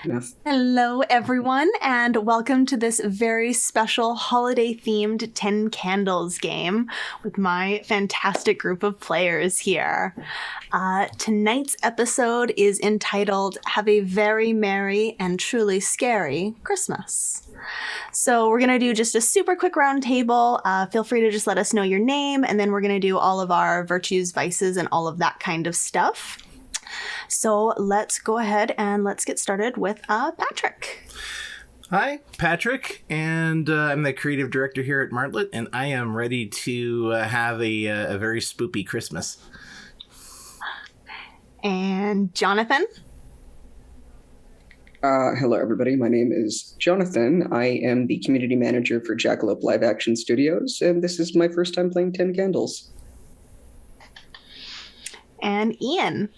Yes. Hello, everyone, and welcome to this very special holiday-themed 10 Candles game with my fantastic group of players here. Tonight's episode is entitled Have a Very Merry and Truly Scary Christmas. So we're going to do just a super quick round table. Feel free to just let us know your name, and then we're going to do all of our virtues, vices, and all of that kind of stuff. So let's go ahead and let's get started with Patrick. Hi, Patrick, and I'm the creative director here at Martlet, and I am ready to have a very spoopy Christmas. And Johnathan. Hello, everybody. My name is Johnathan. I am the community manager for Jackalope Live Action Studios, and this is my first time playing Ten Candles. And Ian.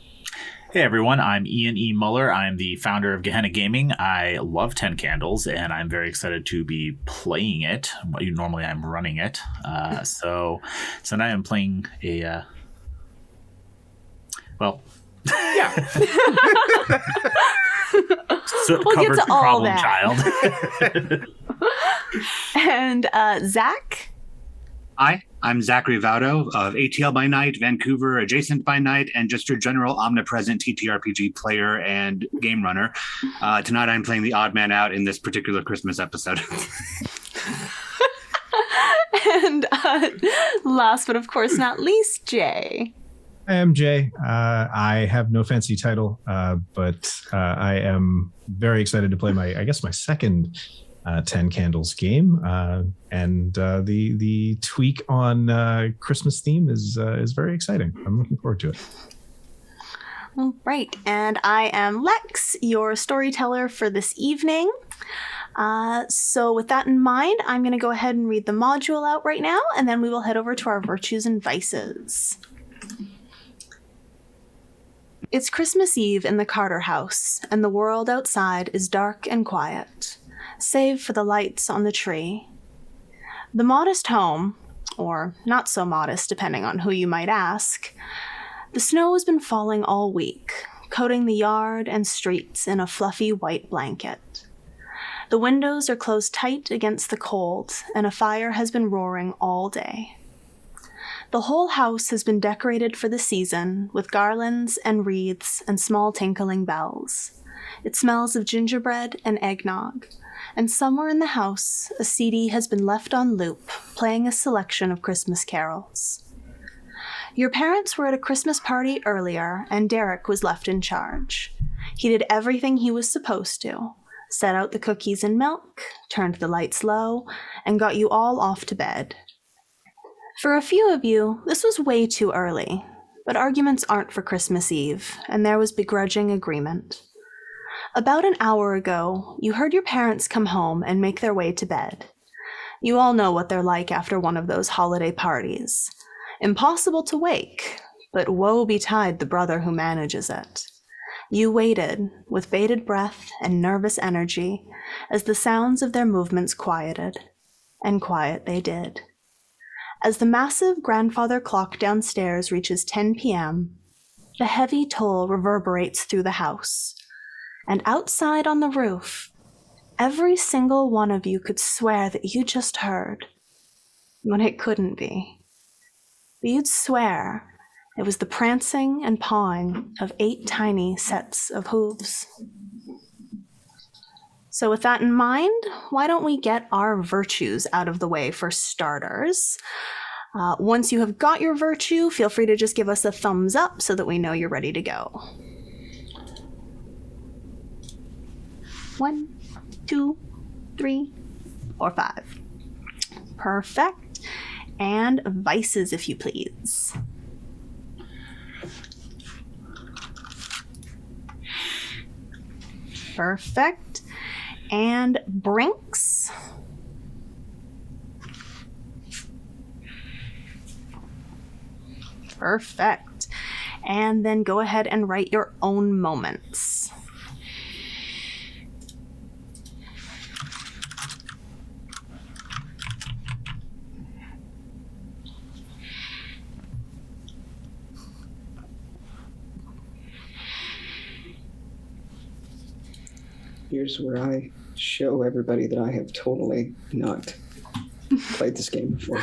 Hey everyone, I'm Ian E. Muller. I'm the founder of Gehenna Gaming. I love 10 Candles, and I'm very excited to be playing it. Normally I'm running it. So now I'm playing a... Yeah. We'll get to all problem that. child. And Zach. Hi, I'm Zachary Vaudo of ATL by night, Vancouver Adjacent by night, and just your general omnipresent TTRPG player and game runner. Tonight I'm playing the odd man out in this particular Christmas episode. And last but of course not least, Jay. I am Jay. I have no fancy title, but I am very excited to play my second 10 Candles game, and the tweak on Christmas theme is very exciting. I'm looking forward to it. All right, and I am Lex, your storyteller for this evening. So with that in mind, I'm going to go ahead and read the module out right now, and then we will head over to our virtues and vices. It's Christmas Eve in the Carter house, and the world outside is dark and quiet, save for the lights on the tree. The modest home, or not so modest depending on who you might ask, the snow has been falling all week, coating the yard and streets in a fluffy white blanket. The windows are closed tight against the cold, and a fire has been roaring all day. The whole house has been decorated for the season with garlands and wreaths and small tinkling bells. It smells of gingerbread and eggnog, and somewhere in the house, a CD has been left on loop, playing a selection of Christmas carols. Your parents were at a Christmas party earlier, and Derek was left in charge. He did everything he was supposed to, set out the cookies and milk, turned the lights low, and got you all off to bed. For a few of you, this was way too early, but arguments aren't for Christmas Eve, and there was begrudging agreement. About an hour ago, you heard your parents come home and make their way to bed. You all know what they're like after one of those holiday parties. Impossible to wake, but woe betide the brother who manages it. You waited, with bated breath and nervous energy, as the sounds of their movements quieted, and quiet they did. As the massive grandfather clock downstairs reaches 10 p.m., the heavy toll reverberates through the house. And outside on the roof, every single one of you could swear that you just heard, when it couldn't be. But you'd swear it was the prancing and pawing of 8 tiny sets of hooves. So with that in mind, why don't we get our virtues out of the way for starters? Once you have got your virtue, feel free to just give us a thumbs up so that we know you're ready to go. 1, 2, 3, or 5. Perfect. And vices, if you please. Perfect. And Brinks. Perfect. And then go ahead and write your own moments. here's where I show everybody that I have totally not played this game before.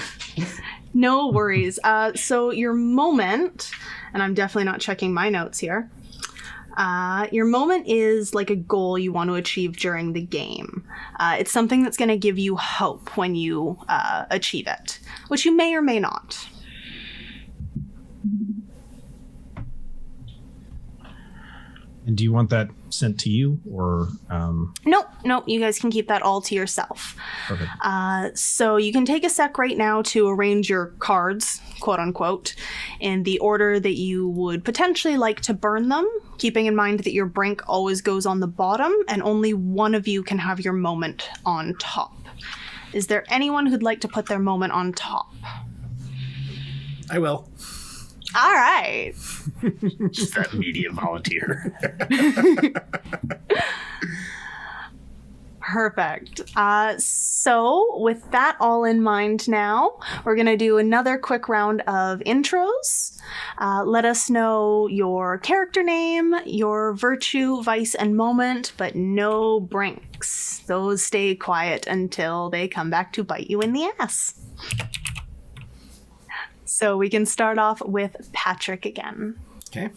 No worries. So your moment, and I'm definitely not checking my notes here. Your moment is like a goal you want to achieve during the game. It's something that's going to give you hope when you achieve it, which you may or may not. And do you want that sent to you or? Nope. You guys can keep that all to yourself. Perfect. So you can take a sec right now to arrange your cards, quote unquote, in the order that you would potentially like to burn them, keeping in mind that your brink always goes on the bottom and only one of you can have your moment on top. Is there anyone who'd like to put their moment on top? I will. All right. Just that immediate volunteer. Perfect. So with that all in mind now, we're going to do another quick round of intros. Let us know your character name, your virtue, vice, and moment, but no brinks. Those stay quiet until they come back to bite you in the ass. So we can start off with Patrick again. Okay.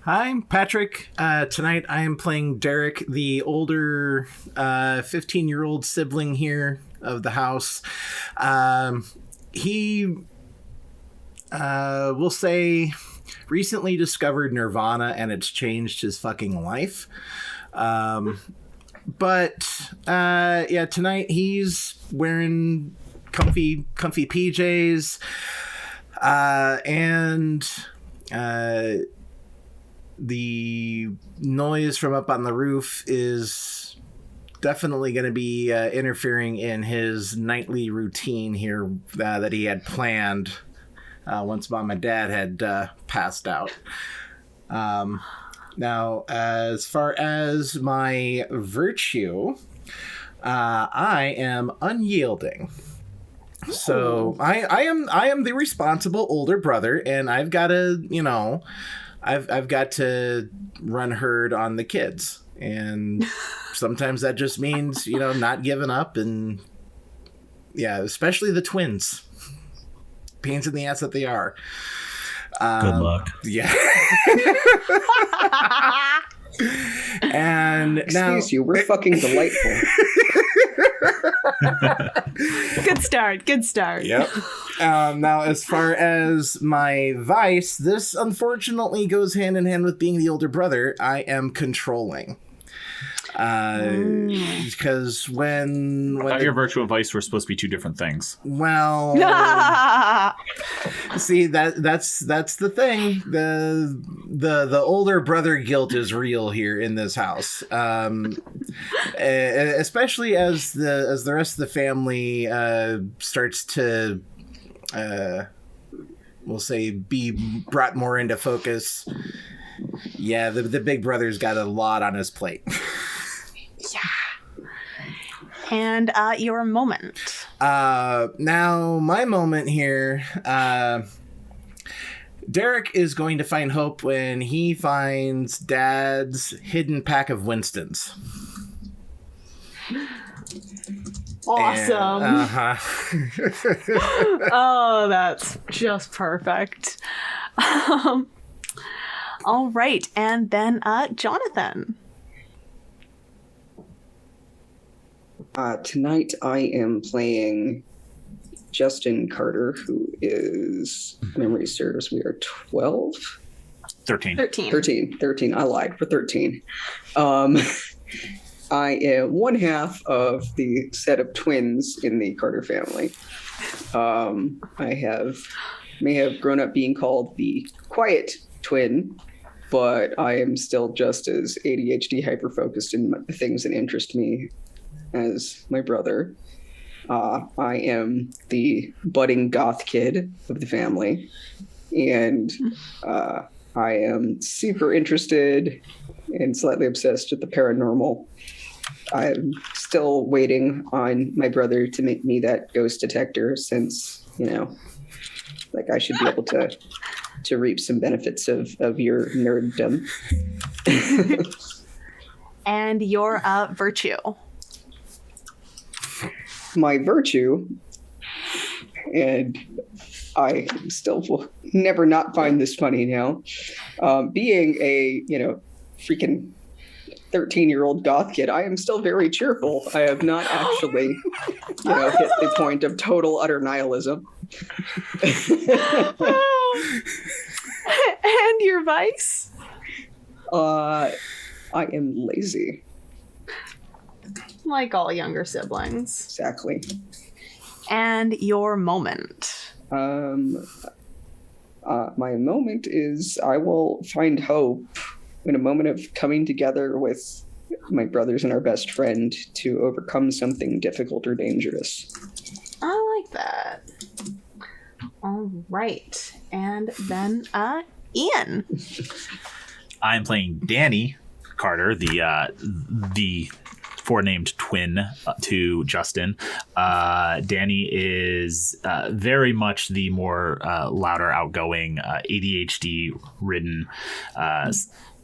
Hi, I'm Patrick. Tonight I am playing Derek, the older 15-year-old sibling here of the house. He, we'll say, recently discovered Nirvana and it's changed his fucking life. But tonight he's wearing comfy PJs. And the noise from up on the roof is definitely going to be interfering in his nightly routine here that he had planned once Mom and Dad had passed out. Now, as far as my virtue, I am unyielding. So I am the responsible older brother, and I've got to, I've got to run herd on the kids, and sometimes that just means, not giving up, and especially the twins, pains in the ass that they are. Good luck. Yeah. And Excuse you, we're fucking delightful. Good start. Yep. Now, as far as my vice, this unfortunately goes hand in hand with being the older brother. I am controlling. Because when I thought your virtue and vice were supposed to be two different things. Well, see, that's the thing. The older brother guilt is real here in this house, especially as the rest of the family starts to, we'll say, be brought more into focus. Yeah, the big brother's got a lot on his plate. Yeah. And your moment. Now, my moment here, Derek is going to find hope when he finds Dad's hidden pack of Winstons. Awesome. Oh, that's just perfect. All right, and then Johnathan. Tonight I am playing Justin Carter, who is, memory serves, we are 12? 13. 13. I lied, for 13. I am one half of the set of twins in the Carter family. I may have grown up being called the quiet twin, but I am still just as ADHD hyper-focused in the things that interest me as my brother. I am the budding goth kid of the family, and I am super interested and slightly obsessed with the paranormal. I'm still waiting on my brother to make me that ghost detector, since, I should be able to reap some benefits of your nerddom. And your virtue. My virtue, and I still will never not find this funny now, being a, freaking 13-year-old goth kid, I am still very cheerful. I have not actually, hit the point of total utter nihilism. And your vice? I am lazy. Like all younger siblings. Exactly. And your moment? My moment is I will find hope in a moment of coming together with my brothers and our best friend to overcome something difficult or dangerous. I like that. All right. And then, Ian. I'm playing Danny Carter, the forenamed twin to Justin. Danny is very much the more louder, outgoing, ADHD-ridden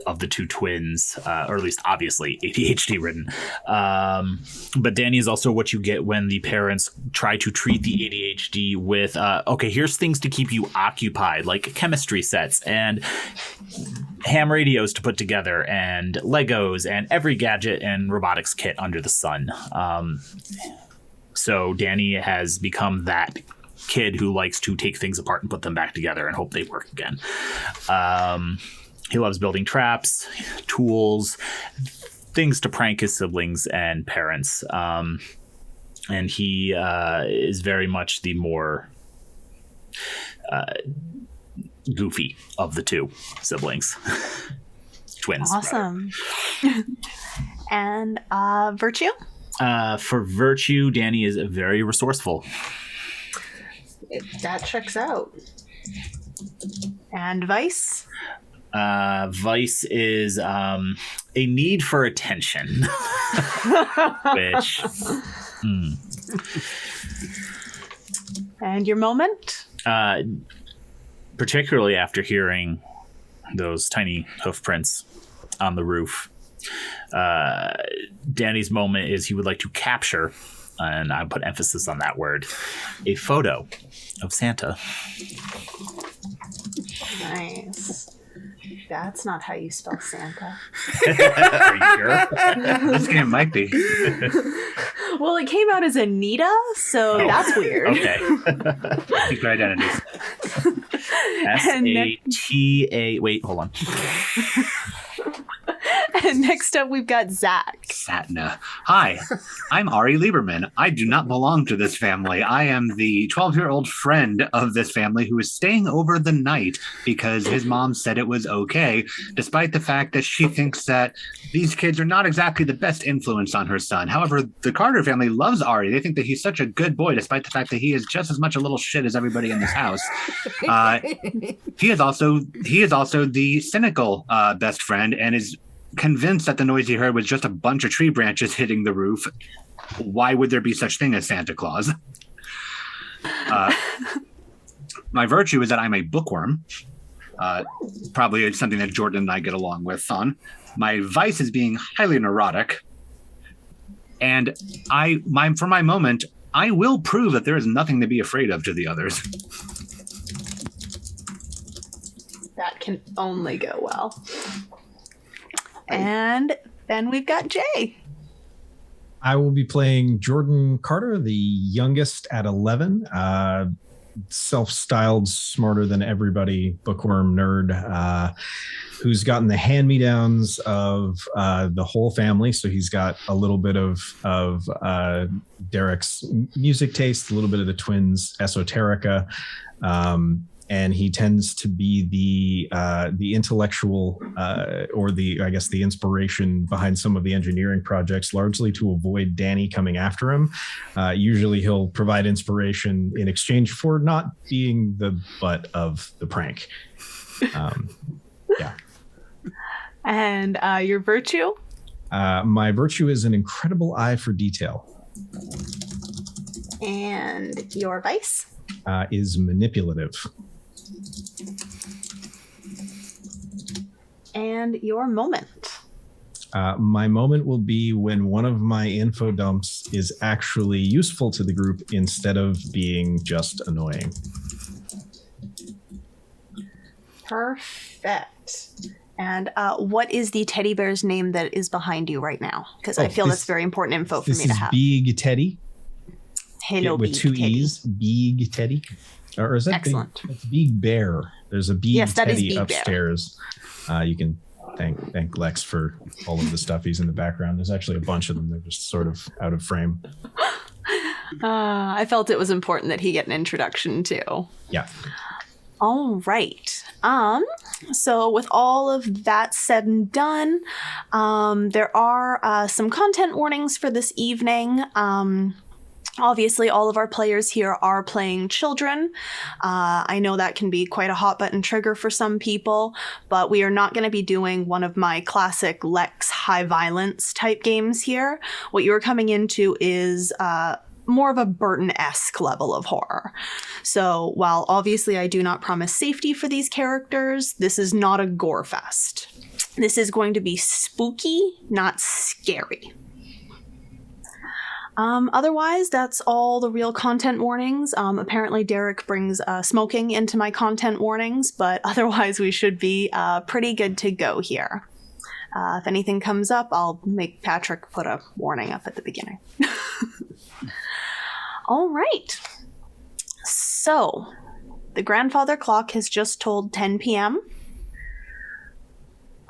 of the two twins, or at least obviously ADHD-ridden. But Danny is also what you get when the parents try to treat the ADHD with, okay, here's things to keep you occupied, like chemistry sets and ham radios to put together and Legos and every gadget and robotics kit under the sun. So Danny has become that kid who likes to take things apart and put them back together and hope they work again. He loves building traps, tools, things to prank his siblings and parents. And he is very much the more goofy of the two siblings. Twins. Awesome. And virtue? For virtue, Danny is very resourceful. That checks out. And vice? Vice is a need for attention. Which... And your moment? Particularly after hearing those tiny hoof prints on the roof. Danny's moment is he would like to capture, and I put emphasis on that word, a photo of Santa. Nice. That's not how you spell Santa. Are you sure? This game might be. Well, it came out as Anita, so that's weird. Okay. Secret identities. S-A-T-A... Wait, hold on. And next up, we've got Zach. Satna. Hi, I'm Ari Lieberman. I do not belong to this family. I am the 12-year-old friend of this family who is staying over the night because his mom said it was okay, despite the fact that she thinks that these kids are not exactly the best influence on her son. However, the Carter family loves Ari. They think that he's such a good boy, despite the fact that he is just as much a little shit as everybody in this house. He is also the cynical best friend and is convinced that the noise he heard was just a bunch of tree branches hitting the roof. Why would there be such thing as Santa Claus? My virtue is that I'm a bookworm. Probably it's something that Jordan and I get along with on. My vice is being highly neurotic. And for my moment, I will prove that there is nothing to be afraid of to the others. That can only go well. And then we've got Jay. I will be playing Jordan Carter, the youngest at 11, self-styled, smarter than everybody, bookworm nerd, who's gotten the hand-me-downs of the whole family. So he's got a little bit of Derek's music taste, a little bit of the twins' esoterica. And he tends to be the intellectual or the inspiration behind some of the engineering projects, largely to avoid Danny coming after him. Usually he'll provide inspiration in exchange for not being the butt of the prank. Yeah. And your virtue? My virtue is an incredible eye for detail. And your vice? Is manipulative. And your moment? My moment will be when one of my info dumps is actually useful to the group instead of being just annoying. Perfect. And what is the teddy bear's name that is behind you right now? Because I feel that's very important info for me to have. This is Big Teddy. Hello, with Big two Teddy. E's. Big Teddy. Or is that Excellent. Big? It's Big Bear. There's a Big Yes, that is Teddy Big Bear. upstairs. You can thank Lex for all of the stuff he's in the background. There's actually a bunch of them. They're just sort of out of frame. I felt it was important that he get an introduction too. Yeah. All right. So with all of that said and done, there are some content warnings for this evening. Obviously, all of our players here are playing children. I know that can be quite a hot button trigger for some people, but we are not going to be doing one of my classic Lex high violence type games here. What you're coming into is more of a Burton-esque level of horror. So while obviously I do not promise safety for these characters, this is not a gore fest. This is going to be spooky, not scary. Otherwise, that's all the real content warnings. Apparently, Derek brings smoking into my content warnings, but otherwise we should be pretty good to go here. If anything comes up, I'll make Patrick put a warning up at the beginning. All right. So, the grandfather clock has just told 10 p.m.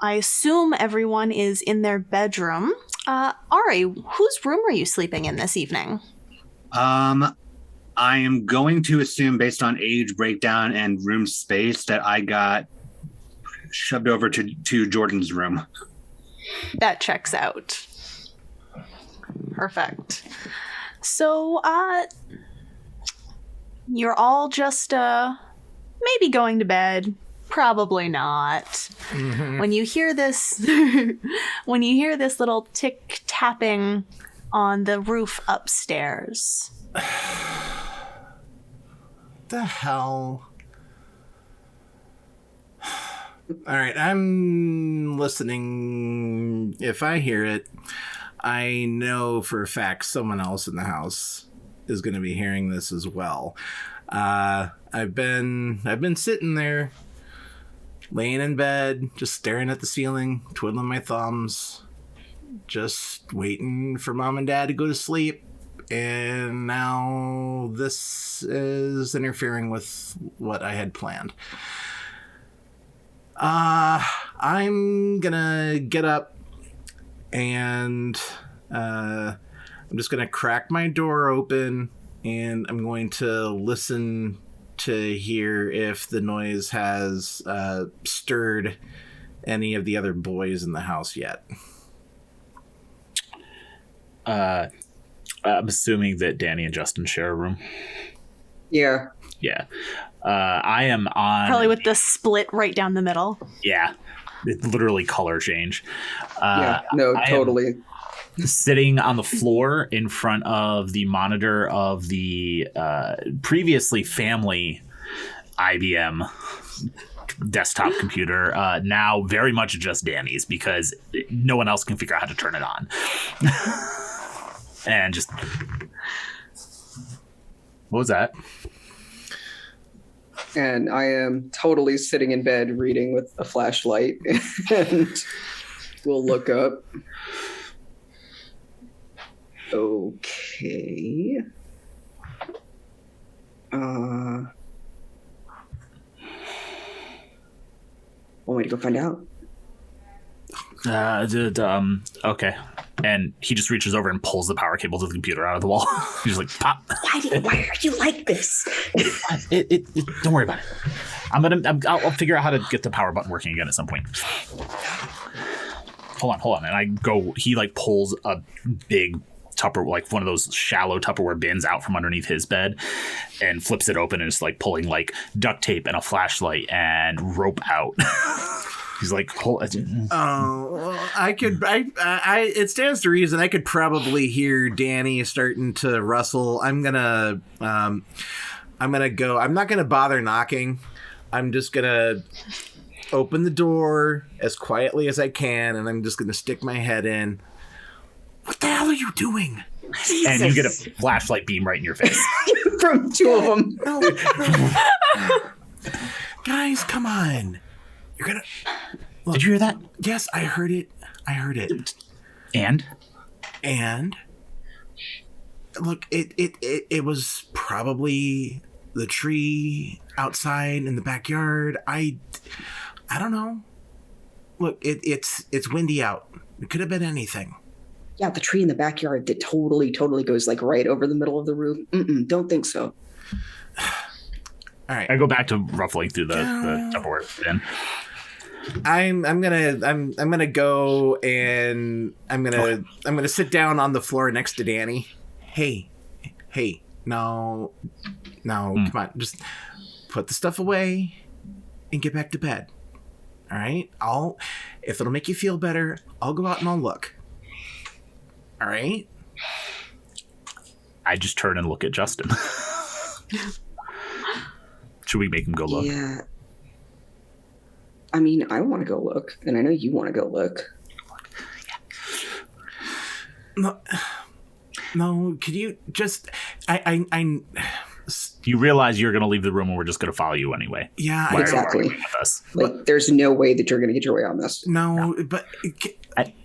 I assume everyone is in their bedroom. Ari, whose room are you sleeping in this evening? I am going to assume, based on age breakdown and room space, that I got shoved over to Jordan's room. That checks out. Perfect. So, you're all just, maybe going to bed. Probably not. Mm-hmm. When you hear this, little tick tapping on the roof upstairs. The hell? All right, I'm listening. If I hear it, I know for a fact someone else in the house is going to be hearing this as well. I've been sitting there, laying in bed, just staring at the ceiling, twiddling my thumbs, just waiting for mom and dad to go to sleep. And now this is interfering with what I had planned. I'm gonna get up and I'm just gonna crack my door open and I'm going to listen to hear if the noise has stirred any of the other boys in the house yet. I'm assuming that Danny and Justin share a room. Yeah. Yeah. I am on... Probably with the split right down the middle. Yeah. It's literally color change. Yeah, no, totally. Sitting on the floor in front of the monitor of the previously family IBM desktop computer, now very much just Danny's because no one else can figure out how to turn it on. And just... What was that? And I am totally sitting in bed reading with a flashlight and we'll look up. Okay. Want me to go find out? Okay. And he just reaches over and pulls the power cable to the computer out of the wall. He's just like, pop. Why are you like this? Don't worry about it. I'll figure out how to get the power button working again at some point. Hold on. And he like pulls a big like one of those shallow Tupperware bins out from underneath his bed and flips it open and is like pulling like duct tape and a flashlight and rope out. He's like, it stands to reason I could probably hear Danny starting to rustle. I'm gonna go. I'm not gonna bother knocking. I'm just gonna open the door as quietly as I can, and I'm just gonna stick my head in. What the hell are you doing? And you get a flashlight beam right in your face. From two of them. No. Guys, come on. You're gonna. Look, Did you hear that? Yes, I heard it. And look, it was probably the tree outside in the backyard. I don't know. Look, it's windy out. It could have been anything. Yeah, the tree in the backyard that totally goes like right over the middle of the room. Don't think so. All right. I go back to ruffling through the Tupperware bin. I'm gonna go and I'm gonna sit down on the floor next to Danny. Hey, no, come on, just put the stuff away and get back to bed. All right, if it'll make you feel better, I'll go out and I'll look. All right. I just turn and look at Justin. Should we make him go look? Yeah. I mean, I want to go look, and I know you want to go look. No, could you just... You realize you're going to leave the room and we're just going to follow you anyway. Yeah, Exactly. With us. Like, there's no way that you're going to get your way on this. No, but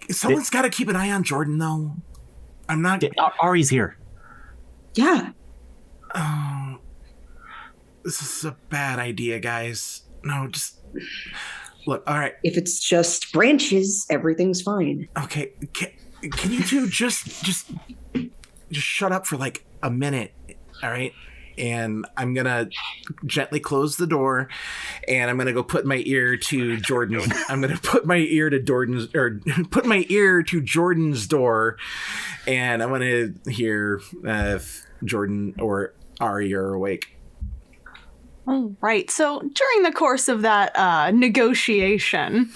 someone's got to keep an eye on Jordan, though. I'm not... Ari's here. Yeah. Oh, this is a bad idea, guys. No, just... Look, all right. If it's just branches, everything's fine. Okay, can you two just shut up for like a minute, all right? And I'm gonna gently close the door, and I'm gonna go put my ear to Jordan's. I'm gonna put my ear to Jordan's door, and I'm gonna hear if Jordan or Ari are awake. Oh, right. So during the course of that negotiation,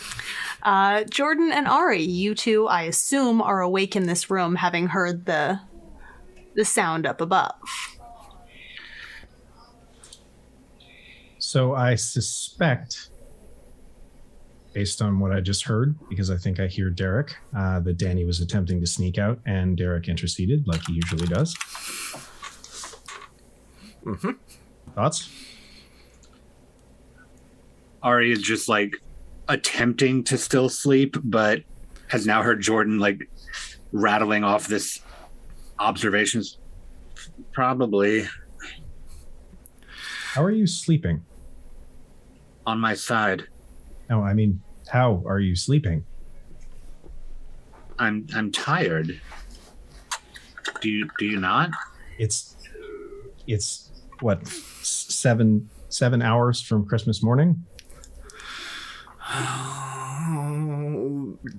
Jordan and Ari, you two, I assume, are awake in this room, having heard the sound up above. So I suspect, based on what I just heard, because I think I hear Derek, that Danny was attempting to sneak out, and Derek interceded, like he usually does. Mm-hmm. Thoughts? Ari is just like attempting to still sleep, but has now heard Jordan like rattling off this observations. Probably How are you sleeping? on my side. No, I mean, how are you sleeping? I'm tired. Do you not? It's what, 7 hours from Christmas morning?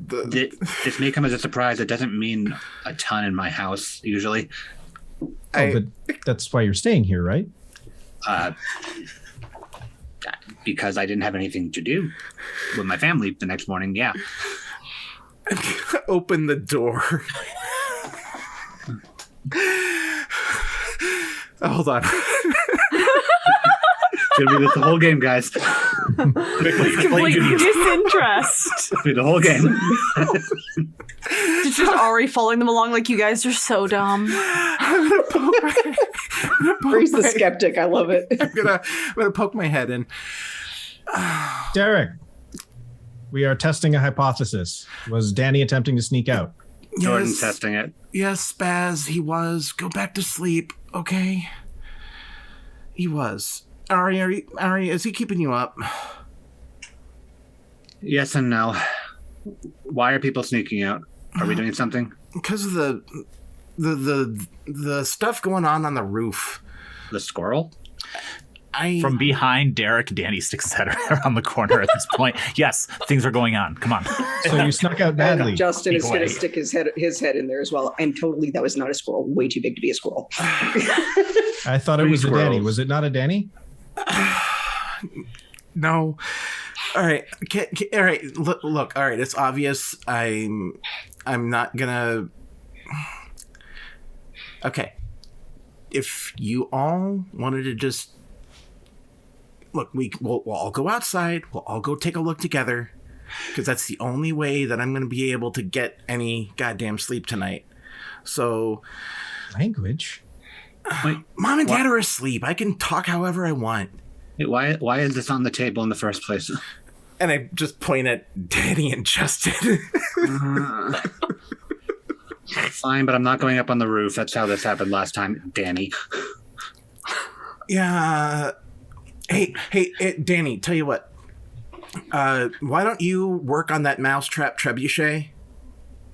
This may come as a surprise. It doesn't mean a ton in my house usually. But that's why you're staying here, right? Because I didn't have anything to do with my family the next morning. Yeah. Open the door. Hold on. It's gonna be this the whole game, guys. Complete disinterest. It'll be the whole game. It's just Ari following them along like you guys are so dumb. Breeze the skeptic. I love it. I'm gonna poke my head in. Derek, we are testing a hypothesis. Was Danny attempting to sneak out? Jordan's testing it. Yes, Spaz, he was. Go back to sleep, okay? He was. Ari, is he keeping you up? Yes and no. Why are people sneaking out? Are we doing something? Because of the stuff going on the roof. The squirrel? From behind Derek, Danny sticks his head around the corner at this point. Yes, things are going on. Come on. So you snuck out badly. Justin is going to stick his head in there as well. And totally, that was not a squirrel. Way too big to be a squirrel. I thought it was a Danny. Was it not a Danny? No. All right. All right. Look. All right. It's obvious. I'm not gonna. Okay. If you all wanted to just look, we'll all go outside. We'll all go take a look together, because that's the only way that I'm going to be able to get any goddamn sleep tonight. So, Language? Wait, Mom and Dad are asleep. I can talk however I want. wait, why is this on the table in the first place? And I just point at Danny and Justin. Fine, but I'm not going up on the roof. That's how this happened last time, Danny. Yeah. Hey, Danny, tell you what. Why don't you work on that mousetrap trebuchet?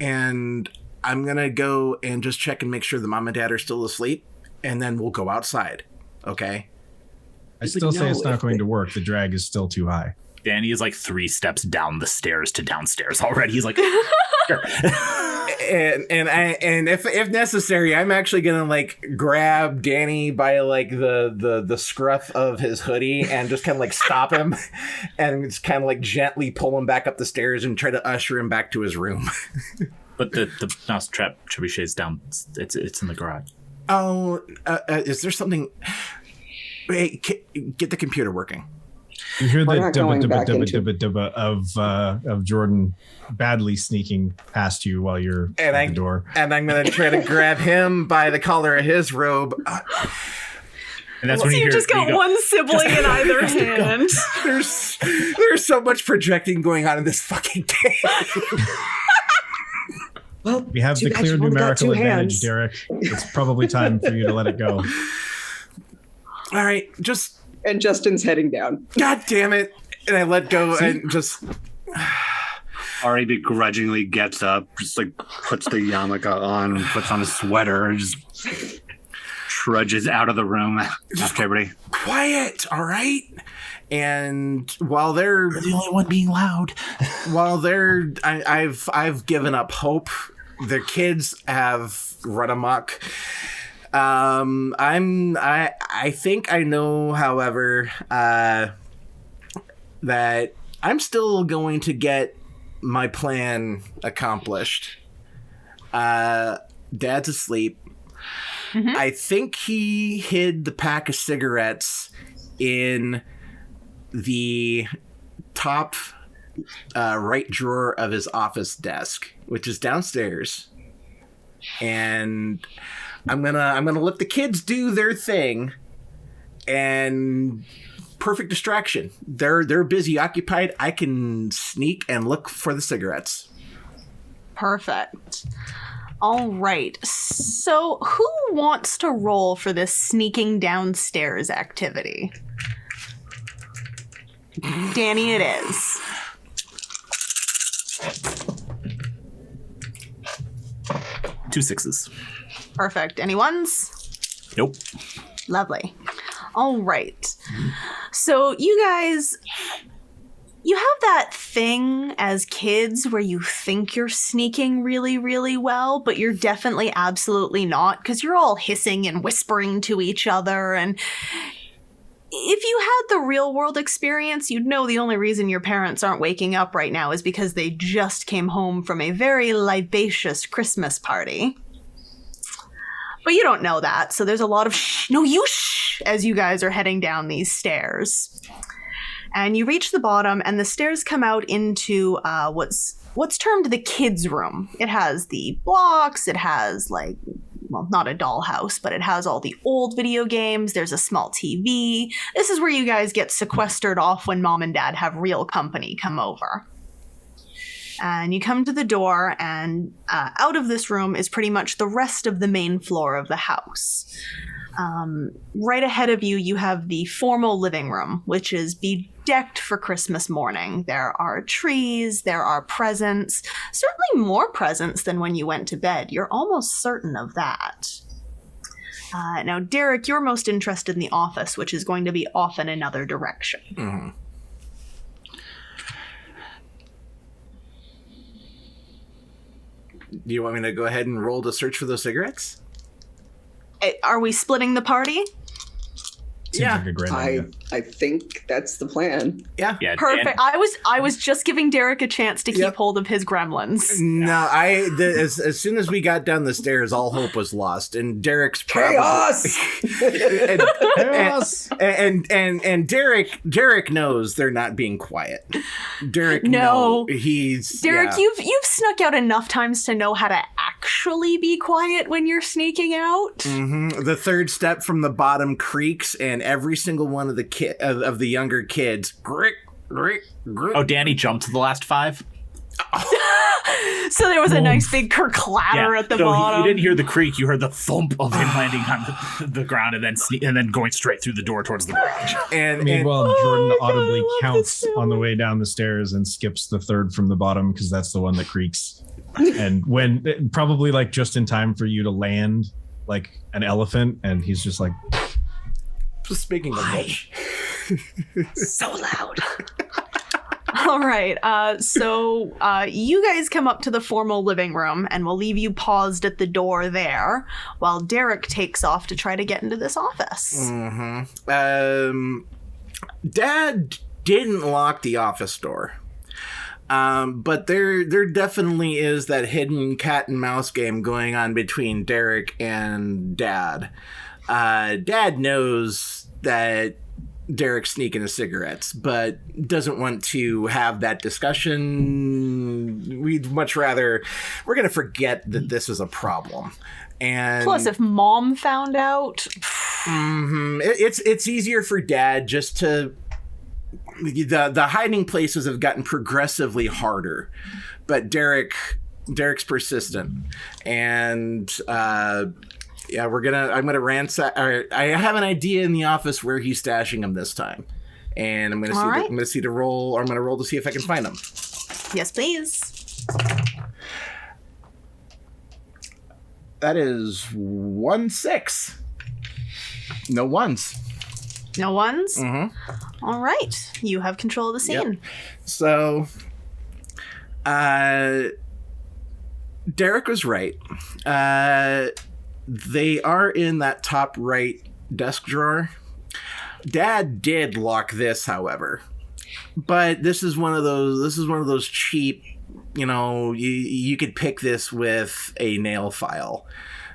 And I'm going to go and just check and make sure the mom and dad are still asleep. And then we'll go outside. Okay? I still say it's not going to work. The drag is still too high. Danny is like 3 steps down the stairs to downstairs already. He's like, sure. and if necessary, I'm actually gonna like grab Danny by like the scruff of his hoodie and just kind of like stop him and just kind of like gently pull him back up the stairs and try to usher him back to his room. But the mousetrap trebuchet is down. It's in the garage. Oh, is there something? Hey, get the computer working. You hear We're the not going back dubba of Jordan badly sneaking past you while you're at the door. And I'm gonna try to grab him by the collar of his robe. And that's So when you hear, just got go, one sibling in either hand. There's so much projecting going on in this fucking game. Well, We have the clear numerical advantage, Derek. It's probably time for you to let it go. All right, just. And Justin's heading down. God damn it. And I let go and just... Ari begrudgingly gets up, just like puts the yarmulke on, puts on a sweater, and just trudges out of the room after everybody. Quiet, all right? And while they're... You're the only one being loud. While they're... I've given up hope. Their kids have run amok. I think I know, however, that I'm still going to get my plan accomplished. Dad's asleep. Mm-hmm. I think he hid the pack of cigarettes in the top right drawer of his office desk, which is downstairs. And I'm gonna let the kids do their thing, and perfect distraction. They're busy, occupied. I can sneak and look for the cigarettes. Perfect. All right. So, who wants to roll for this sneaking downstairs activity? Danny, it is. Two sixes. Perfect. Any ones? Nope. Lovely. All right. So you guys, you have that thing as kids where you think you're sneaking really, really well, but you're definitely absolutely not, because you're all hissing and whispering to each other. And if you had the real world experience, you'd know the only reason your parents aren't waking up right now is because they just came home from a very libacious Christmas party. But you don't know that, so there's a lot of shh as you guys are heading down these stairs. And you reach the bottom, and the stairs come out into what's termed the kids' room. It has the blocks, it has not a dollhouse, but it has all the old video games, there's a small TV. This is where you guys get sequestered off when mom and dad have real company come over. And you come to the door, and out of this room is pretty much the rest of the main floor of the house. Right ahead of you, you have the formal living room, which is bedecked for Christmas morning. There are trees, there are presents, certainly more presents than when you went to bed. You're almost certain of that. Now, Derek, you're most interested in the office, which is going to be off in another direction. Mm-hmm. Do you want me to go ahead and roll to search for those cigarettes? Are we splitting the party? Seems like a great idea. I think that's the plan. Yeah. Yeah, Perfect. I was just giving Derek a chance to keep hold of his gremlins. No, as soon as we got down the stairs, all hope was lost, and Derek's Chaos. and Derek knows they're not being quiet. Derek, No. Derek, you've snuck out enough times to know how to actually be quiet when you're sneaking out. Mm-hmm. The third step from the bottom creaks, and every single one of the younger kids. Grick. Oh, Danny jumped to the last 5. So there was a nice big clatter at the bottom. You didn't hear the creak. You heard the thump of him landing on the ground and then going straight through the door towards the garage. Meanwhile, Jordan audibly counts on the way down the stairs and skips the third from the bottom because that's the one that creaks. And when probably like just in time for you to land like an elephant, and he's just like, speaking of which, So loud. All right. So you guys come up to the formal living room, and we'll leave you paused at the door there while Derek takes off to try to get into this office. Mm-hmm. Dad didn't lock the office door. But there definitely is that hidden cat and mouse game going on between Derek and Dad. Dad knows that Derek's sneaking his cigarettes, but doesn't want to have that discussion. We'd much rather, we're going to forget that this is a problem. And plus, if Mom found out, it's easier for Dad just to. The hiding places have gotten progressively harder, but Derek's persistent, and yeah, I'm gonna ransack. I have an idea in the office where he's stashing them this time, and I'm gonna roll to see if I can find them. Yes, please. That is 1-6. No ones. No ones? Mm-hmm. All right. You have control of the scene. Yep. So, Derek was right. They are in that top right desk drawer. Dad did lock this, however. But this is one of those cheap, you could pick this with a nail file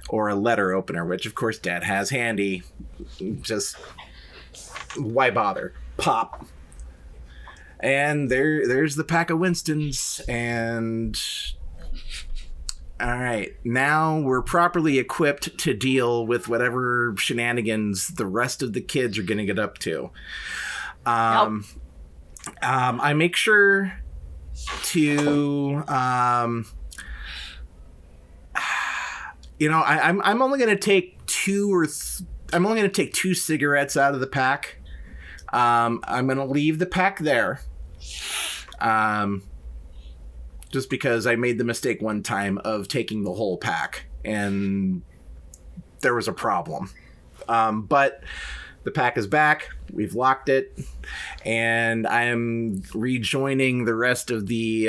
or a letter opener, which of course Dad has handy. Just why bother? Pop. And there's the pack of Winstons, and all right, now we're properly equipped to deal with whatever shenanigans the rest of the kids are going to get up to. I make sure to I'm only going to take two cigarettes out of the pack. I'm going to leave the pack there. Just because I made the mistake one time of taking the whole pack and there was a problem. But the pack is back. We've locked it, and I am rejoining the rest of the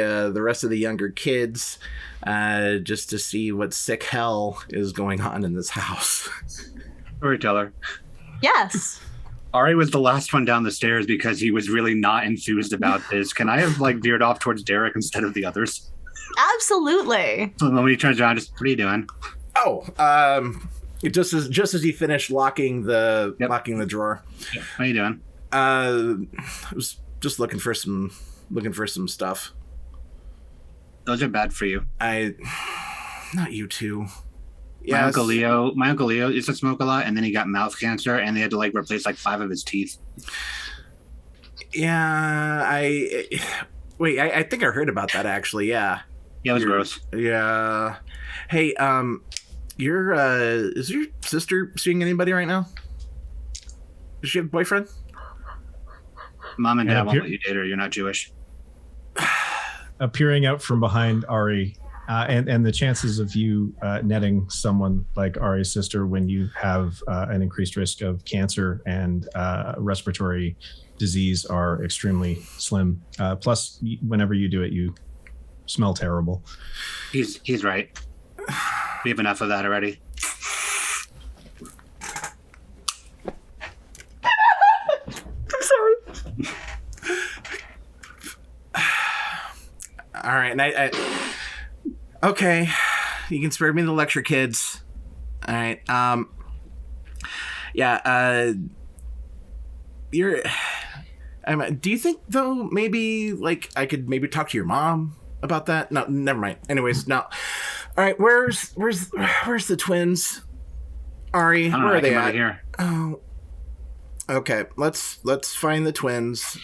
younger kids, just to see what sick hell is going on in this house. Storyteller. Yes. Ari was the last one down the stairs because he was really not enthused about this. Can I have veered off towards Derek instead of the others? Absolutely. So then when he turns around, just, what are you doing? Oh, just as he finished locking the drawer. Yep. What are you doing? I was just looking for some stuff. Those are bad for you. Not you two. My Uncle Leo used to smoke a lot, and then he got mouth cancer, and they had to replace 5 of his teeth. Yeah, I think I heard about that actually. Yeah. Yeah, it was gross. Yeah. Hey, is your sister seeing anybody right now? Does she have a boyfriend? Mom and Dad won't let you date her. You're not Jewish. Appearing out from behind Ari. And the chances of you netting someone like Ari's sister when you have an increased risk of cancer and respiratory disease are extremely slim. Plus, whenever you do it, you smell terrible. He's right. We have enough of that already. right, and I okay, you can spare me the lecture, kids. All right, yeah, you're. Do you think though maybe like I could maybe talk to your mom about that? No, never mind. Anyways, no. All right, where's the twins? Ari, where are they at? Here. Oh, okay. Let's find the twins,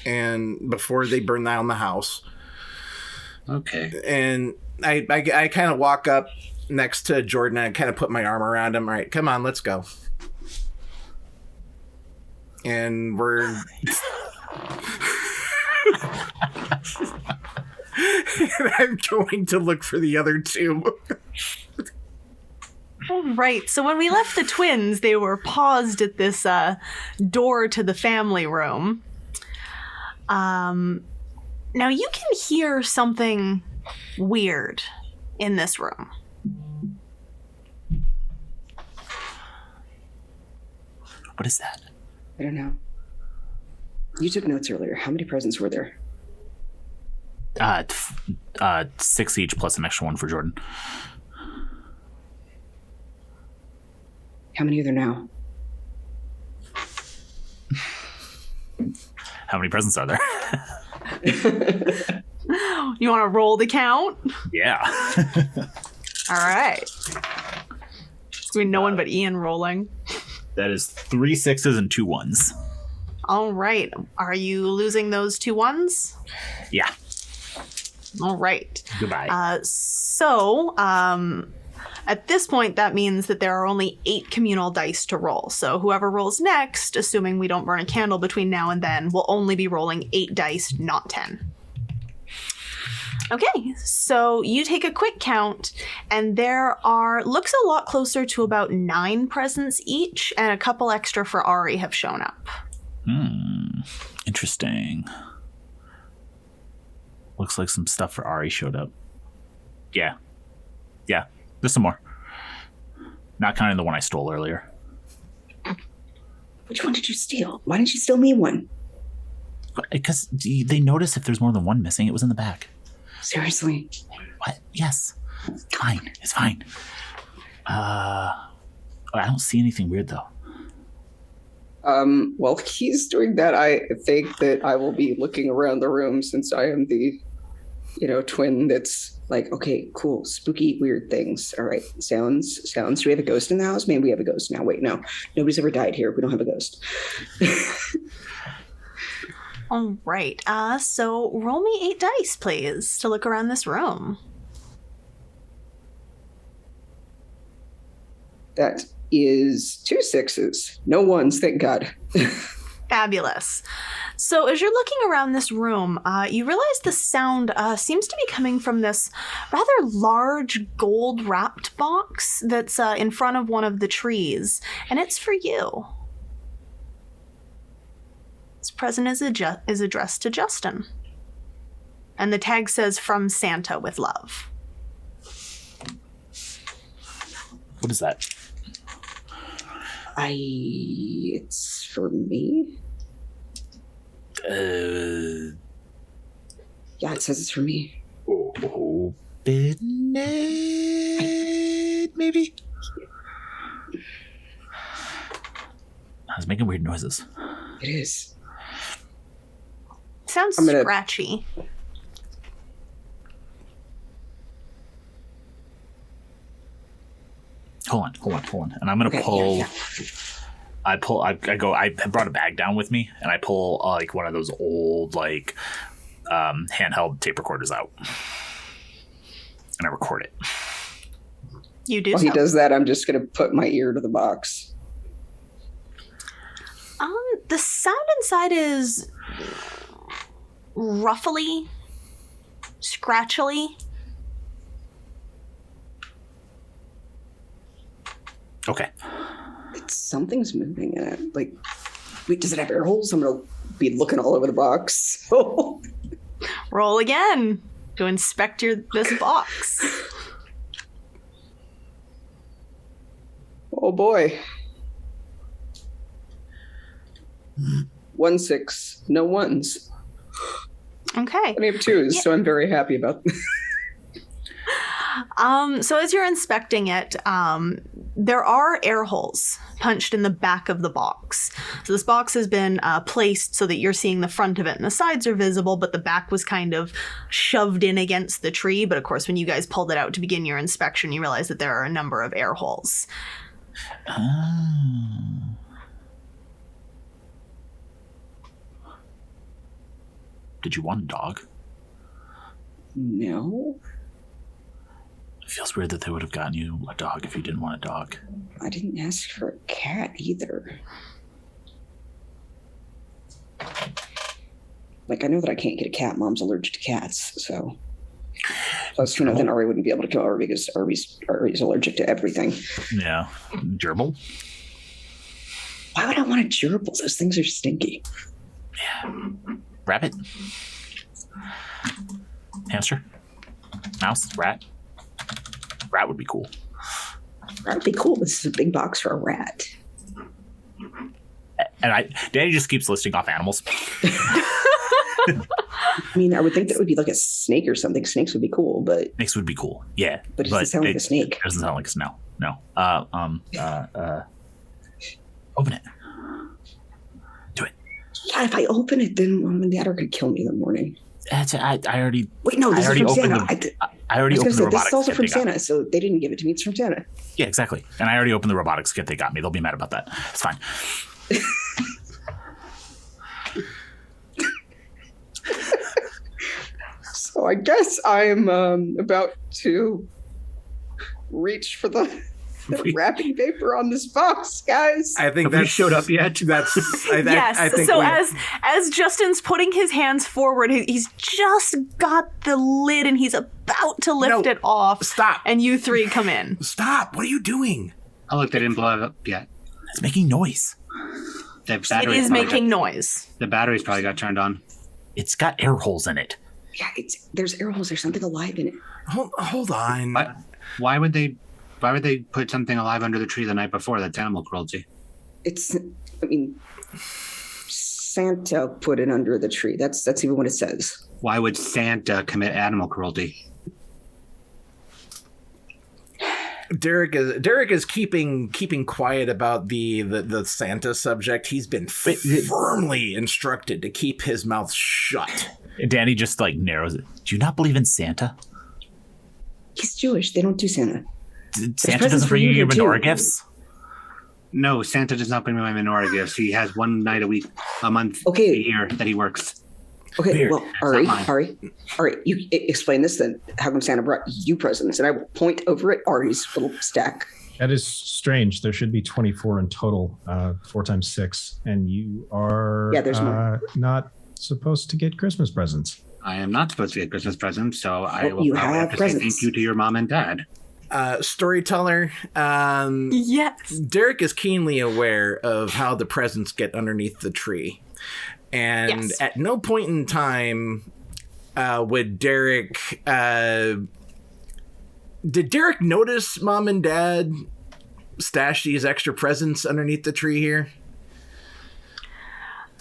and before they burn down the house. Okay. And I kind of walk up next to Jordan and I kind of put my arm around him. All right, come on, let's go. And we're. And I'm going to look for the other two. Right. So when we left the twins, they were paused at this door to the family room. Now you can hear something weird in this room. What is that? I don't know. You took notes earlier. How many presents were there? 6 each plus an extra one for Jordan. How many are there now? How many presents are there? You want to roll the count? Yeah. All right. It's going to be no one but Ian rolling. That is 3 6s and 2 1s. All right. Are you losing those 2 1s? Yeah. All right. Goodbye. So, at this point, that means that there are only 8 communal dice to roll. So whoever rolls next, assuming we don't burn a candle between now and then, will only be rolling 8 dice, not 10. Okay, so you take a quick count, and there looks a lot closer to about 9 presents each, and a couple extra for Ari have shown up. Interesting. Looks like some stuff for Ari showed up. Yeah. There's some more. Not counting the one I stole earlier. Which one did you steal? Why didn't you steal me one? Because they notice if there's more than one missing. It was in the back. Seriously? What? Yes. Fine. It's fine. I don't see anything weird though. While he's doing that, I think that I will be looking around the room since I am the, twin that's like, okay, cool, spooky, weird things. All right, sounds. Do we have a ghost in the house? Maybe we have a ghost now. Wait, no. Nobody's ever died here. We don't have a ghost. All right. So roll me 8 dice, please, to look around this room. That is 2 6s. No 1s, thank God. Fabulous. So as you're looking around this room, you realize the sound seems to be coming from this rather large gold-wrapped box that's in front of one of the trees, and it's for you. This present is addressed to Justin. And the tag says, "From Santa with love." What is that? It's for me? Yeah, it says it's for me. Open it, maybe? I was making weird noises. It is. Sounds scratchy. Hold on. And I'm going to pull... Yeah. I brought a bag down with me, and I pull like one of those old like handheld tape recorders out, and I record it. You do. While he does that, I'm just gonna put my ear to the box. The sound inside is ruffly, scratchily. Okay. Something's moving in it. Like, wait, does it have air holes? I'm gonna be looking all over the box. Roll again to inspect this box. Oh boy. 1 6, no 1s. Okay. I have twos, so I'm very happy about this. So as you're inspecting it, there are air holes punched in the back of the box. So this box has been placed so that you're seeing the front of it and the sides are visible, but the back was kind of shoved in against the tree. But of course, when you guys pulled it out to begin your inspection, you realize that there are a number of air holes. Did you want a dog? No, It feels weird that they would have gotten you a dog if you didn't want a dog. I didn't ask for a cat either. Like, I know that I can't get a cat. Mom's allergic to cats, so. Plus, then Ari wouldn't be able to kill Ari because Ari's allergic to everything. Yeah. Gerbil? Why would I want a gerbil? Those things are stinky. Rabbit? Hamster? Mouse? Rat? Rat would be cool. That would be cool. This is a big box for a rat. And Danny just keeps listing off animals. I mean, I would think that would be like a snake or something. Snakes would be cool, but Snakes would be cool. Yeah. But it doesn't sound like a snake. It doesn't sound like a snail. No. Open it. Do it. yeah, if I open it, then Mom and Dad are going to kill me in the morning. I already. Wait, no, this I already is from opened Santa. I already opened the This robotics is also kit from they got me. Santa, so they didn't give it to me. It's from Santa. Yeah, exactly. And I already opened the robotics kit they got me. They'll be mad about that. It's fine. So I guess I'm about to reach for the wrapping paper on this box, guys. I think Have we showed up yet? That's Yes. I think So we- as Justin's putting his hands forward, he's just got the lid and he's about to lift No, it off. stop. And you three come in. Stop! What are you doing? Oh, look, they didn't blow it up yet. It's making noise. The It battery's is probably making noise. The batteries probably got turned on. It's got air holes in it. Yeah, there's air holes. There's something alive in it. Hold on. Why would they put something alive under the tree the night before? That's animal cruelty. Santa put it under the tree. That's even what it says. Why would Santa commit animal cruelty? Derek is keeping quiet about the Santa subject. He's been firmly instructed to keep his mouth shut. And Danny just narrows it. Do you not believe in Santa? He's Jewish. They don't do Santa. Santa presents doesn't for bring you you your here, too. menorah gifts? No, Santa does not bring me my menorah gifts. He has one night a month, Okay. a year that he works. Okay, Weird. well, not Ari, you explain this then. How come Santa brought you presents? And I will point over at Ari's little stack. That is strange. There should be 24 in total, 4 times 6, and you are there's more. not supposed to get Christmas presents. I am not supposed to get Christmas presents, so I Well, will you probably have have to say presents. thank you to your mom and dad. Storyteller, Yes. Derek is keenly aware of how the presents get underneath the tree. And Yes. at no point in time would Derek... did Derek notice Mom and Dad stash these extra presents underneath the tree here?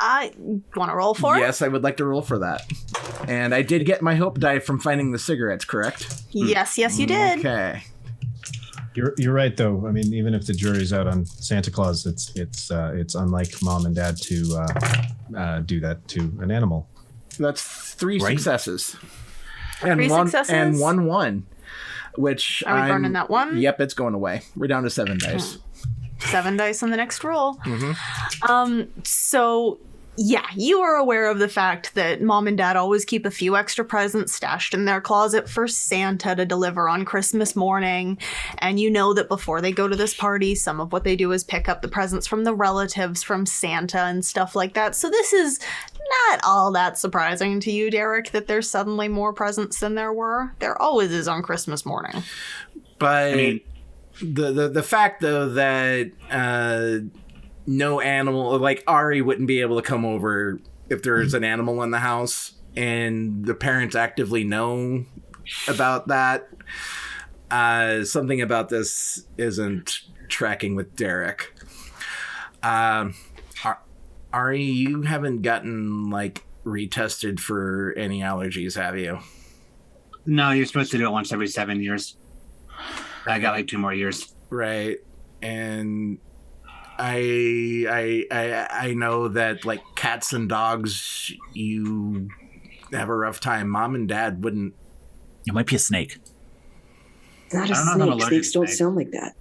I want to roll for it? Yes, I would like to roll for that. And I did get my hope die from finding the cigarettes, correct? Yes, you did. Okay. You're right though. I mean, even if the jury's out on Santa Claus, it's unlike Mom and Dad to do that to an animal. That's 3 Right. successes. And 3 one, successes? And 1. Which Are we burning that one? Yep, it's going away. We're down to 7 dice. 7 dice on the next roll. So yeah, you are aware of the fact that Mom and Dad always keep a few extra presents stashed in their closet for Santa to deliver on Christmas morning. And you know that before they go to this party, some of what they do is pick up the presents from the relatives from Santa and stuff like that. So this is not all that surprising to you, Derek, that there's suddenly more presents than there were. There always is on Christmas morning. But I mean, the fact though that no animal, like Ari wouldn't be able to come over if there's an animal in the house, and the parents actively know about that. Something about this isn't tracking with Derek. Ari, you haven't gotten retested for any allergies, have you? No, you're supposed to do it once every 7 years. I got like 2 more years. Right. And I know that like cats and dogs, you have a rough time. Mom and Dad wouldn't. It might be a snake. It's not a I don't know if I'm snake. allergic Snakes to don't snakes. sound like that.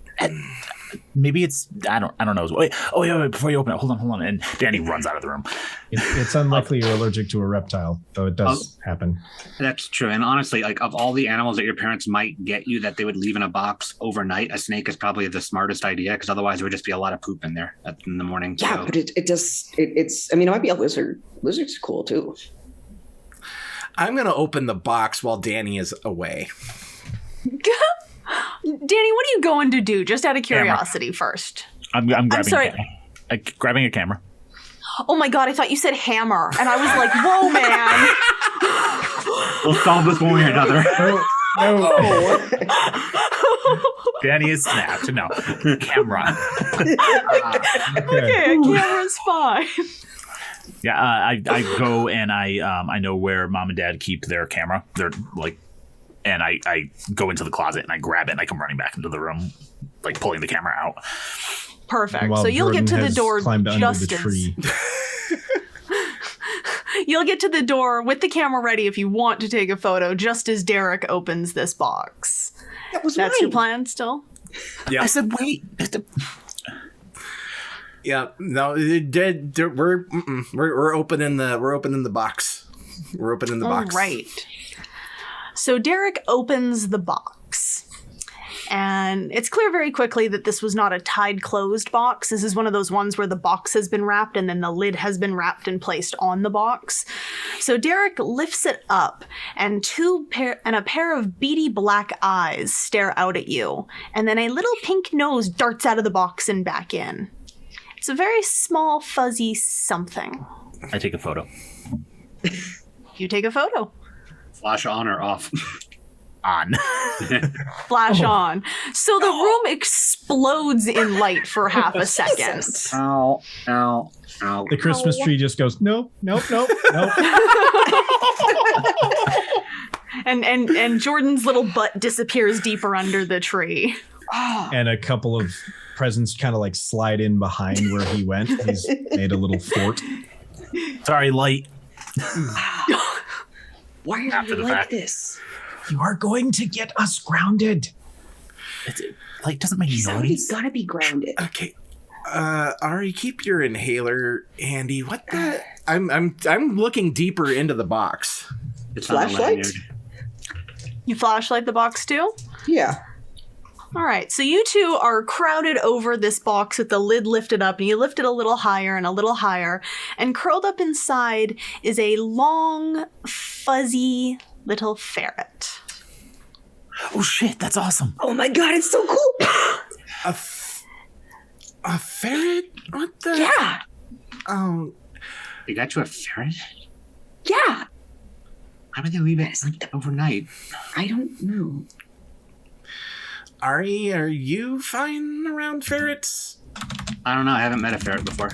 Maybe it's I don't know. Wait, wait, before you open it, hold on. And Danny runs out of the room. It's unlikely you're allergic to a reptile, though it does happen. That's true. And honestly, like of all the animals that your parents might get you that they would leave in a box overnight, a snake is probably the smartest idea because otherwise there would just be a lot of poop in there in the morning. Yeah, So- but it's. I mean, it might be a lizard. Lizard's cool too. I'm going to open the box while Danny is away. Danny, what are you going to do? Just out of curiosity first. I'm grabbing. sorry. Grabbing a camera. Oh my god, I thought you said hammer, and I was like, "Whoa, man!" We'll solve this one way or another. Danny is snapped. No, camera. Okay, a camera's fine. Yeah, I go and I know where Mom and Dad keep their camera. They're like, and I go into the closet and I grab it and I come running back into the room, like pulling the camera out. Perfect. While So you'll Jordan get to the has door climbed under just the as tree. you'll get to the door with the camera ready if you want to take a photo, just as Derek opens this box. That was That's mine. your plan still? Yeah. I said, wait. Yeah, no, we're opening the box. We're opening the box. All right. So Derek opens the box. And it's clear very quickly that this was not a tied closed box. This is one of those ones where the box has been wrapped and then the lid has been wrapped and placed on the box. So Derek lifts it up and a pair of beady black eyes stare out at you. And then a little pink nose darts out of the box and back in. It's a very small, fuzzy something. I take a photo. You take a photo. Flash on or off? On. Flash on. So the room explodes in light for half a second. Ow, ow, ow. The Christmas tree just goes, nope. And Jordan's little butt disappears deeper under the tree. And a couple of presents kind of like slide in behind where he went. He's made a little fort. Sorry, light. Why are After you the like fact. this? You are going to get us grounded. Light doesn't make He's already noise. gotta be grounded. Okay, Ari, keep your inhaler handy. What the? I'm looking deeper into the box. It's not a Flashlight? lanyard. You flashlight the box too? Yeah. All right, so you two are crowded over this box with the lid lifted up, and you lift it a little higher and a little higher, and curled up inside is a long, fuzzy little ferret. Oh shit, that's awesome. Oh my god, it's so cool. A ferret? What the? Yeah. Oh, They got you a ferret? Yeah. Why would they leave it overnight? I don't know. Ari, are you fine around ferrets? I don't know. I haven't met a ferret before.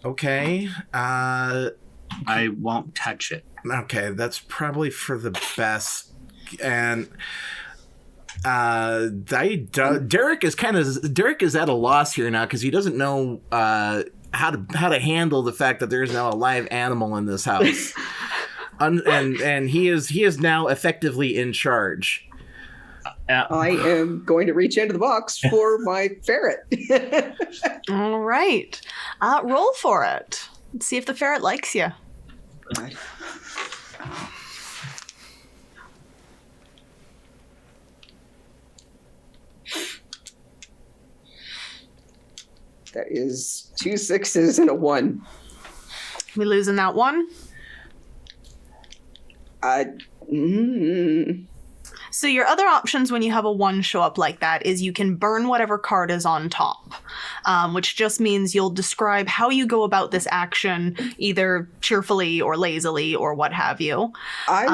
Okay. I won't touch it. Okay, that's probably for the best. And Derek is at a loss here now because he doesn't know how to handle the fact that there is now a live animal in this house. And he is now effectively in charge. I am going to reach into the box for my ferret. All right, roll for it. Let's see if the ferret likes you. That is 2 6s and a 1. We losing that one? So your other options when you have a 1 show up like that is you can burn whatever card is on top, which just means you'll describe how you go about this action, either cheerfully or lazily or what have you. I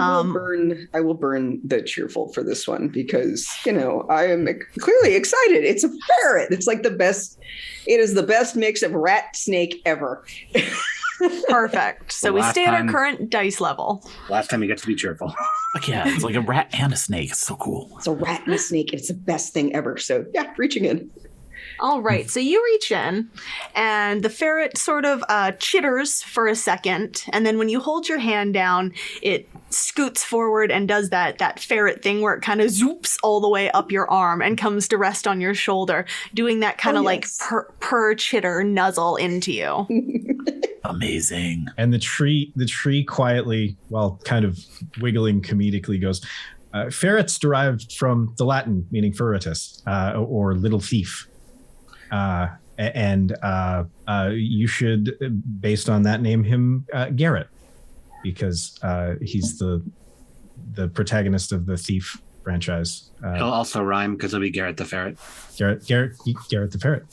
will burn the cheerful for this one because, I am clearly excited. It's a ferret. It's like it is the best mix of rat snake ever. Perfect. So we stay at our current dice level. Last time you get to be cheerful. Yeah, it's like a rat and a snake. It's so cool. It's a rat and a snake. It's the best thing ever. So yeah, reaching in. All right, so you reach in, and the ferret sort of chitters for a second, and then when you hold your hand down, it scoots forward and does that ferret thing where it kind of zoops all the way up your arm and comes to rest on your shoulder, doing that kind of like purr chitter nuzzle into you. Amazing. And the tree quietly, while kind of wiggling comedically, goes, ferrets derived from the Latin meaning ferretus, or little thief. You should, based on that, name him Garrett, because he's the protagonist of the Thief franchise. He'll also rhyme because he'll be Garrett the Ferret. Garrett the Ferret.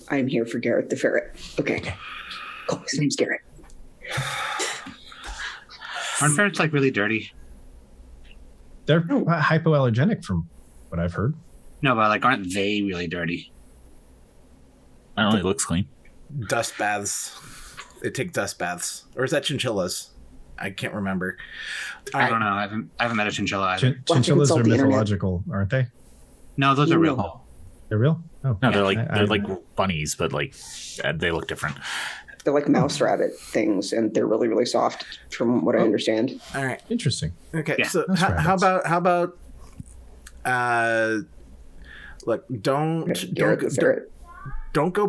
I'm here for Garrett the Ferret. Okay. Cool. His name's Garrett. Aren't ferrets like really dirty? They're hypoallergenic from what I've heard. No, but like, aren't they really dirty? I don't know. It looks clean. Dust baths. They take dust baths. Or is that chinchillas? I can't remember. I don't know. I haven't met a chinchilla either. Chinchillas are mythological, aren't they? No, those are real. No. They're real? Oh. No, they're like bunnies, but like they look different. They're like mouse rabbit things, and they're really, really soft, from what I understand. All right. Interesting. Okay. Yeah. So how about look, don't go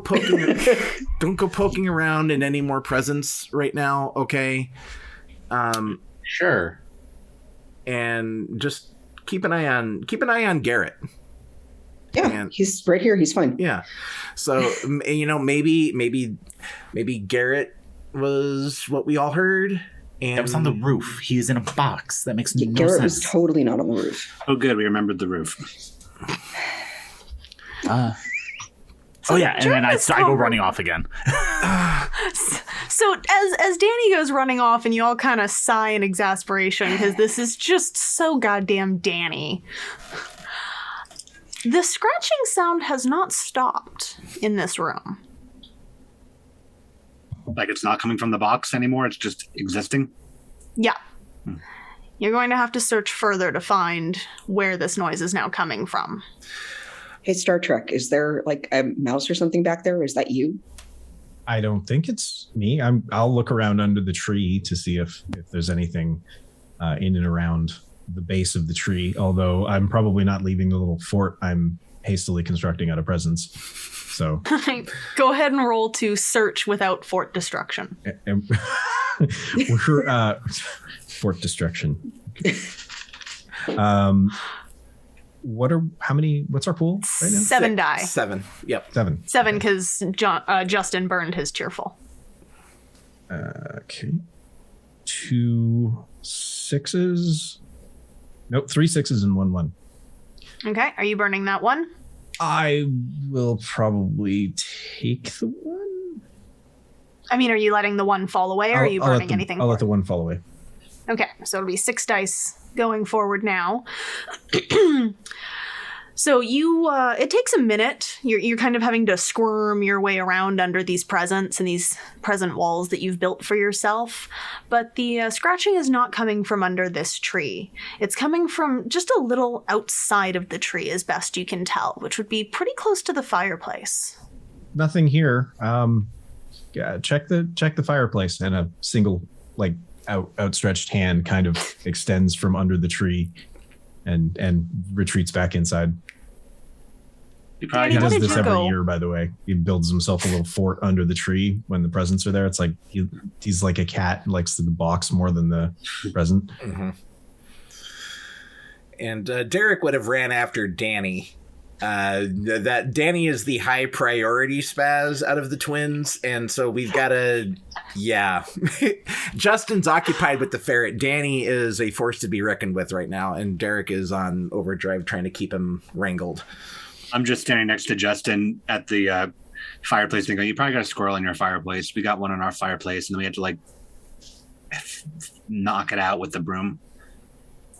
poking around in any more presents right now, okay? Sure. And just keep an eye on Garrett. Yeah, he's right here. He's fine. Yeah. So maybe Garrett was what we all heard. And That was on the roof. He's in a box. That makes no Garrett sense. was totally not on the roof. Oh, good. We remembered the roof. Oh yeah, and then I go running off again. So as Danny goes running off, and you all kind of sigh in exasperation because this is just so goddamn Danny. The scratching sound has not stopped in this room. Like it's not coming from the box anymore. It's just existing. Yeah. You're going to have to search further to find where this noise is now coming from. Hey, Star Trek, is there like a mouse or something back there? Is that you? I don't think it's me. I'll look around under the tree to see if there's anything in and around the base of the tree, although I'm probably not leaving the little fort I'm hastily constructing out of presents. So go ahead and roll to search without fort destruction. We're fort destruction. What's our pool right now? 7 die. 7. Yep. 7. 7 because Justin burned his cheerful. Okay. 2 6s. Nope, 3 6s and 1 1. Okay, are you burning that one? I will probably take the 1. I mean, are you letting the 1 fall away, or are you burning anything? I'll let the 1 fall away. Okay, so it'll be 6 dice going forward now. So you, it takes a minute. You're kind of having to squirm your way around under these presents and these present walls that you've built for yourself. But the scratching is not coming from under this tree. It's coming from just a little outside of the tree, as best you can tell, which would be pretty close to the fireplace. Nothing here. Check the fireplace, and a single outstretched hand kind of extends from under the tree and retreats back inside. He does this every year, by the way. He builds himself a little fort under the tree when the presents are there. It's like he's like a cat, likes the box more than the present. Mm-hmm. And Derek would have ran after Danny that Danny is the high priority spaz out of the twins, and so we've got to, yeah. Justin's occupied with the ferret. Danny is a force to be reckoned with right now, and Derek is on overdrive trying to keep him wrangled. I'm just standing next to Justin at the fireplace and going, you probably got a squirrel in your fireplace. We got one in our fireplace, and then we had to like knock it out with the broom.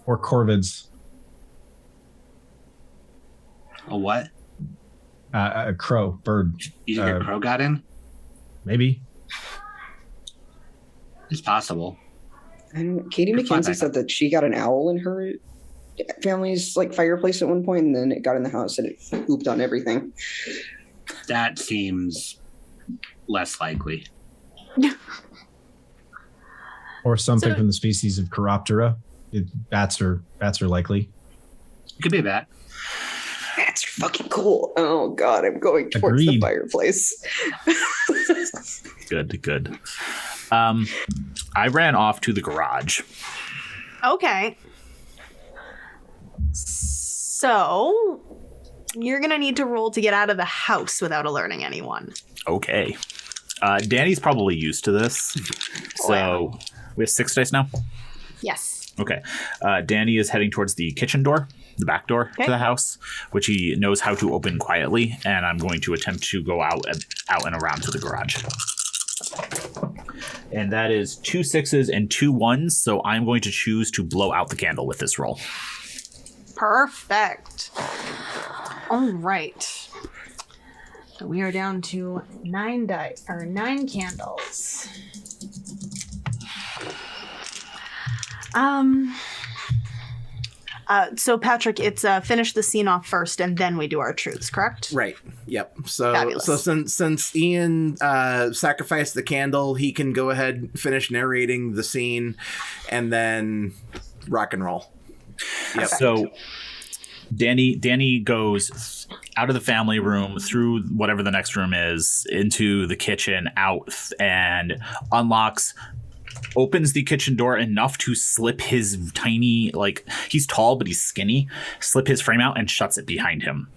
Or corvids. A what? A crow, bird. You think a crow got in? Maybe. It's possible. I don't know. Katie You're fine, McKenzie said that she got an owl in her family's like fireplace at one point, and then it got in the house and it pooped on everything. That seems less likely. Or something from the species of Chiroptera. Bats are likely. It could be a bat. That's fucking cool. Oh god, I'm going towards the Agreed. fireplace. Good. I ran off to the garage. Okay. So, you're going to need to roll to get out of the house without alerting anyone. Okay. Danny's probably used to this. So we have 6 dice now? Yes. Okay. Danny is heading towards the kitchen door, the back door to the house, which he knows how to open quietly, and I'm going to attempt to go out and around to the garage. And that is 2 6s and 2 1s, so I'm going to choose to blow out the candle with this roll. Perfect. All right. So we are down to 9 candles. So Patrick, it's finish the scene off first, and then we do our truths, correct? Right. Yep. So Fabulous. so since Ian sacrificed the candle, he can go ahead and finish narrating the scene, and then rock and roll. Yep. So Danny goes out of the family room, through whatever the next room is, into the kitchen, out, and opens the kitchen door enough to slip his tiny, like, he's tall but he's skinny, slip his frame out and shuts it behind him.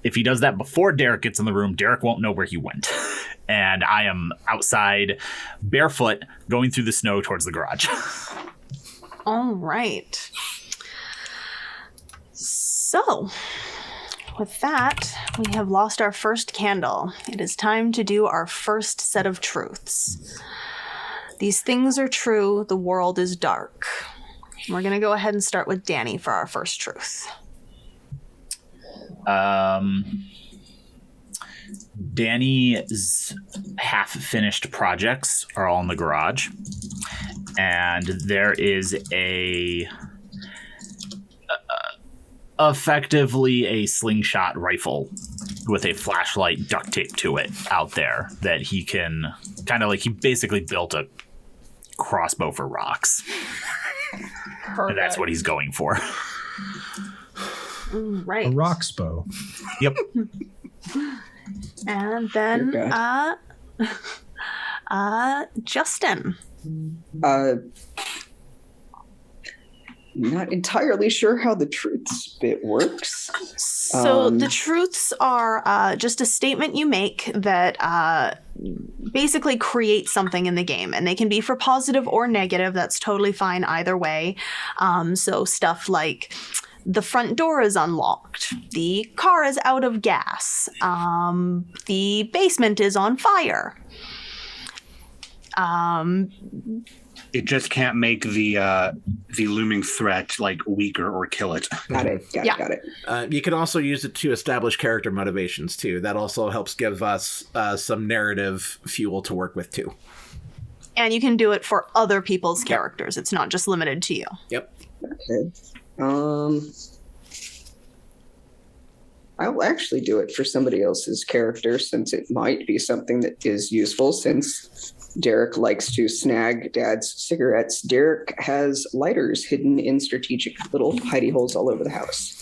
If he does that before Derek gets in the room, Derek won't know where he went. And I am outside, barefoot, going through the snow towards the garage. All right. So, with that, we have lost our first candle. It is time to do our first set of truths. These things are true. The world is dark. We're going to go ahead and start with Danny for our first truth. Danny's half-finished projects are all in the garage. And there is effectively a slingshot rifle with a flashlight duct tape to it out there that he can he basically built a crossbow for rocks. Perfect. And that's what he's going for. Right. A roxbow. Yep. And then, Justin. Not entirely sure how the truths bit works. So the truths are just a statement you make that basically create something in the game, and they can be for positive or negative. That's totally fine either way. So stuff like the front door is unlocked, the car is out of gas, the basement is on fire. It just can't make the looming threat like weaker or kill it. Got it. Got it. You can also use it to establish character motivations too. That also helps give us some narrative fuel to work with too. And you can do it for other people's characters. It's not just limited to you. Yep. Okay. I'll actually do it for somebody else's character, since it might be something that is useful, since Derek likes to snag Dad's cigarettes. Derek has lighters hidden in strategic little hidey holes all over the house.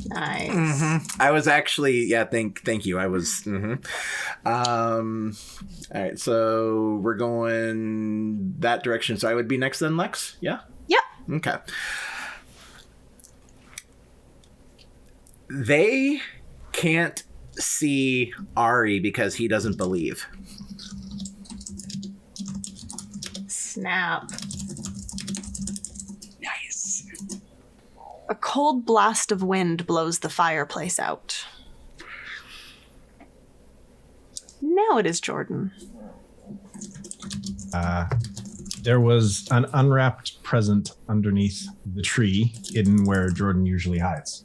Nice. Mm-hmm. I was actually, thank you. I was, all right, so we're going that direction. So I would be next then, Lex? Yeah? Yep. Okay. They can't see Ari because he doesn't believe. Snap. Nice. A cold blast of wind blows the fireplace out. Now it is Jordan. There was an unwrapped present underneath the tree, hidden where Jordan usually hides.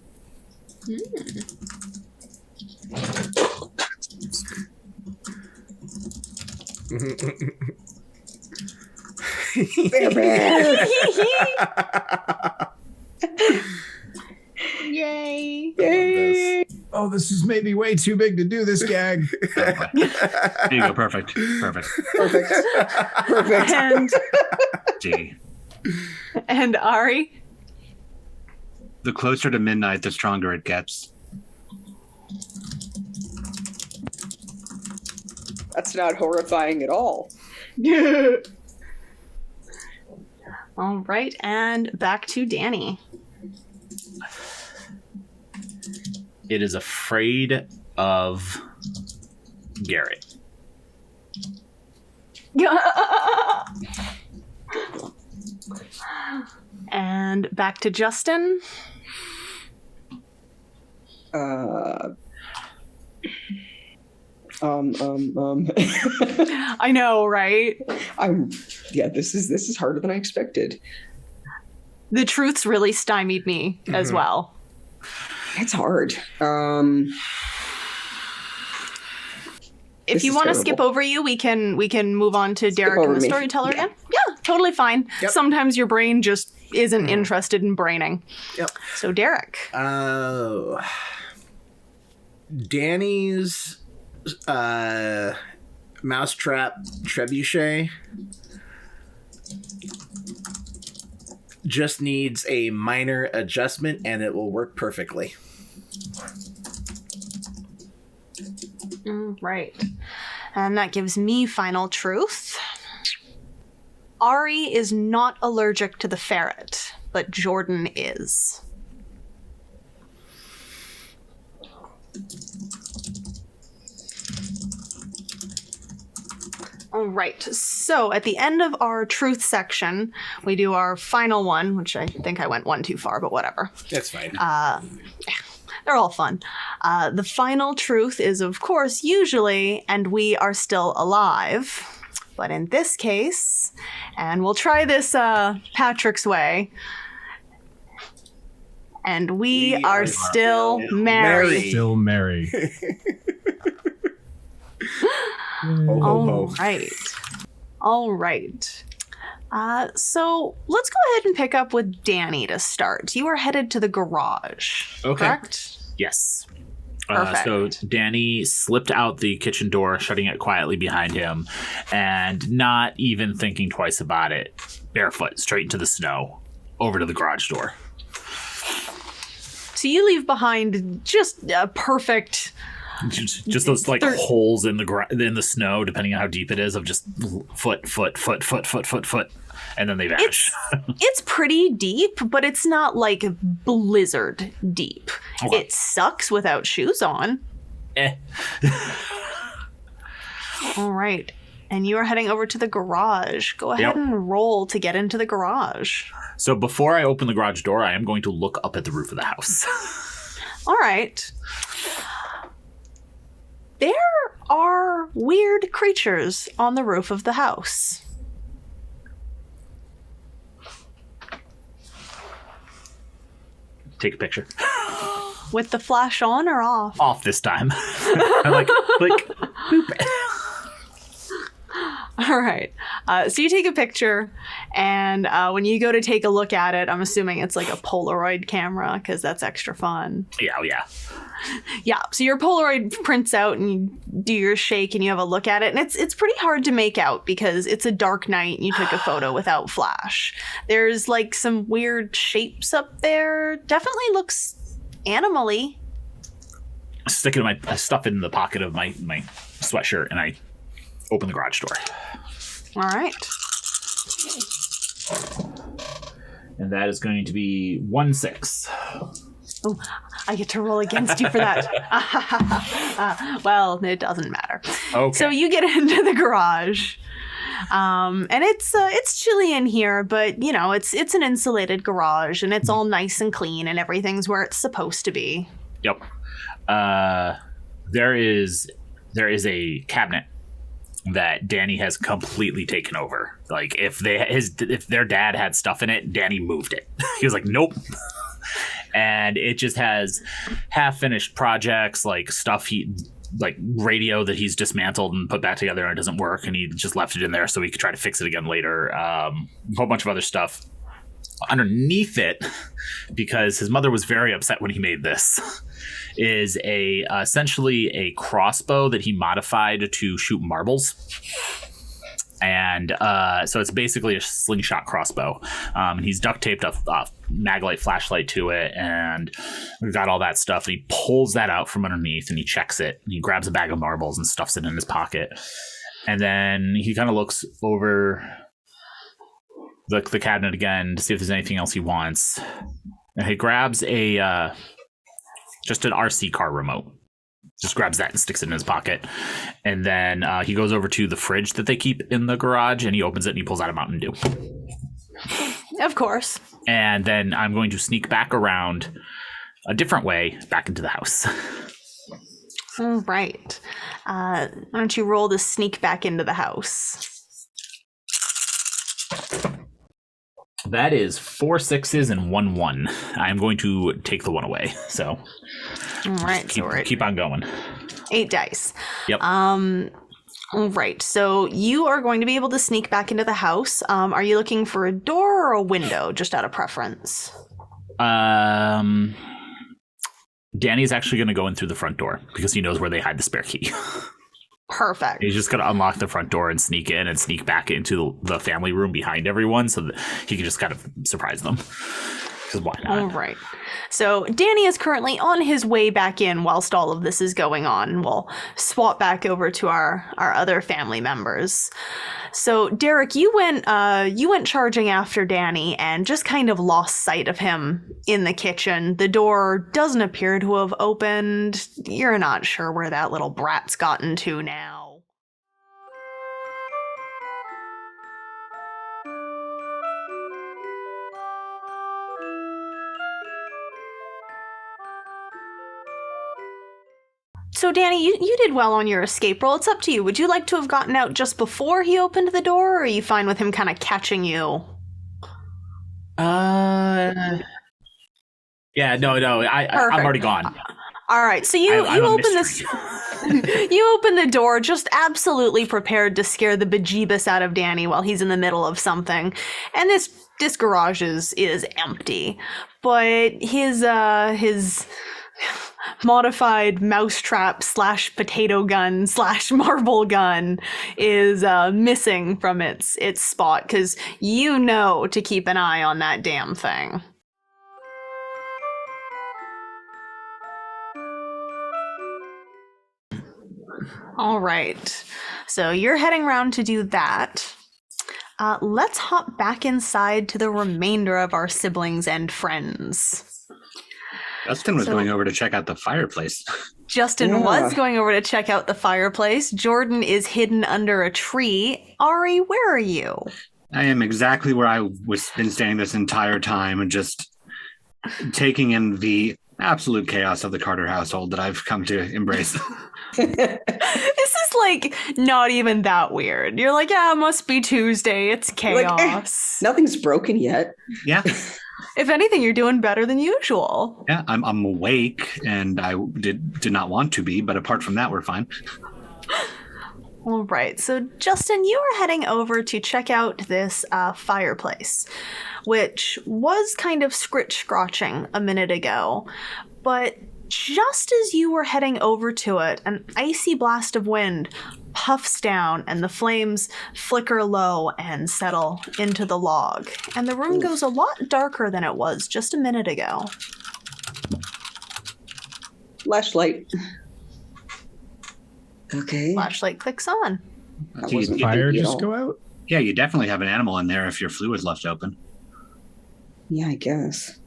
Yay! Yay! Oh, this is maybe way too big to do this gag. There you go. Perfect. Perfect. Perfect. And Gee. and Ari. The closer to midnight, the stronger it gets. That's not horrifying at all. All right, and back to Danny. It is afraid of Garrett. And back to Justin. I know, right? This is harder than I expected. The truths really stymied me as well. It's hard. If This you is want to terrible. skip over you, we can move on to Derek over and the me. storyteller Yeah. again. Yeah, totally fine. Yep. Sometimes your brain just isn't interested in braining. Yep. So Derek. Danny's mousetrap trebuchet just needs a minor adjustment and it will work perfectly. Right. And that gives me final truth. Ari is not allergic to the ferret, but Jordan is. All right. So at the end of our truth section, we do our final one, which I think I went one too far, but whatever. That's fine. They're all fun. The final truth is, of course, usually, and we are still alive. But in this case, and we'll try this Patrick's way, and we are still married. Still married. Ho, ho, ho. All right. All right. So let's go ahead and pick up with Danny to start. You are headed to the garage, Okay. correct? Yes. Perfect. So Danny slipped out the kitchen door, shutting it quietly behind him, and not even thinking twice about it, barefoot, straight into the snow, over to the garage door. So you leave behind just a perfect... Just those like holes in the snow, depending on how deep it is, of just foot, and then they vanish. It's pretty deep, but it's not like blizzard deep. Okay. It sucks without shoes on. All right. And you are heading over to the garage. Go ahead Yep. and roll to get into the garage. So before I open the garage door, I am going to look up at the roof of the house. All right. There are weird creatures on the roof of the house. Take a picture. With the flash on or off? Off this time. I'm like, click, boop. All right. So you take a picture, and when you go to take a look at it, I'm assuming it's like a Polaroid camera because that's extra fun. Yeah, oh yeah. Yeah. So your Polaroid prints out, and you do your shake, and you have a look at it, and it's pretty hard to make out because it's a dark night, and you took a photo without flash. There's like some weird shapes up there. Definitely looks animal-y. I stuff it in the pocket of my sweatshirt, and I open the garage door. All right. And that is going to be 1-6. Oh, I get to roll against you for that. Well, it doesn't matter. Okay. So you get into the garage. And it's chilly in here, but you know, it's an insulated garage and it's all nice and clean and everything's where it's supposed to be. Yep. There is a cabinet that Danny has completely taken over. Like if their dad had stuff in it, Danny moved it. He was like, nope. And it just has half-finished projects, like stuff like radio that he's dismantled and put back together and it doesn't work, and he just left it in there so he could try to fix it again later. A whole bunch of other stuff underneath it, because his mother was very upset when he made this, is essentially a crossbow that he modified to shoot marbles. And so it's basically a slingshot crossbow. And he's duct taped a maglite flashlight to it, and we've got all that stuff. And he pulls that out from underneath and he checks it. And he grabs a bag of marbles and stuffs it in his pocket. And then he kind of looks over the cabinet again to see if there's anything else he wants. And he grabs just an RC car remote. Just grabs that and sticks it in his pocket. And then he goes over to the fridge that they keep in the garage, and he opens it and he pulls out a Mountain Dew. Of course. And then I'm going to sneak back around a different way back into the house. All right. Why don't you roll to sneak back into the house? That is 4 6s and 1 1. I'm going to take the 1 away. So all right, keep on going. 8 dice. Yep. All right. So you are going to be able to sneak back into the house. Are you looking for a door or a window, just out of preference? Danny's actually going to go in through the front door because he knows where they hide the spare key. Perfect. He's just going to unlock the front door and sneak in and sneak back into the family room behind everyone so that he can just kind of surprise them. Because why not? All right. So Danny is currently on his way back in whilst all of this is going on. And we'll swap back over to our other family members. So Derek, you went charging after Danny and just kind of lost sight of him in the kitchen. The door doesn't appear to have opened. You're not sure where that little brat's gotten to now. So, Danny, you did well on your escape roll. It's up to you. Would you like to have gotten out just before he opened the door, or are you fine with him kind of catching you? Yeah, no, I'm already gone. All right, so you open this. You open the door, just absolutely prepared to scare the bejeebus out of Danny while he's in the middle of something, and this garage is empty, but his modified mousetrap / potato gun / marble gun is missing from its spot, because you know to keep an eye on that damn thing. All right, so you're heading around to do that. Let's hop back inside to the remainder of our siblings and friends. Justin was going over to check out the fireplace. Justin was going over to check out the fireplace. Jordan is hidden under a tree. Ari, where are you? I am exactly where I was been standing this entire time and just taking in the absolute chaos of the Carter household that I've come to embrace. This is like not even that weird. You're like, yeah, it must be Tuesday. It's chaos. Nothing's broken yet. Yeah. If anything, you're doing better than usual. Yeah, I'm awake, and I did not want to be, but apart from that, we're fine. All right, so Justin, you are heading over to check out this fireplace, which was kind of scratching a minute ago, but just as you were heading over to it, an icy blast of wind puffs down and the flames flicker low and settle into the log. And the room goes a lot darker than it was just a minute ago. Flashlight. Okay. Flashlight clicks on. Does the fire just go out? Yeah, you definitely have an animal in there if your fluid's left open. Yeah, I guess.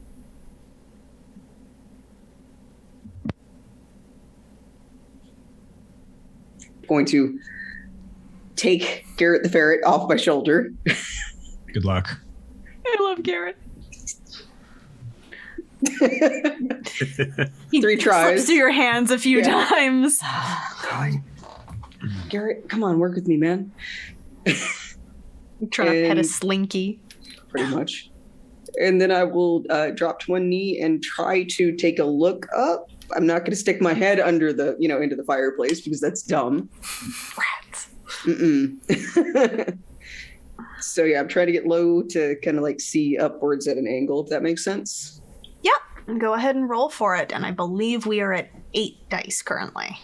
going to take Garrett the ferret off my shoulder. Good luck. I love Garrett. He 3 tries. slips through your hands a few times. Garrett, come on, work with me, man. Trying to pet a And- slinky. Pretty much. And then I will drop to one knee and try to take a look up. I'm not going to stick my head under the, into the fireplace because that's dumb. Rats. Mm-mm. So yeah, I'm trying to get low to kind of like see upwards at an angle, if that makes sense. Yep. And go ahead and roll for it. And I believe we are at 8 dice currently.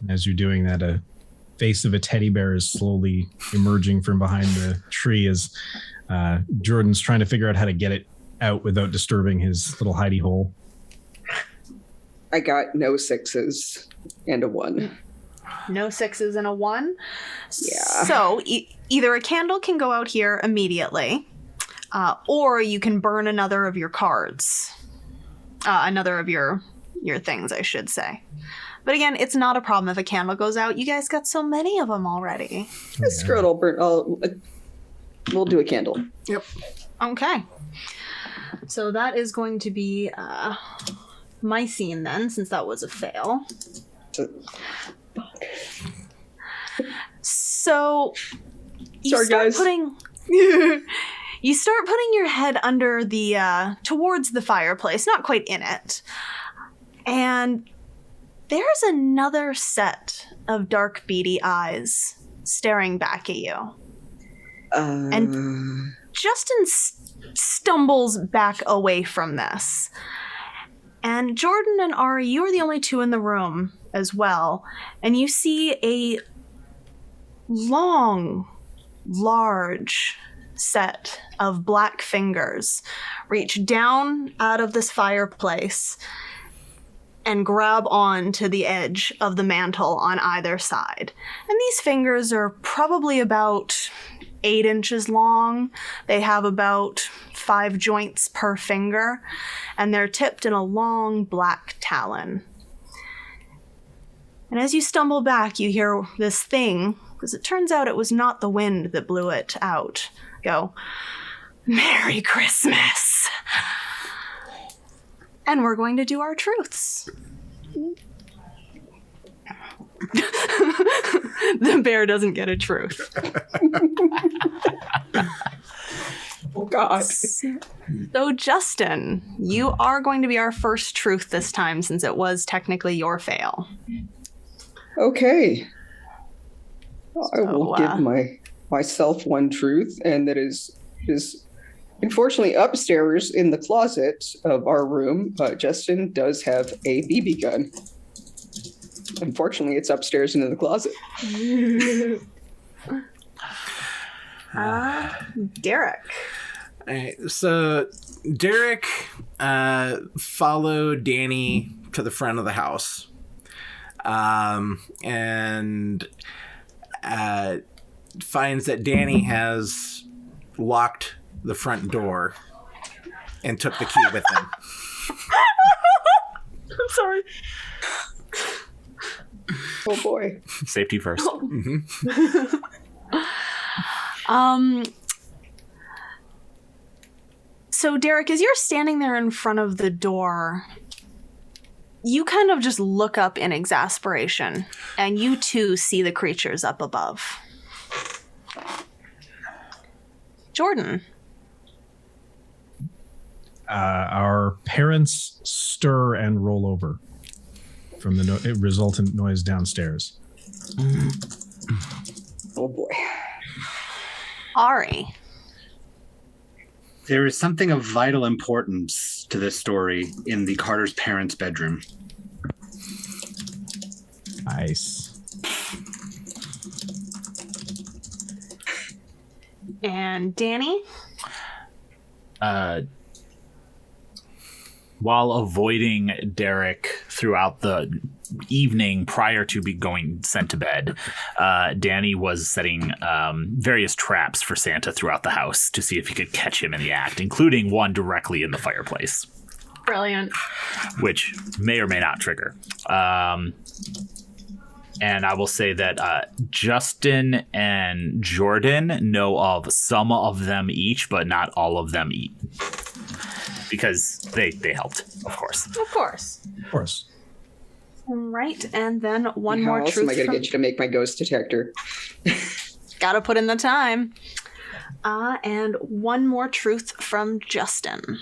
As you're doing that, a face of a teddy bear is slowly emerging from behind the tree as Jordan's trying to figure out how to get it out without disturbing his little hidey hole. I got no 6s and a 1. No 6s and a 1. Yeah. So either a candle can go out here immediately, or you can burn another of your cards. Another of your things, I should say. But again, it's not a problem if a candle goes out. You guys got so many of them already. Screw it, we'll do a candle. Yep. Okay. So that is going to be my scene then, since that was a fail. So you Sorry, start guys. putting you start putting your head under the towards the fireplace, not quite in it. And there's another set of dark beady eyes staring back at you. And Justin stumbles back away from this. And Jordan and Ari, you are the only two in the room as well. And you see a long, large set of black fingers reach down out of this fireplace and grab on to the edge of the mantle on either side. And these fingers are probably about 8 inches long. They have about 5 joints per finger, and they're tipped in a long black talon. And as you stumble back, you hear this thing, because it turns out it was not the wind that blew it out, go, "Merry Christmas!" And we're going to do our truths. The bear doesn't get a truth. Oh, God. So, Justin, you are going to be our first truth this time, since it was technically your fail. Okay. I will So, give myself one truth, and that is unfortunately upstairs in the closet of our room. Justin does have a BB gun. Unfortunately, it's upstairs and in the closet. Derek. All right, so Derek followed Danny to the front of the house, and finds that Danny has locked the front door and took the key with him. I'm sorry. Oh boy. Safety first. So, Derek, as you're standing there in front of the door, you kind of just look up in exasperation, and you too see the creatures up above. Jordan. Our parents stir and roll over from the resultant noise downstairs. Oh boy. Ari. There is something of vital importance to this story in the Carter's parents' bedroom. Nice. And Danny? While avoiding Derek throughout the evening prior to going sent to bed, Danny was setting various traps for Santa throughout the house to see if he could catch him in the act, including one directly in the fireplace. Brilliant. which may or may not trigger. And I will say that Justin and Jordan know of some of them each, but not all of them each. Because they helped, of course. Of course. Of course. Right, and then one How more else truth am I going to from... get you to make my ghost detector? Gotta put in the time. And one more truth from Justin.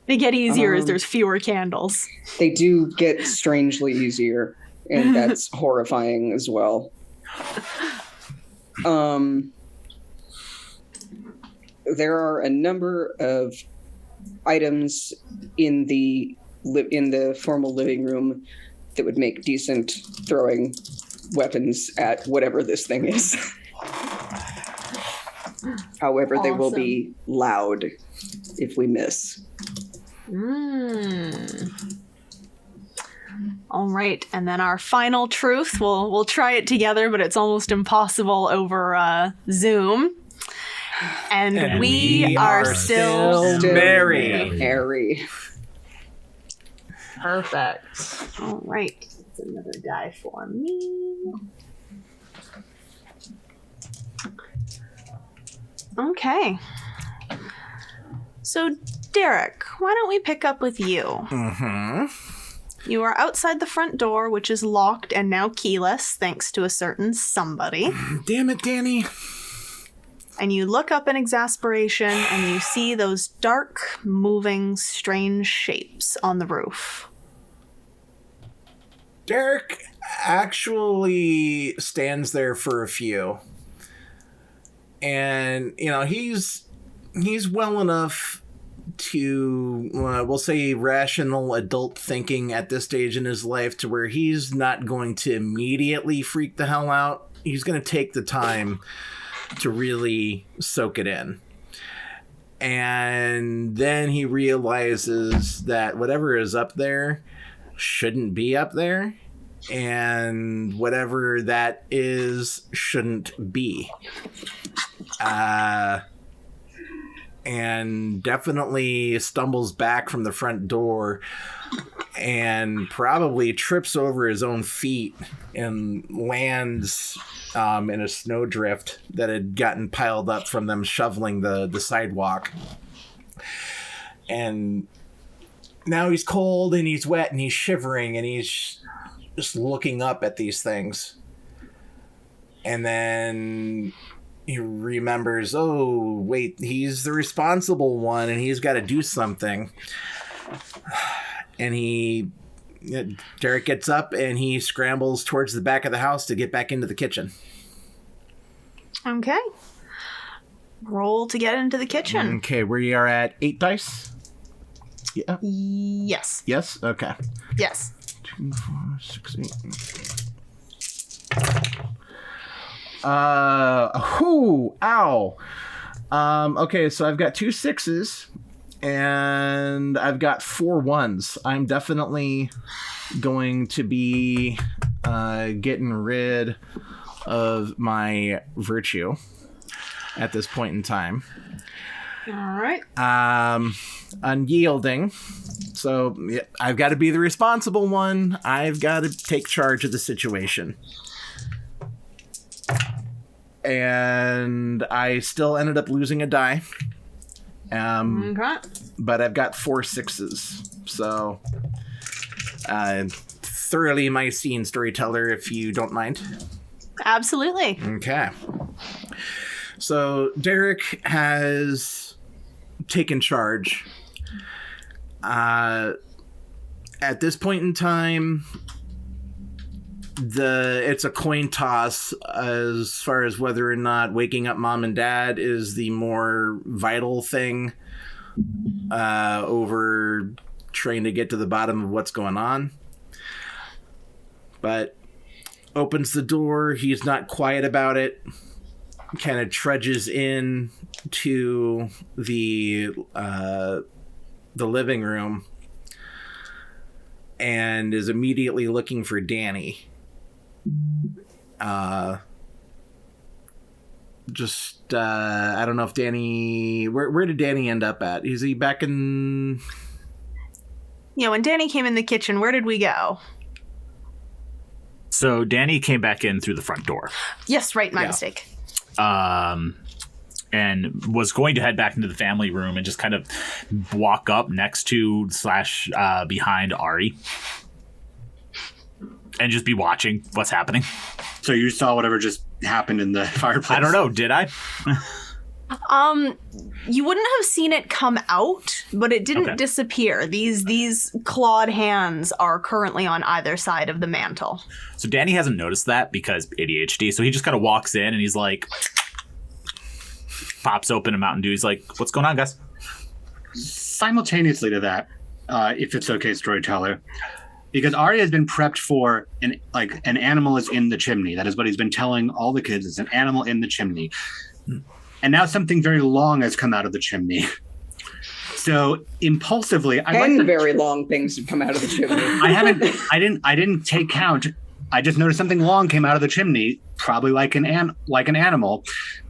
They get easier as there's fewer candles. They do get strangely easier, and that's horrifying as well. There are a number of items in the formal living room that would make decent throwing weapons at whatever this thing is. However, they will be loud if we miss. All right, and then our final truth. We'll try it together, but it's almost impossible over Zoom. And we are still married. Harry. Perfect. All right, that's another die for me. Okay. So, Derek, why don't we pick up with you? Mm-hmm. You are outside the front door, which is locked and now keyless, thanks to a certain somebody. Damn it, Danny. And you look up in exasperation and you see those dark, moving, strange shapes on the roof. Derek actually stands there for a few. And, he's well enough to, we'll say, rational adult thinking at this stage in his life to where he's not going to immediately freak the hell out. He's going to take the time to really soak it in. And then he realizes that whatever is up there shouldn't be up there. And whatever that is shouldn't be. And definitely stumbles back from the front door and probably trips over his own feet and lands in a snowdrift that had gotten piled up from them shoveling the sidewalk. And now he's cold and he's wet and he's shivering and he's just looking up at these things. And then he remembers, oh, wait, he's the responsible one and he's got to do something. And Derek gets up and he scrambles towards the back of the house to get back into the kitchen. Okay. Roll to get into the kitchen. Okay, we are at 8 dice? Yeah. Yes. Yes? Okay. Yes. 2, 4, 6, 8. Ow. Okay, so I've got 2 6s and I've got 4 1s. I'm definitely going to be getting rid of my virtue at this point in time. All right. Unyielding. So I've got to be the responsible one. I've got to take charge of the situation. And I still ended up losing a die. Okay. But I've got 4 6s. So thoroughly my scene storyteller, if you don't mind. Absolutely. Okay. So Derek has taken charge. At this point in time, it's a coin toss as far as whether or not waking up mom and dad is the more vital thing over trying to get to the bottom of what's going on. But opens the door. He's not quiet about it. Kind of trudges in to the living room and is immediately looking for Danny. just I don't know if Danny. Where did Danny end up at? Is he back in? Yeah, when Danny came in the kitchen, where did we go? So Danny came back in through the front door. Yes, right, my mistake. And was going to head back into the family room and just kind of walk up next to / behind Ari. And just be watching what's happening. So you saw whatever just happened in the fireplace? I don't know, did I? You wouldn't have seen it come out, but it didn't disappear. These clawed hands are currently on either side of the mantle. So Danny hasn't noticed that because ADHD, so he just kind of walks in and he's like... pops open a Mountain Dew. He's like, what's going on, guys? Simultaneously to that, if it's okay, storyteller, because Ari has been prepped for an animal is in the chimney. That is what he's been telling all the kids. It's an animal in the chimney. And now something very long has come out of the chimney. So impulsively, very long things have come out of the chimney. I didn't take count. I just noticed something long came out of the chimney, probably like an animal.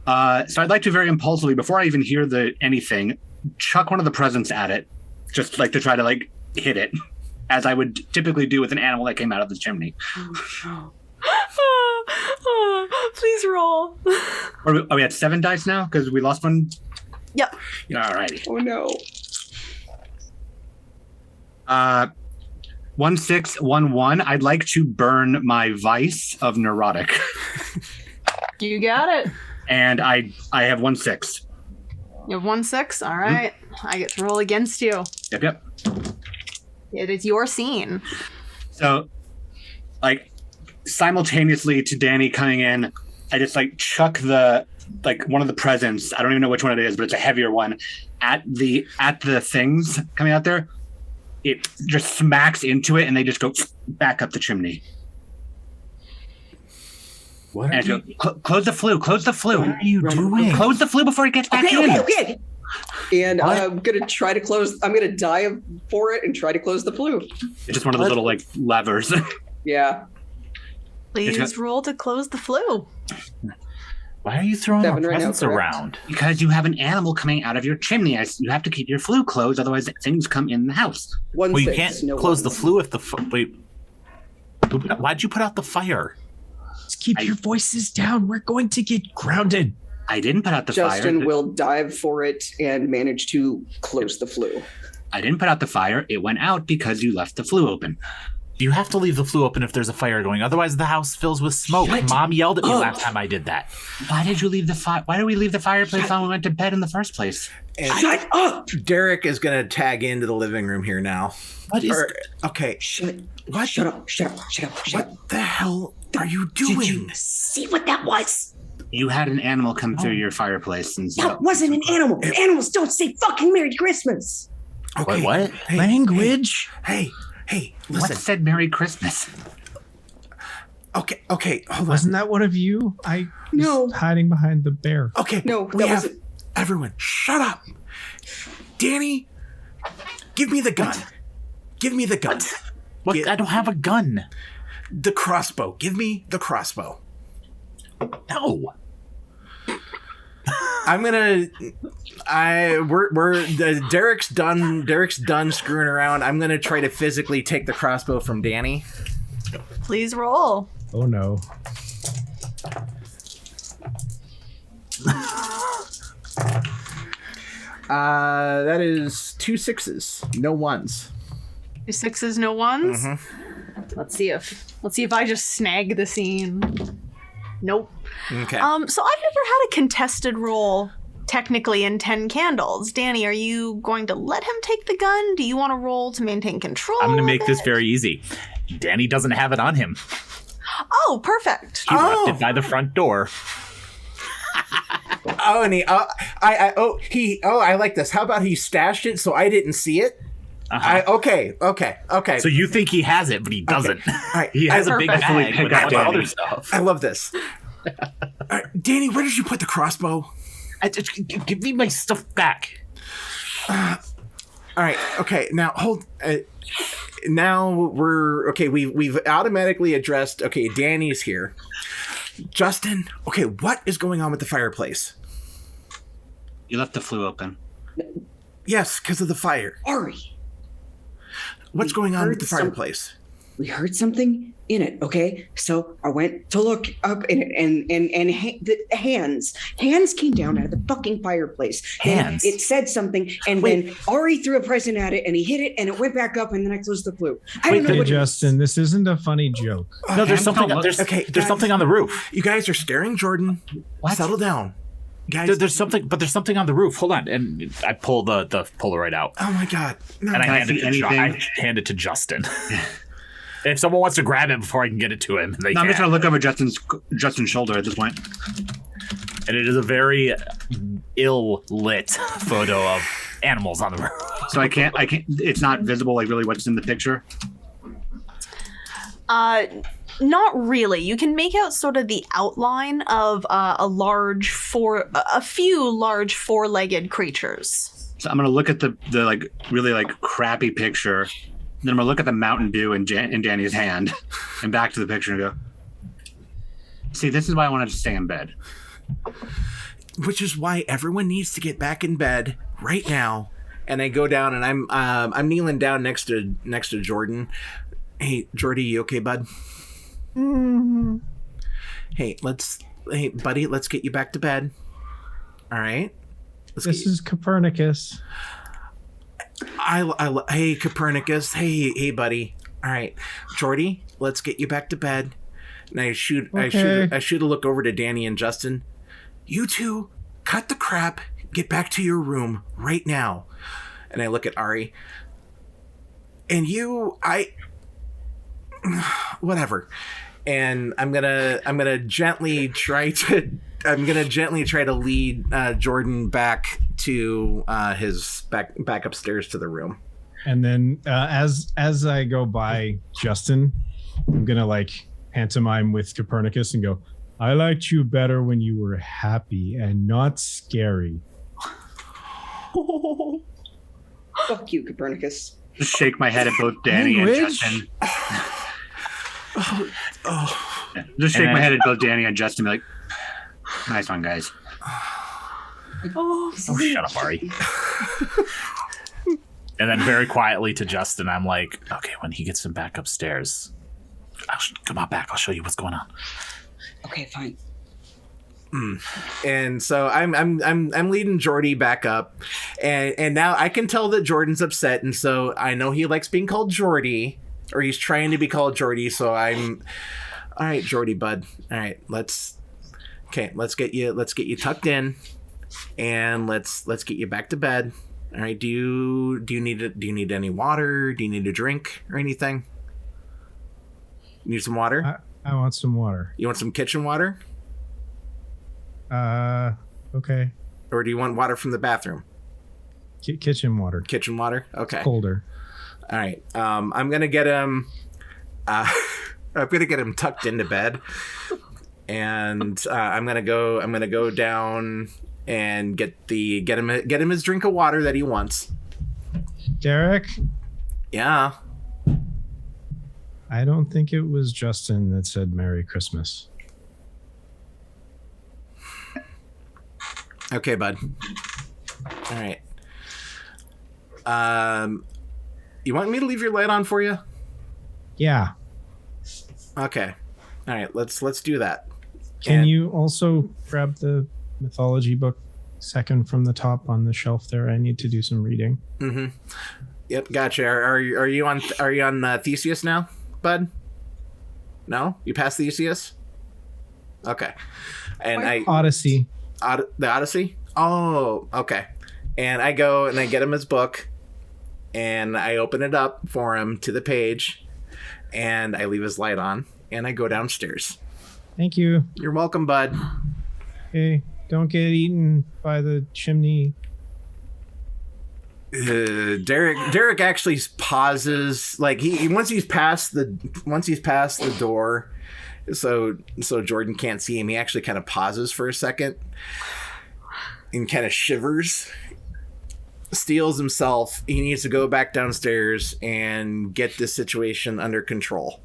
So I'd like to very impulsively, before I even hear anything, chuck one of the presents at it, just like to try to hit it, as I would typically do with an animal that came out of the chimney. Please roll. Are we at 7 dice now? Because we lost one? Yep. All righty. Oh, no. 1, 6, 1, 1. I'd like to burn my vice of neurotic. You got it. And I have 1, 6. You have 1, 6? All right. I get to roll against you. Yep. It is your scene. So, simultaneously to Danny coming in, I just chuck one of the presents. I don't even know which one it is, but it's a heavier one at the things coming out there. It just smacks into it, and they just go back up the chimney. What are you? Close the flue. Close the flue. What are you doing? Close the flue before it gets back in. Okay. And I'm gonna try to close. I'm gonna dive for it and try to close the flue. It's just one of those little levers. Yeah. Please roll to close the flue. Why are you throwing our presents correct? around? Because you have an animal coming out of your chimney. You have to keep your flue closed, otherwise things come in the house. Well, you can't close the flue if the... Wait. Why'd you put out the fire? Just keep your voices down. We're going to get grounded. I didn't put out the fire. Justin will dive for it and manage to close the flue. I didn't put out the fire. It went out because you left the flue open. You have to leave the flue open if there's a fire going. Otherwise, the house fills with smoke. Mom yelled at me last time I did that. Why did you leave the fire? Why did we leave the fireplace on when we went to bed in the first place? Shut up! Derek is going to tag into the living room here now. What is... Okay. What? Shut up. What the hell are you doing? Did you see what that was? You had an animal come through your fireplace. And That wasn't an animal. Animals don't say fucking Merry Christmas. Okay. What? Hey, Language? Hey, listen. What said Merry Christmas? Okay, hold on. Wasn't that one of you? I No. was hiding behind the bear. Okay, No, we that have... wasn't. Everyone, shut up. Danny, give me the gun. Give me the gun. What? I don't have a gun. The crossbow. Give me the crossbow. No. I'm gonna. Derek's done screwing around. I'm gonna try to physically take the crossbow from Danny. Please roll. Oh no. That is 2 6s, no 1s. 2 6s, no 1s. Mm-hmm. Let's see if I just snag the scene. Nope. Okay. So I've never had a contested roll technically in 10 Candles. Danny, are you going to let him take the gun? Do you want to roll to maintain control? I'm going to of make this it? very easy. Danny doesn't have it on him. Oh, perfect. He left it by the front door. Oh, and I like this. How about he stashed it so I didn't see it? Okay. So you think he has it, but he doesn't. All right. He has a big Perfect. bag with a bunch of Danny. other stuff. I love this. All right, Danny, where did you put the crossbow? Give me my stuff back. All right. Okay. Now hold. Now we're okay. We've automatically addressed. Okay, Danny's here. Justin, okay, what is going on with the fireplace? You left the flue open. Yes, because of the fire. Ari, What's going on with the fireplace? we heard something in it, okay? So I went to look up in it, and the hands came down out of the fucking fireplace. Hands? And it said something, and then Ari threw a present at it, and he hit it, and it went back up, and then I closed the flue. I don't know Hey, what Justin, this isn't a funny joke. No, there's something. There's- There's something on the roof. You guys are scaring Jordan. Settle down. Guys, There's something, but there's something on the roof. Hold on, and I pull the Polaroid out, oh my God. No. and I Can I hand it see to anything? I hand it to Justin. If someone wants to grab it before I can get it to him, they No, I'm just can. gonna look over Justin's shoulder at this point. And it is a very ill-lit photo of animals on the roof. So I can't. It's not visible, like really what's in the picture. Not really. You can make out sort of the outline of a few large four-legged creatures. So I'm gonna look at the like really like crappy picture. Then I'm gonna look at the Mountain Dew in Danny's hand, and back to the picture and go. See, this is why I wanted to stay in bed. Which is why everyone needs to get back in bed right now. And I go down, and I'm kneeling down next to Jordan. Hey, Jordy, you okay, bud? Mm-hmm. Hey, buddy, let's get you back to bed. All right. This is Copernicus. Hey, Copernicus. Hey, buddy. All right, Jordy, let's get you back to bed. And I shoot a look over to Danny and Justin. You two, cut the crap. Get back to your room right now. And I look at Ari. And whatever. And I'm gonna gently try to lead Jordan back to his back upstairs to the room. And then as I go by Justin, I'm gonna like pantomime with Copernicus and go, I liked you better when you were happy and not scary. Fuck you, Copernicus. Just shake my head at both Danny and Language? Justin. Just shake my head at both Danny and Justin. Be like, nice one, guys. Oh, Shut up, Ari. And then very quietly to Justin, I'm like, okay, when he gets him back upstairs, come on back. I'll show you what's going on. Okay, fine. And so I'm leading Jordy back up, and now I can tell that Jordan's upset, and so I know he likes being called Jordy, or he's trying to be called Jordy. So I'm, all right, Jordy, bud. All right, let's get you tucked in, and let's get you back to bed. All right, do you need any water? Do you need a drink or anything? You need some water? I want some water. You want some kitchen water? Okay. Or do you want water from the bathroom? Kitchen water. Kitchen water? Okay. Colder. All right. I'm gonna get him. I'm gonna get him tucked into bed, and I'm gonna go down and get him his drink of water that he wants. Derek, Yeah. I don't think it was Justin that said Merry Christmas. Okay, bud. All right. You want me to leave your light on for you? Yeah. Okay. All right. Let's do that. Can And- you also grab the mythology book second from the top on the shelf there? I need to do some reading. Mm-hmm. Yep, gotcha. Are you on Theseus now, bud? No, you passed Theseus. Okay, and Odyssey. The Odyssey. Oh, okay. And I go and I get him his book, and I open it up for him to the page, and I leave his light on, and I go downstairs. Thank you. You're welcome, bud. Hey, don't get eaten by the chimney. Derek actually pauses, like he once he's past the door, so Jordan can't see him. He actually kind of pauses for a second and kind of shivers, steels himself. He needs to go back downstairs and get this situation under control.